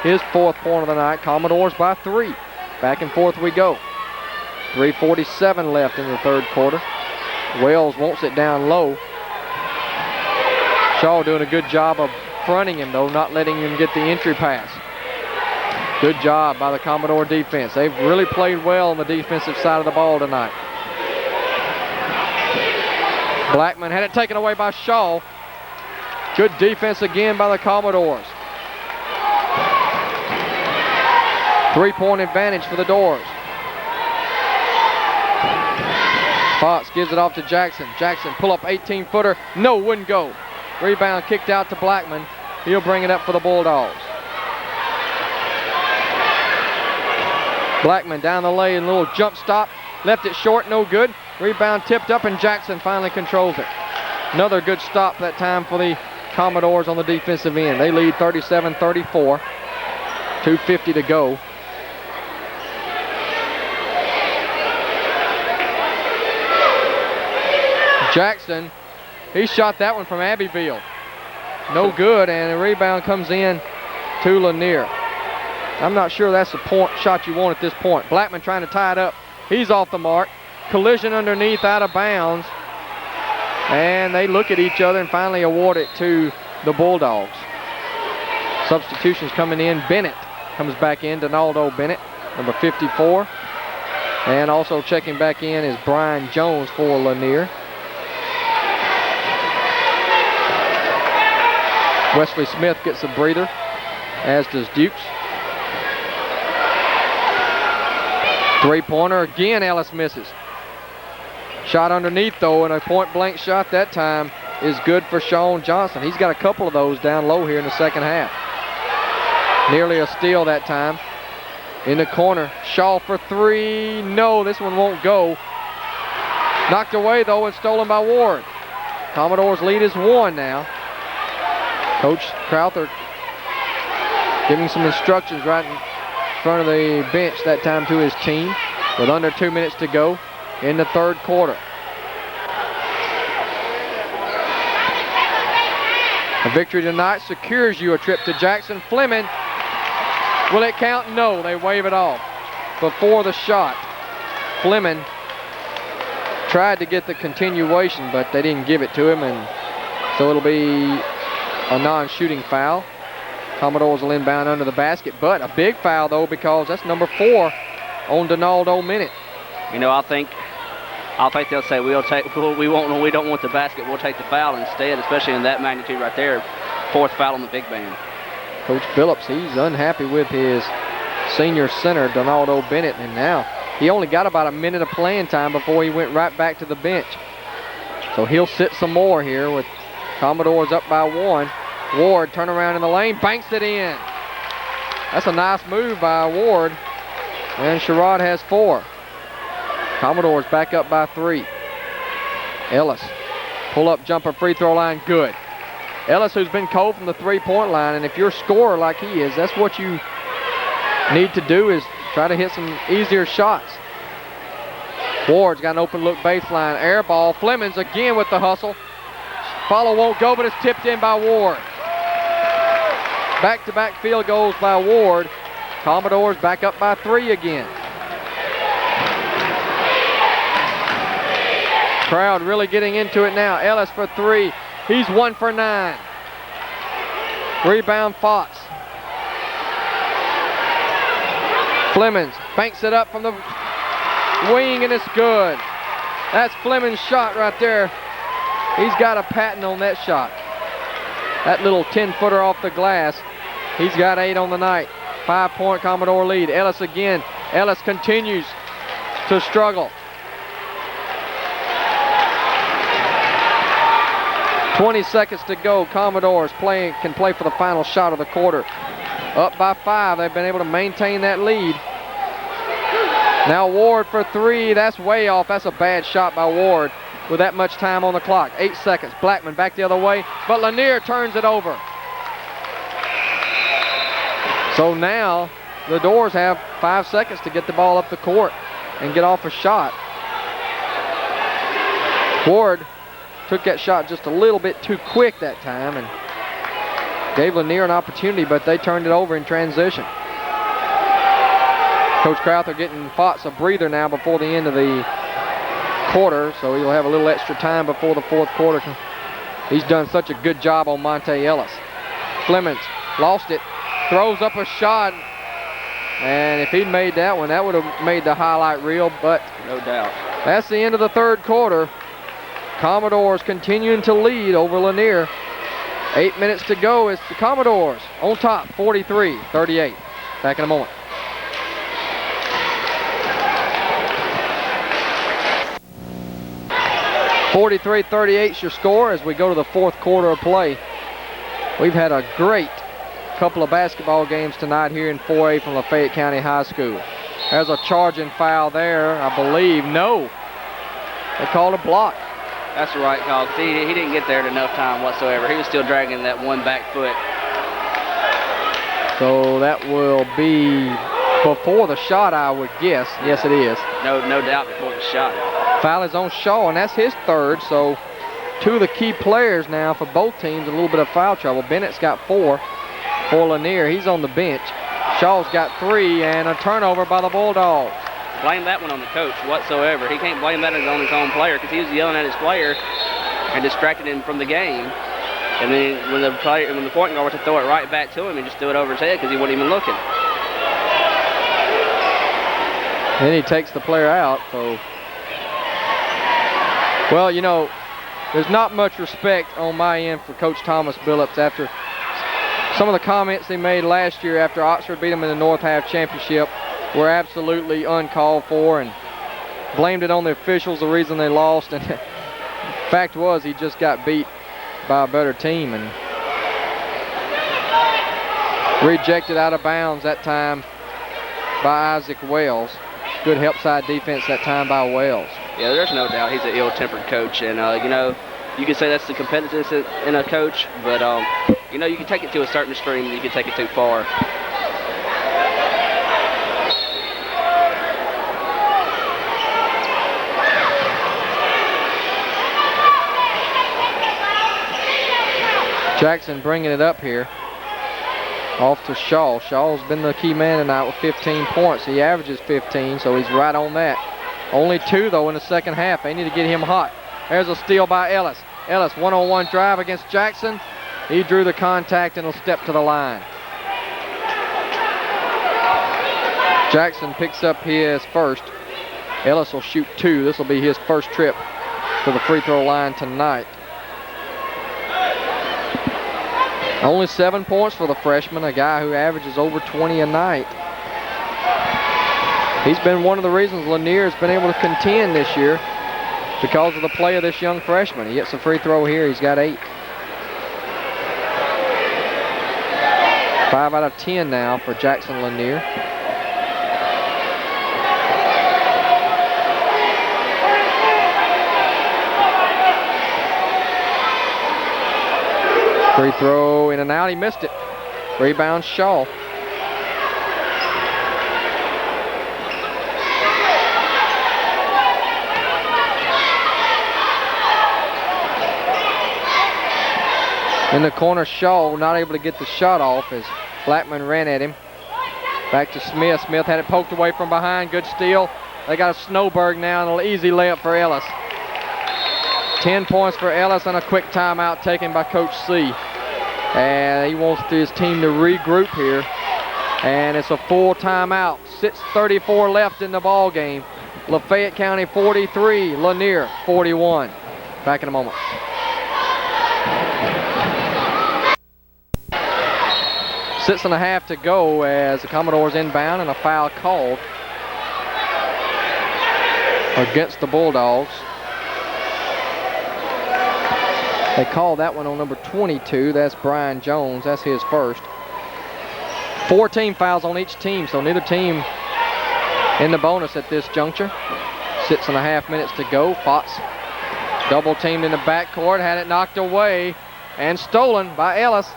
his 4th point of the night. Commodores by 3. Back and forth we go. 3:47 left in the 3rd quarter. Wells wants it down low. Shaw doing a good job of fronting him, though, not letting him get the entry pass. Good job by the Commodore defense. They've really played well on the defensive side of the ball tonight. Blackman had it taken away by Shaw. Good defense again by the Commodores. 3-point advantage for the Doors. Fox gives it off to Jackson. Jackson pull up 18-footer. No, wouldn't go. Rebound kicked out to Blackman. He'll bring it up for the Bulldogs. Blackman down the lane, little jump stop. Left it short, no good. Rebound tipped up, and Jackson finally controls it. Another good stop that time for the Commodores on the defensive end. They lead 37-34. 2:50 to go. Jackson, he shot that one from Abbeville. No good, and the rebound comes in to Lanier. I'm not sure that's the point shot you want at this point. Blackman trying to tie it up. He's off the mark. Collision underneath, out of bounds. And they look at each other and finally award it to the Bulldogs. Substitutions coming in. Bennett comes back in. Donaldo Bennett, number 54. And also checking back in is Brian Jones for Lanier. Wesley Smith gets a breather, as does Dukes. 3-pointer again, Ellis misses. Shot underneath though, and a point-blank shot that time is good for Sean Johnson. He's got a couple of those down low here in the second half. Nearly a steal that time. In the corner, Shaw for 3. No, this one won't go. Knocked away though and stolen by Ward. Commodores lead is 1 now. Coach Crowther giving some instructions right in front of the bench that time to his team with under 2 minutes to go. in the third quarter. A victory tonight secures you a trip to Jackson. Fleming, will it count? No, they wave it off. Before the shot, Fleming tried to get the continuation, but they didn't give it to him, and so it'll be a non-shooting foul. Commodores will inbound under the basket, but a big foul though, because that's number 4 on Donaldo Bennett. You know, I think they'll say we don't want the basket. We'll take the foul instead, especially in that magnitude right there. 4th foul on the big man. Coach Phillips, he's unhappy with his senior center, Donaldo Bennett, and now he only got about a minute of playing time before he went right back to the bench. So he'll sit some more here with Commodores up by 1. Ward turn around in the lane, banks it in. That's a nice move by Ward, and Sherrod has 4. Commodores back up by 3. Ellis, pull-up jumper, free throw line, good. Ellis, who's been cold from the three-point line, and if you're a scorer like he is, that's what you need to do, is try to hit some easier shots. Ward's got an open look baseline, air ball. Flemings again with the hustle. Follow won't go, but it's tipped in by Ward. Back-to-back field goals by Ward. Commodores back up by 3 again. Crowd really getting into it now. Ellis for 3. He's 1 for 9. Rebound Fox. Flemings banks it up from the wing, and it's good. That's Fleming's shot right there. He's got a patent on that shot. That little 10-footer off the glass. He's got 8 on the night. 5-point Commodore lead. Ellis again. Ellis continues to struggle. 20 seconds to go. Commodores can play for the final shot of the quarter. Up by 5. They've been able to maintain that lead. Now Ward for 3. That's way off. That's a bad shot by Ward with that much time on the clock. 8 seconds. Blackman back the other way, but Lanier turns it over. So now the Doors have 5 seconds to get the ball up the court and get off a shot. Ward took that shot just a little bit too quick that time and gave Lanier an opportunity, but they turned it over in transition. Coach Crowther getting Fox a breather now before the end of the quarter, so he'll have a little extra time before the 4th quarter. He's done such a good job on Monte Ellis. Flemings lost it, throws up a shot, and if he'd made that one, that would have made the highlight reel, but no doubt. That's the end of the 3rd quarter. Commodores continuing to lead over Lanier. 8 minutes to go. It's the Commodores on top, 43-38. Back in a moment. (43-38) your score as we go to the 4th quarter of play. We've had a great couple of basketball games tonight here in 4A from Lafayette County High School. There's a charging foul there, I believe. No, they called a block. That's the right call. He didn't get there at enough time whatsoever. He was still dragging that one back foot. So that will be before the shot, I would guess. Yes, it is. No doubt before the shot. Foul is on Shaw, and that's his 3rd. So 2 of the key players now for both teams, a little bit of foul trouble. Bennett's got 4 for Lanier. He's on the bench. Shaw's got 3, and a turnover by the Bulldogs. Blame that one on the coach whatsoever. He can't blame that on his own player because he was yelling at his player and distracted him from the game. And then when the point guard was to throw it right back to him, he just threw it over his head because he wasn't even looking. Then he takes the player out. So, well, you know, there's not much respect on my end for Coach Thomas Billups after some of the comments he made last year after Oxford beat him in the North Half Championship were absolutely uncalled for, and blamed it on the officials, the reason they lost. And fact was, he just got beat by a better team and rejected out of bounds that time by Isaac Wells. Good help side defense that time by Wells. Yeah, there's no doubt he's an ill-tempered coach, and you know, you can say that's the competitiveness in a coach, but you know, you can take it to a certain extreme and you can take it too far. Jackson bringing it up here. Off to Shaw. Shaw's been the key man tonight with 15 points. He averages 15, so he's right on that. Only 2, though, in the second half. They need to get him hot. There's a steal by Ellis. Ellis, one-on-one drive against Jackson. He drew the contact and will step to the line. Jackson picks up his first. Ellis will shoot 2. This will be his first trip to the free throw line tonight. Only 7 points for the freshman, a guy who averages over 20 a night. He's been one of the reasons Lanier has been able to contend this year because of the play of this young freshman. He gets a free throw here. He's got 8. 5 out of 10 now for Jackson Lanier. Free throw in and out. He missed it. Rebound Shaw. In the corner, Shaw not able to get the shot off as Blackman ran at him. Back to Smith. Smith had it poked away from behind. Good steal. They got a Snowberg now and an easy layup for Ellis. 10 points for Ellis and a quick timeout taken by Coach C. And he wants his team to regroup here. And it's a full timeout. 6:34 left in the ball game. Lafayette County 43, Lanier 41. Back in a moment. Six and a half to go as the Commodores inbound and a foul called against the Bulldogs. They called that one on number 22. That's Brian Jones. That's his first. 14 fouls on each team, so neither team in the bonus at this juncture. 6.5 minutes to go. Fox double teamed in the backcourt, had it knocked away and stolen by Ellis.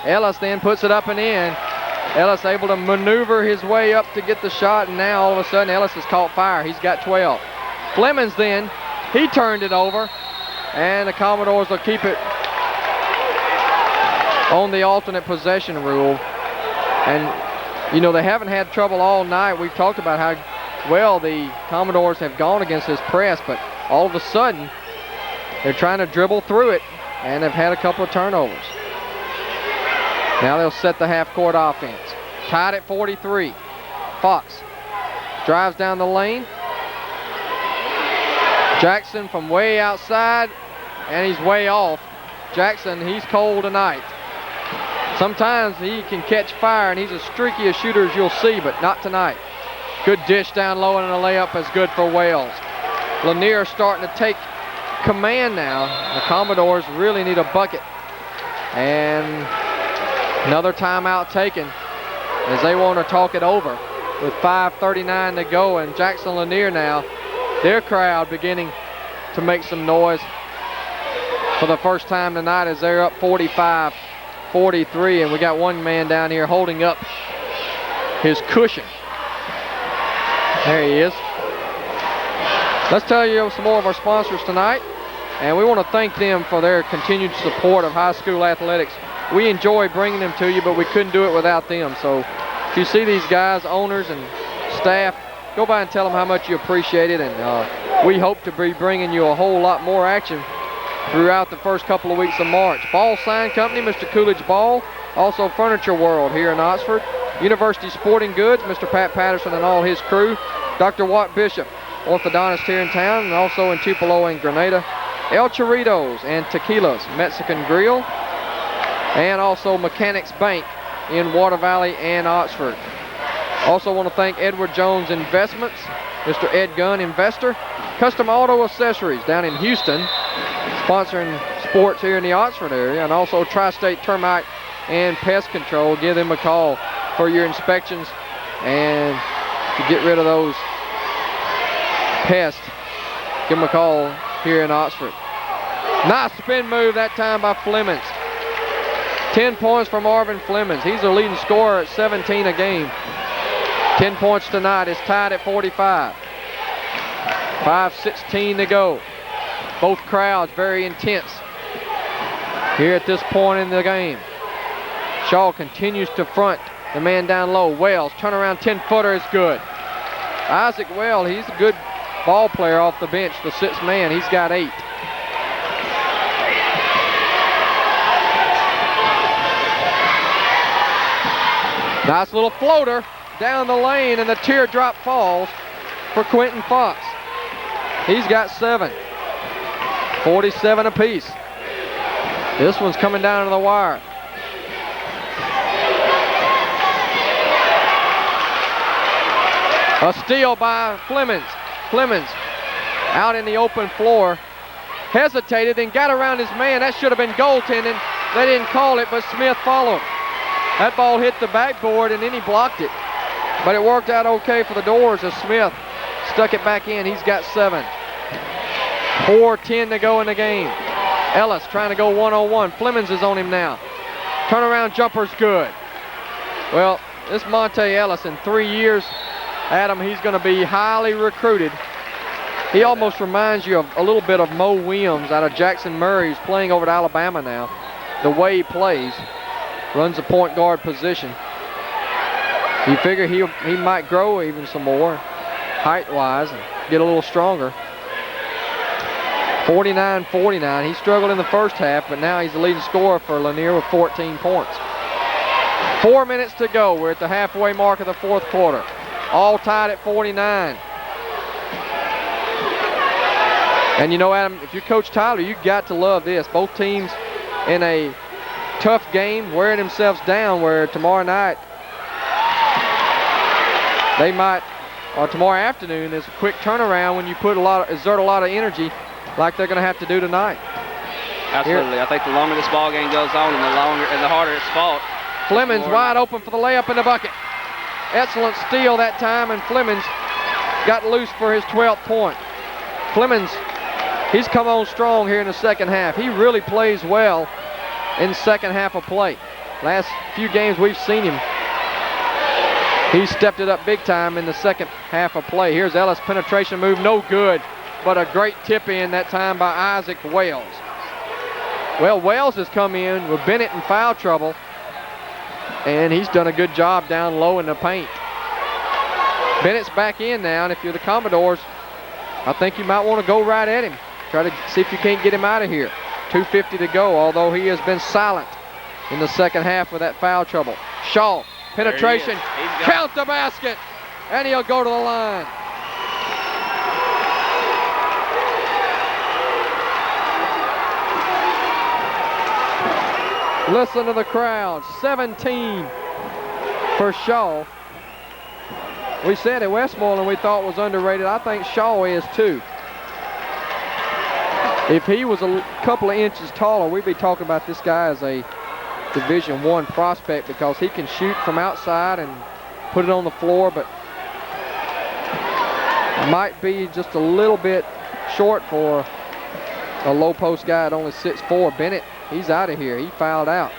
Ellis then puts it up and in. Ellis able to maneuver his way up to get the shot, and now all of a sudden Ellis has caught fire. He's got 12. Flemings then, he turned it over, and the Commodores will keep it on the alternate possession rule. And, you know, they haven't had trouble all night. We've talked about how well the Commodores have gone against this press, but all of a sudden they're trying to dribble through it, and they've had a couple of turnovers. Now they'll set the half-court offense. Tied at 43. Fox drives down the lane. Jackson from way outside, and he's way off. Jackson, he's cold tonight. Sometimes he can catch fire, and he's as streaky a shooter as you'll see, but not tonight. Good dish down low, and a layup is good for Wales. Lanier starting to take command now. The Commodores really need a bucket. And another timeout taken as they want to talk it over with 5:39 to go, and Jackson Lanier now, their crowd beginning to make some noise for the first time tonight as they're up 45-43, and we got one man down here holding up his cushion. There he is. Let's tell you some more of our sponsors tonight, and we want to thank them for their continued support of high school athletics. We enjoy bringing them to you, but we couldn't do it without them. So if you see these guys, owners and staff, go by and tell them how much you appreciate it, and we hope to be bringing you a whole lot more action throughout the first couple of weeks of March. Ball Sign Company, Mr. Coolidge Ball. Also Furniture World here in Oxford. University Sporting Goods, Mr. Pat Patterson and all his crew. Dr. Watt Bishop, orthodontist here in town, and also in Tupelo and Grenada. El Chorritos and Tequilas, Mexican Grill. And also Mechanics Bank in Water Valley and Oxford. Also want to thank Edward Jones Investments, Mr. Ed Gunn, investor. Custom Auto Accessories down in Houston, sponsoring sports here in the Oxford area. And also Tri-State Termite and Pest Control. Give them a call for your inspections and to get rid of those pests. Give them a call here in Oxford. Nice spin move that time by Flemings. 10 points from Marvin Flemings. He's the leading scorer at 17 a game. 10 points tonight. It's tied at 45. 5:16 to go. Both crowds very intense. here at this point in the game. Shaw continues to front the man down low. Wells, turnaround 10-footer is good. Isaac Wells, he's a good ball player off the bench, the sixth man. He's got 8. Nice little floater down the lane, and the teardrop falls for Quentin Fox. He's got 7. 47 apiece. This one's coming down to the wire. A steal by Flemings. Flemings out in the open floor. Hesitated and got around his man. That should have been goaltending. They didn't call it, but Smith followed. That ball hit the backboard and then he blocked it. But it worked out okay for the Doors as Smith stuck it back in. He's got 7. 4:10 to go in the game. Ellis trying to go one-on-one. Flemings is on him now. Turnaround jumper's good. Well, this Monte Ellis in 3 years, Adam, he's going to be highly recruited. He almost reminds you of a little bit of Mo Williams out of Jackson Murray, who's playing over at Alabama now. The way he plays, runs the point guard position. You figure he might grow even some more, height-wise, and get a little stronger. 49-49. He struggled in the first half, but now he's the leading scorer for Lanier with 14 points. 4 minutes to go. We're at the halfway mark of the fourth quarter. All tied at 49. And you know, Adam, if you're Coach Tyler, you got to love this. Both teams in a tough game, wearing themselves down, where tomorrow night they might, or tomorrow afternoon, is a quick turnaround when you exert a lot of energy like they're going to have to do tonight. Absolutely. I think the longer this ball game goes on and the harder it's fought. Flemings wide open for the layup in the bucket. Excellent steal that time, and Flemings got loose for his 12th point. Flemings, he's come on strong here in the second half. He really plays well in the second half of play. Last few games we've seen him, he stepped it up big time in the second half of play. Here's Ellis, penetration move, no good, but a great tip in that time by Isaac Wells. Well, Wells has come in with Bennett in foul trouble, and he's done a good job down low in the paint. Bennett's back in now, and if you're the Commodores, I think you might want to go right at him. Try to see if you can't get him out of here. 2:50 to go, although he has been silent in the second half with that foul trouble. Shaw, penetration, count the basket, and he'll go to the line. Listen to the crowd. 17 for Shaw. We said at Westmoreland we thought was underrated. I think Shaw is too. If he was a couple of inches taller, we'd be talking about this guy as a Division I prospect, because he can shoot from outside and put it on the floor, but might be just a little bit short for a low post guy at only 6'4". Bennett, he's out of here. He fouled out.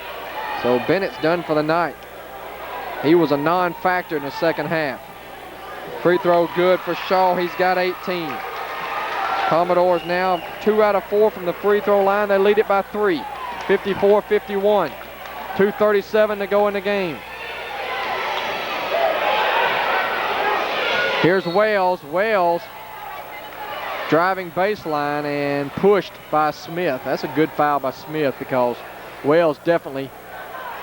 So Bennett's done for the night. He was a non-factor in the second half. Free throw good for Shaw. He's got 18. Commodores now 2 out of 4 from the free throw line. They lead it by 3. 54-51. 2:37 to go in the game. Here's Wells. Wells driving baseline and pushed by Smith. That's a good foul by Smith, because Wells definitely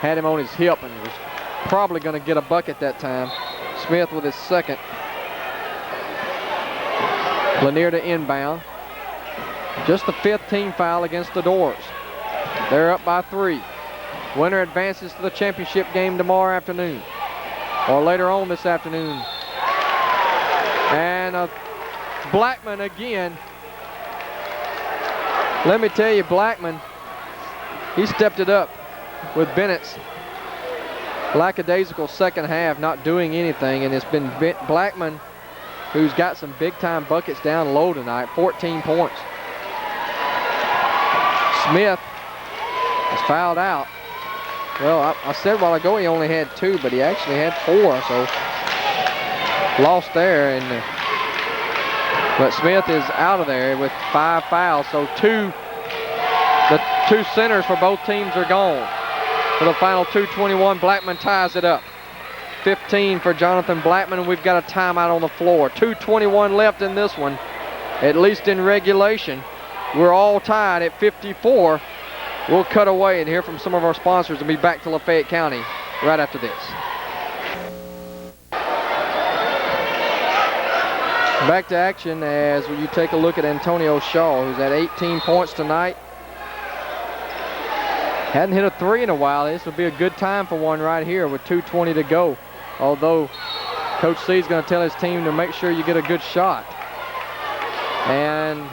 had him on his hip and was probably going to get a bucket that time. Smith with his second. Lanier to inbound. Just the 5th team foul against the Doors. They're up by 3. Winner advances to the championship game tomorrow afternoon, or later on this afternoon. And Blackman again. Let me tell you, Blackman, he stepped it up with Bennett's lackadaisical second half, not doing anything, and it's been Blackman who's got some big-time buckets down low tonight. 14 points. Smith is fouled out. Well, I said a while ago he only had 2, but he actually had 4, so lost there. But Smith is out of there with 5 fouls, so 2 The two centers for both teams are gone. For the final 2:21, Blackman ties it up. 15 for Jonathan Blackman, and we've got a timeout on the floor. 2:21 left in this one, at least in regulation. We're all tied at 54. We'll cut away and hear from some of our sponsors and be back to Lafayette County right after this. Back to action as you take a look at Antonio Shaw, who's at 18 points tonight. Hadn't hit a three in a while. This would be a good time for one right here with 2:20 to go. Although Coach C is going to tell his team to make sure you get a good shot. And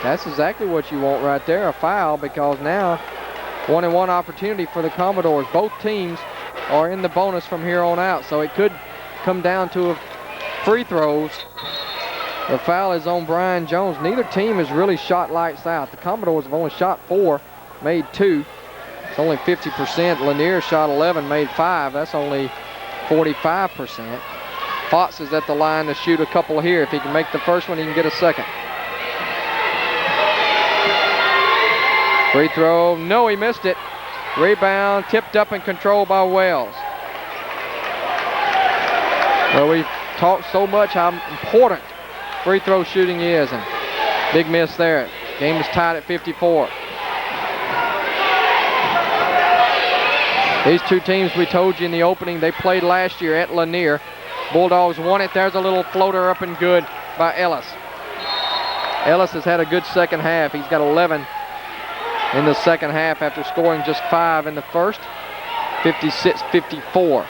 that's exactly what you want right there, a foul, because now 1-and-1 opportunity for the Commodores. Both teams are in the bonus from here on out, so it could come down to free throws. The foul is on Brian Jones. Neither team has really shot lights out. The Commodores have only shot 4, made 2. It's only 50%. Lanier shot 11, made 5. That's only 45%. Potts is at the line to shoot a couple here. If he can make the first one, he can get a second. Free throw, no, he missed it. Rebound, tipped up and controlled by Wells. Well, we've talked so much how important free throw shooting is, and big miss there. Game is tied at 54. These two teams, we told you in the opening, they played last year at Lanier. Bulldogs won it. There's a little floater up and good by Ellis. Ellis has had a good second half. He's got 11 in the second half after scoring just 5 in the first. 56-54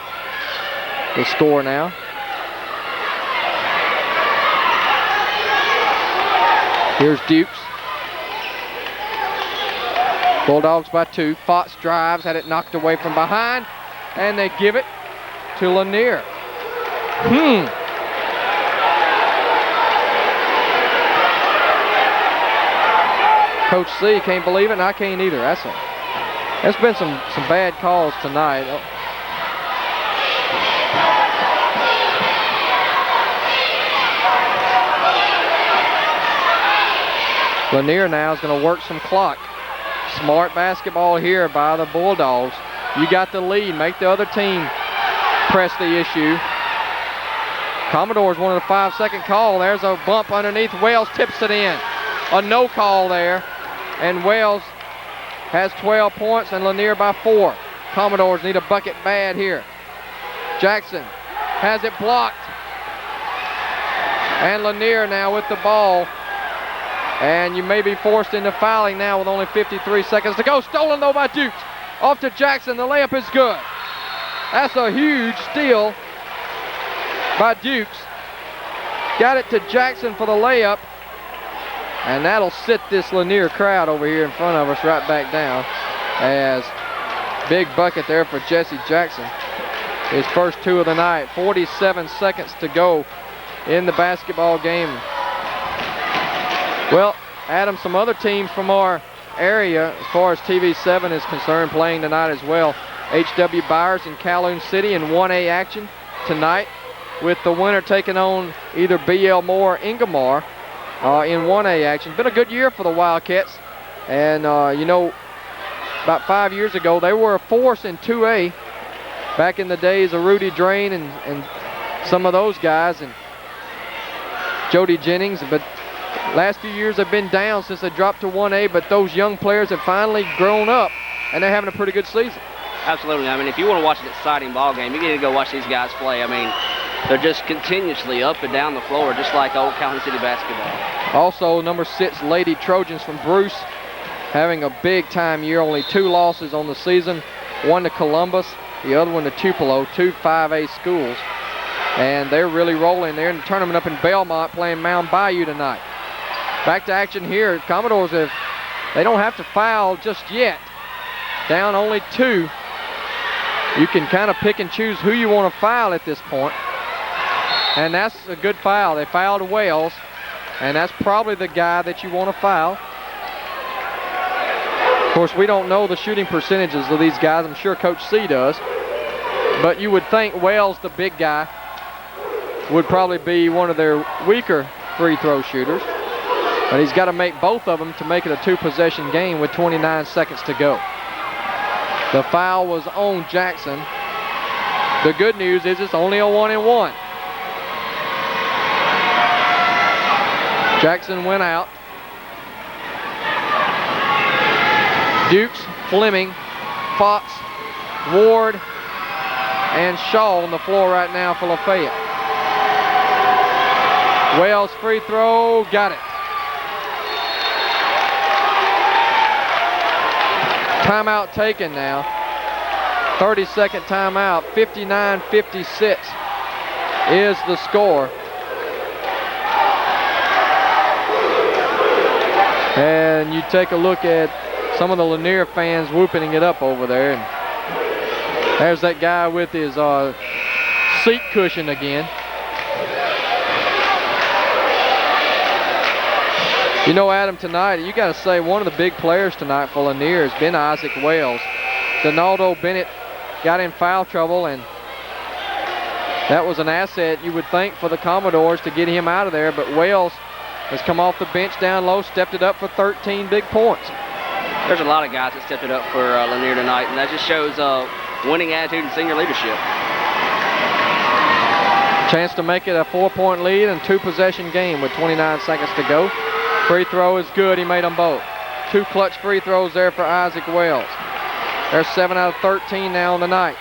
the score now. Here's Dukes. Bulldogs by 2. Fox drives, had it knocked away from behind, and they give it to Lanier. Coach C can't believe it, and I can't either. There's been some bad calls tonight. Lanier now is going to work some clock. Smart basketball here by the Bulldogs. You got the lead. Make the other team press the issue. Commodores wanted a 5-second call. There's a bump underneath. Wells tips it in. A no call there. And Wells has 12 points and Lanier by 4. Commodores need a bucket bad here. Jackson has it blocked. And Lanier now with the ball. And you may be forced into fouling now with only 53 seconds to go. Stolen though by Dukes. Off to Jackson. The layup is good. That's a huge steal by Dukes. Got it to Jackson for the layup. And that'll sit this Lanier crowd over here in front of us right back down. As big bucket there for Jesse Jackson. His first 2 of the night. 47 seconds to go in the basketball game. Well, Adam, some other teams from our area, as far as TV7 is concerned, playing tonight as well. H.W. Byers in Calhoun City in 1A action tonight, with the winner taking on either B.L. Moore or Ingomar in 1A action. Been a good year for the Wildcats. And, you know, about 5 years ago, they were a force in 2A back in the days of Rudy Drain and some of those guys and Jody Jennings. But last few years have been down since they dropped to 1A, but those young players have finally grown up, and they're having a pretty good season. Absolutely. I mean, if you want to watch an exciting ball game, you need to go watch these guys play. I mean, they're just continuously up and down the floor, just like old Calhoun City basketball. Also, number 6 Lady Trojans from Bruce having a big-time year. Only 2 losses on the season, 1 to Columbus, the other one to Tupelo, 2 5A schools. And they're really rolling. They're in the tournament up in Belmont playing Mound Bayou tonight. Back to action here. Commodores they don't have to foul just yet. Down only 2. You can kind of pick and choose who you want to foul at this point. And that's a good foul. They fouled Wells, and that's probably the guy that you want to foul. Of course, we don't know the shooting percentages of these guys. I'm sure Coach C does. But you would think Wells, the big guy, would probably be one of their weaker free throw shooters. But he's got to make both of them to make it a 2-possession game with 29 seconds to go. The foul was on Jackson. The good news is it's only a 1-and-1. Jackson went out. Dukes, Fleming, Fox, Ward, and Shaw on the floor right now for Lafayette. Wells free throw, got it. Timeout taken now. 30-second timeout. 59-56 is the score. And you take a look at some of the Lanier fans whooping it up over there. And there's that guy with his seat cushion again. You know, Adam, tonight, you got to say one of the big players tonight for Lanier has been Isaac Wells. Donaldo Bennett got in foul trouble, and that was an asset, you would think, for the Commodores to get him out of there. But Wells has come off the bench down low, stepped it up for 13 big points. There's a lot of guys that stepped it up for Lanier tonight, and that just shows winning attitude and senior leadership. Chance to make it a 4-point lead and 2-possession game with 29 seconds to go. Free throw is good. He made them both. 2 clutch free throws there for Isaac Wells. They're 7 out of 13 now on the night.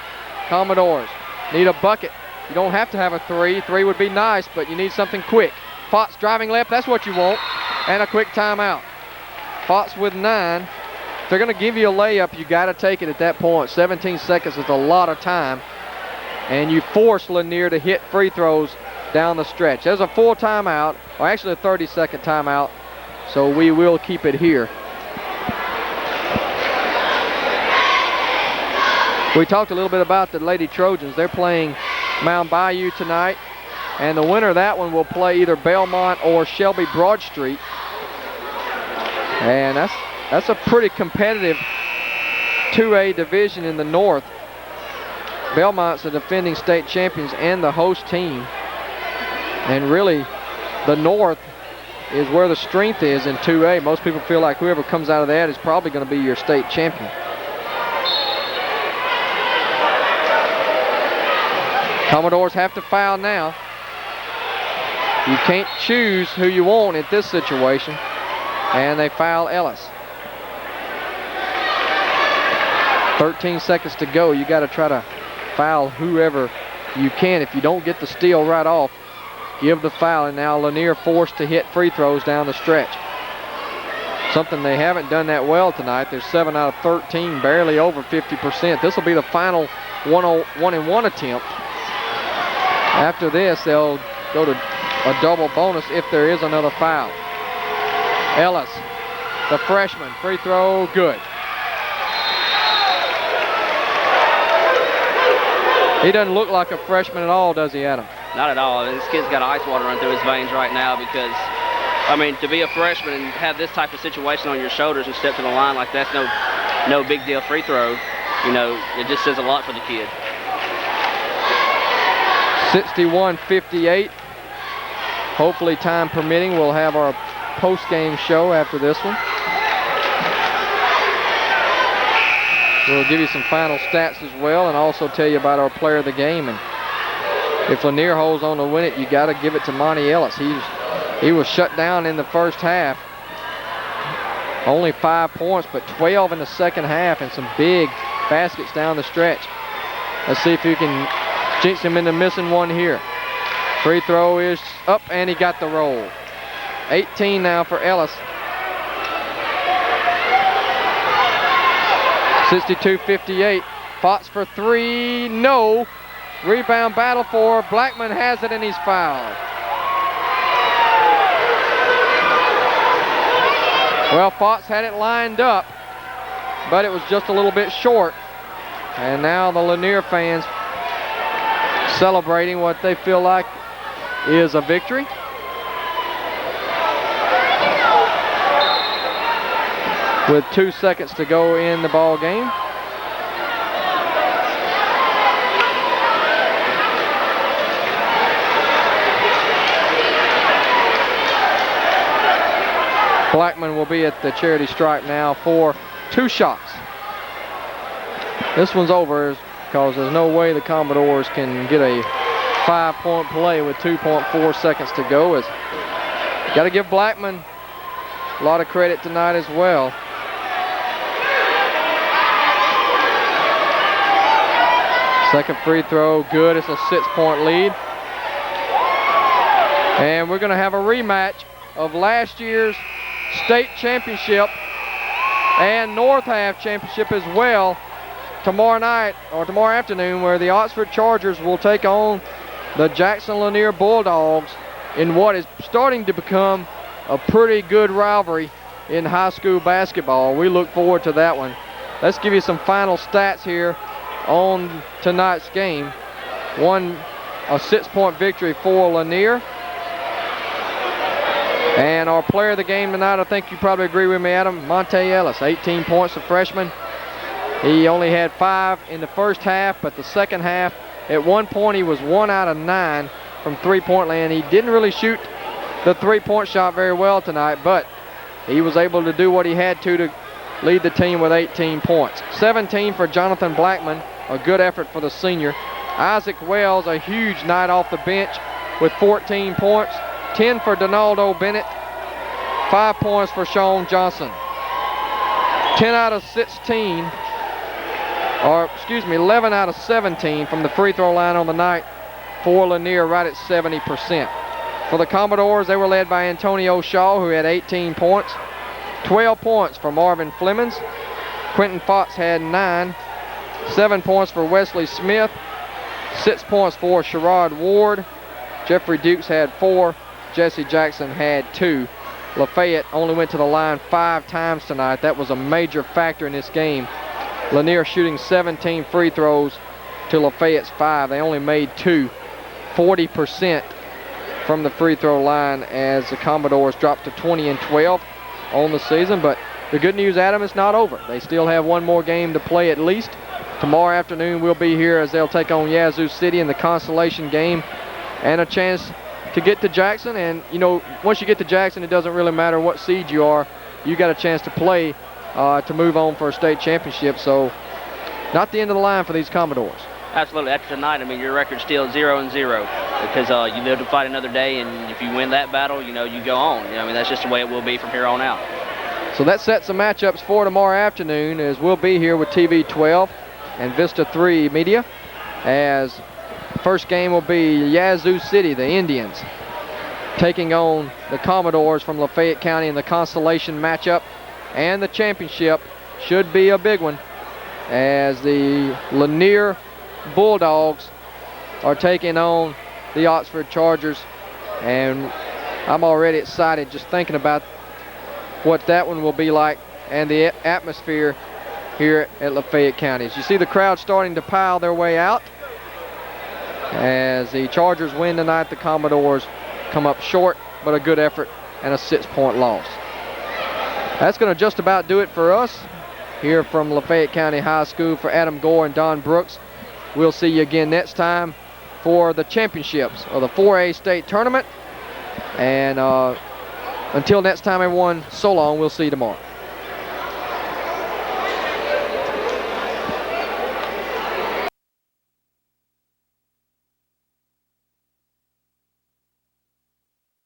Commodores need a bucket. You don't have to have a 3. 3 would be nice, but you need something quick. Fox driving left. That's what you want. And a quick timeout. Fox with 9. If they're going to give you a layup, you got to take it at that point. 17 seconds is a lot of time. And you force Lanier to hit free throws down the stretch. There's a full timeout, or actually a 30-second timeout. So we will keep it here. We talked a little bit about the Lady Trojans. They're playing Mound Bayou tonight, and the winner of that one will play either Belmont or Shelby Broad Street. And that's a pretty competitive 2A division in the north. Belmont's the defending state champions and the host team. And really, the north is where the strength is in 2A. Most people feel like whoever comes out of that is probably going to be your state champion. Commodores have to foul now. You can't choose who you want at this situation. And they foul Ellis. 13 seconds to go. You got to try to foul whoever you can. If you don't get the steal right off, give the foul. And now Lanier forced to hit free throws down the stretch. Something they haven't done that well tonight. They're 7 out of 13, barely over 50%. This will be the final 1-and-1 attempt. After this, they'll go to a double bonus if there is another foul. Ellis, the freshman, free throw, good. He doesn't look like a freshman at all, does he, Adam? Not at all. This kid's got ice water running through his veins right now because, I mean, to be a freshman and have this type of situation on your shoulders and step to the line like that's no big deal free throw, you know, it just says a lot for the kid. 61-58. Hopefully, time permitting, we'll have our post-game show after this one. We'll give you some final stats as well and also tell you about our player of the game. And if Lanier holds on to win it, you got to give it to Monty Ellis. He was shut down in the first half. Only 5 points, but 12 in the second half and some big baskets down the stretch. Let's see if you can jinx him into missing one here. Free throw is up, and he got the roll. 18 now for Ellis. 62-58. Fox for 3, no. Rebound battle for Blackman, has it, and he's fouled. Well, Fox had it lined up, but it was just a little bit short. And now the Lanier fans celebrating what they feel like is a victory. With 2 seconds to go in the ball game. Blackman will be at the charity stripe now for 2 shots. This one's over because there's no way the Commodores can get a 5-point play with 2.4 seconds to go. Got to give Blackman a lot of credit tonight as well. Second free throw, good. It's a 6-point lead. And we're going to have a rematch of last year's state championship and North Half championship as well tomorrow night or tomorrow afternoon, where the Oxford Chargers will take on the Jackson Lanier Bulldogs in what is starting to become a pretty good rivalry in high school basketball. We look forward to that one. Let's give you some final stats here on tonight's game. A 6-point victory for Lanier. And our player of the game tonight, I think you probably agree with me, Adam, Monte Ellis, 18 points, a freshman. He only had 5 in the first half, but the second half, at one point he was 1 out of 9 from three-point land. He didn't really shoot the three-point shot very well tonight, but he was able to do what he had to lead the team with 18 points. 17 for Jonathan Blackman, a good effort for the senior. Isaac Wells, a huge night off the bench with 14 points. 10 for Donaldo Bennett, 5 points for Sean Johnson. 10 out of 16, or excuse me, 11 out of 17 from the free throw line on the night for Lanier, right at 70%. For the Commodores, they were led by Antonio Shaw, who had 18 points. 12 points for Marvin Flemings. Quentin Fox had 9. 7 points for Wesley Smith. 6 points for Sherrod Ward. Jeffrey Dukes had 4. Jesse Jackson had 2. Lafayette only went to the line 5 times tonight. That was a major factor in this game. Lanier shooting 17 free throws to Lafayette's 5. They only made 2. 40% from the free throw line as the Commodores dropped to 20-12 on the season. But the good news, Adam, it's not over. They still have one more game to play at least. Tomorrow afternoon we'll be here as they'll take on Yazoo City in the consolation game, and a chance to get to Jackson. And you know, once you get to Jackson, it doesn't really matter what seed you are. You got a chance to play to move on for a state championship. So not the end of the line for these Commodores. Absolutely. After tonight, I mean, your record's still 0-0 because you live to fight another day, and if you win that battle, you know, you go on. I mean, that's just the way it will be from here on out. So that sets the matchups for tomorrow afternoon, as we'll be here with TV 12 and Vista 3 Media, as first game will be Yazoo City, the Indians, taking on the Commodores from Lafayette County in the consolation matchup. And the championship should be a big one, as the Lanier Bulldogs are taking on the Oxford Chargers. And I'm already excited just thinking about what that one will be like and the atmosphere here at Lafayette County. As you see the crowd starting to pile their way out. As the Chargers win tonight, the Commodores come up short, but a good effort and a 6-point loss. That's going to just about do it for us here from Lafayette County High School. For Adam Gore and Don Brooks, we'll see you again next time for the championships of the 4A state tournament. And until next time, everyone, so long. We'll see you tomorrow.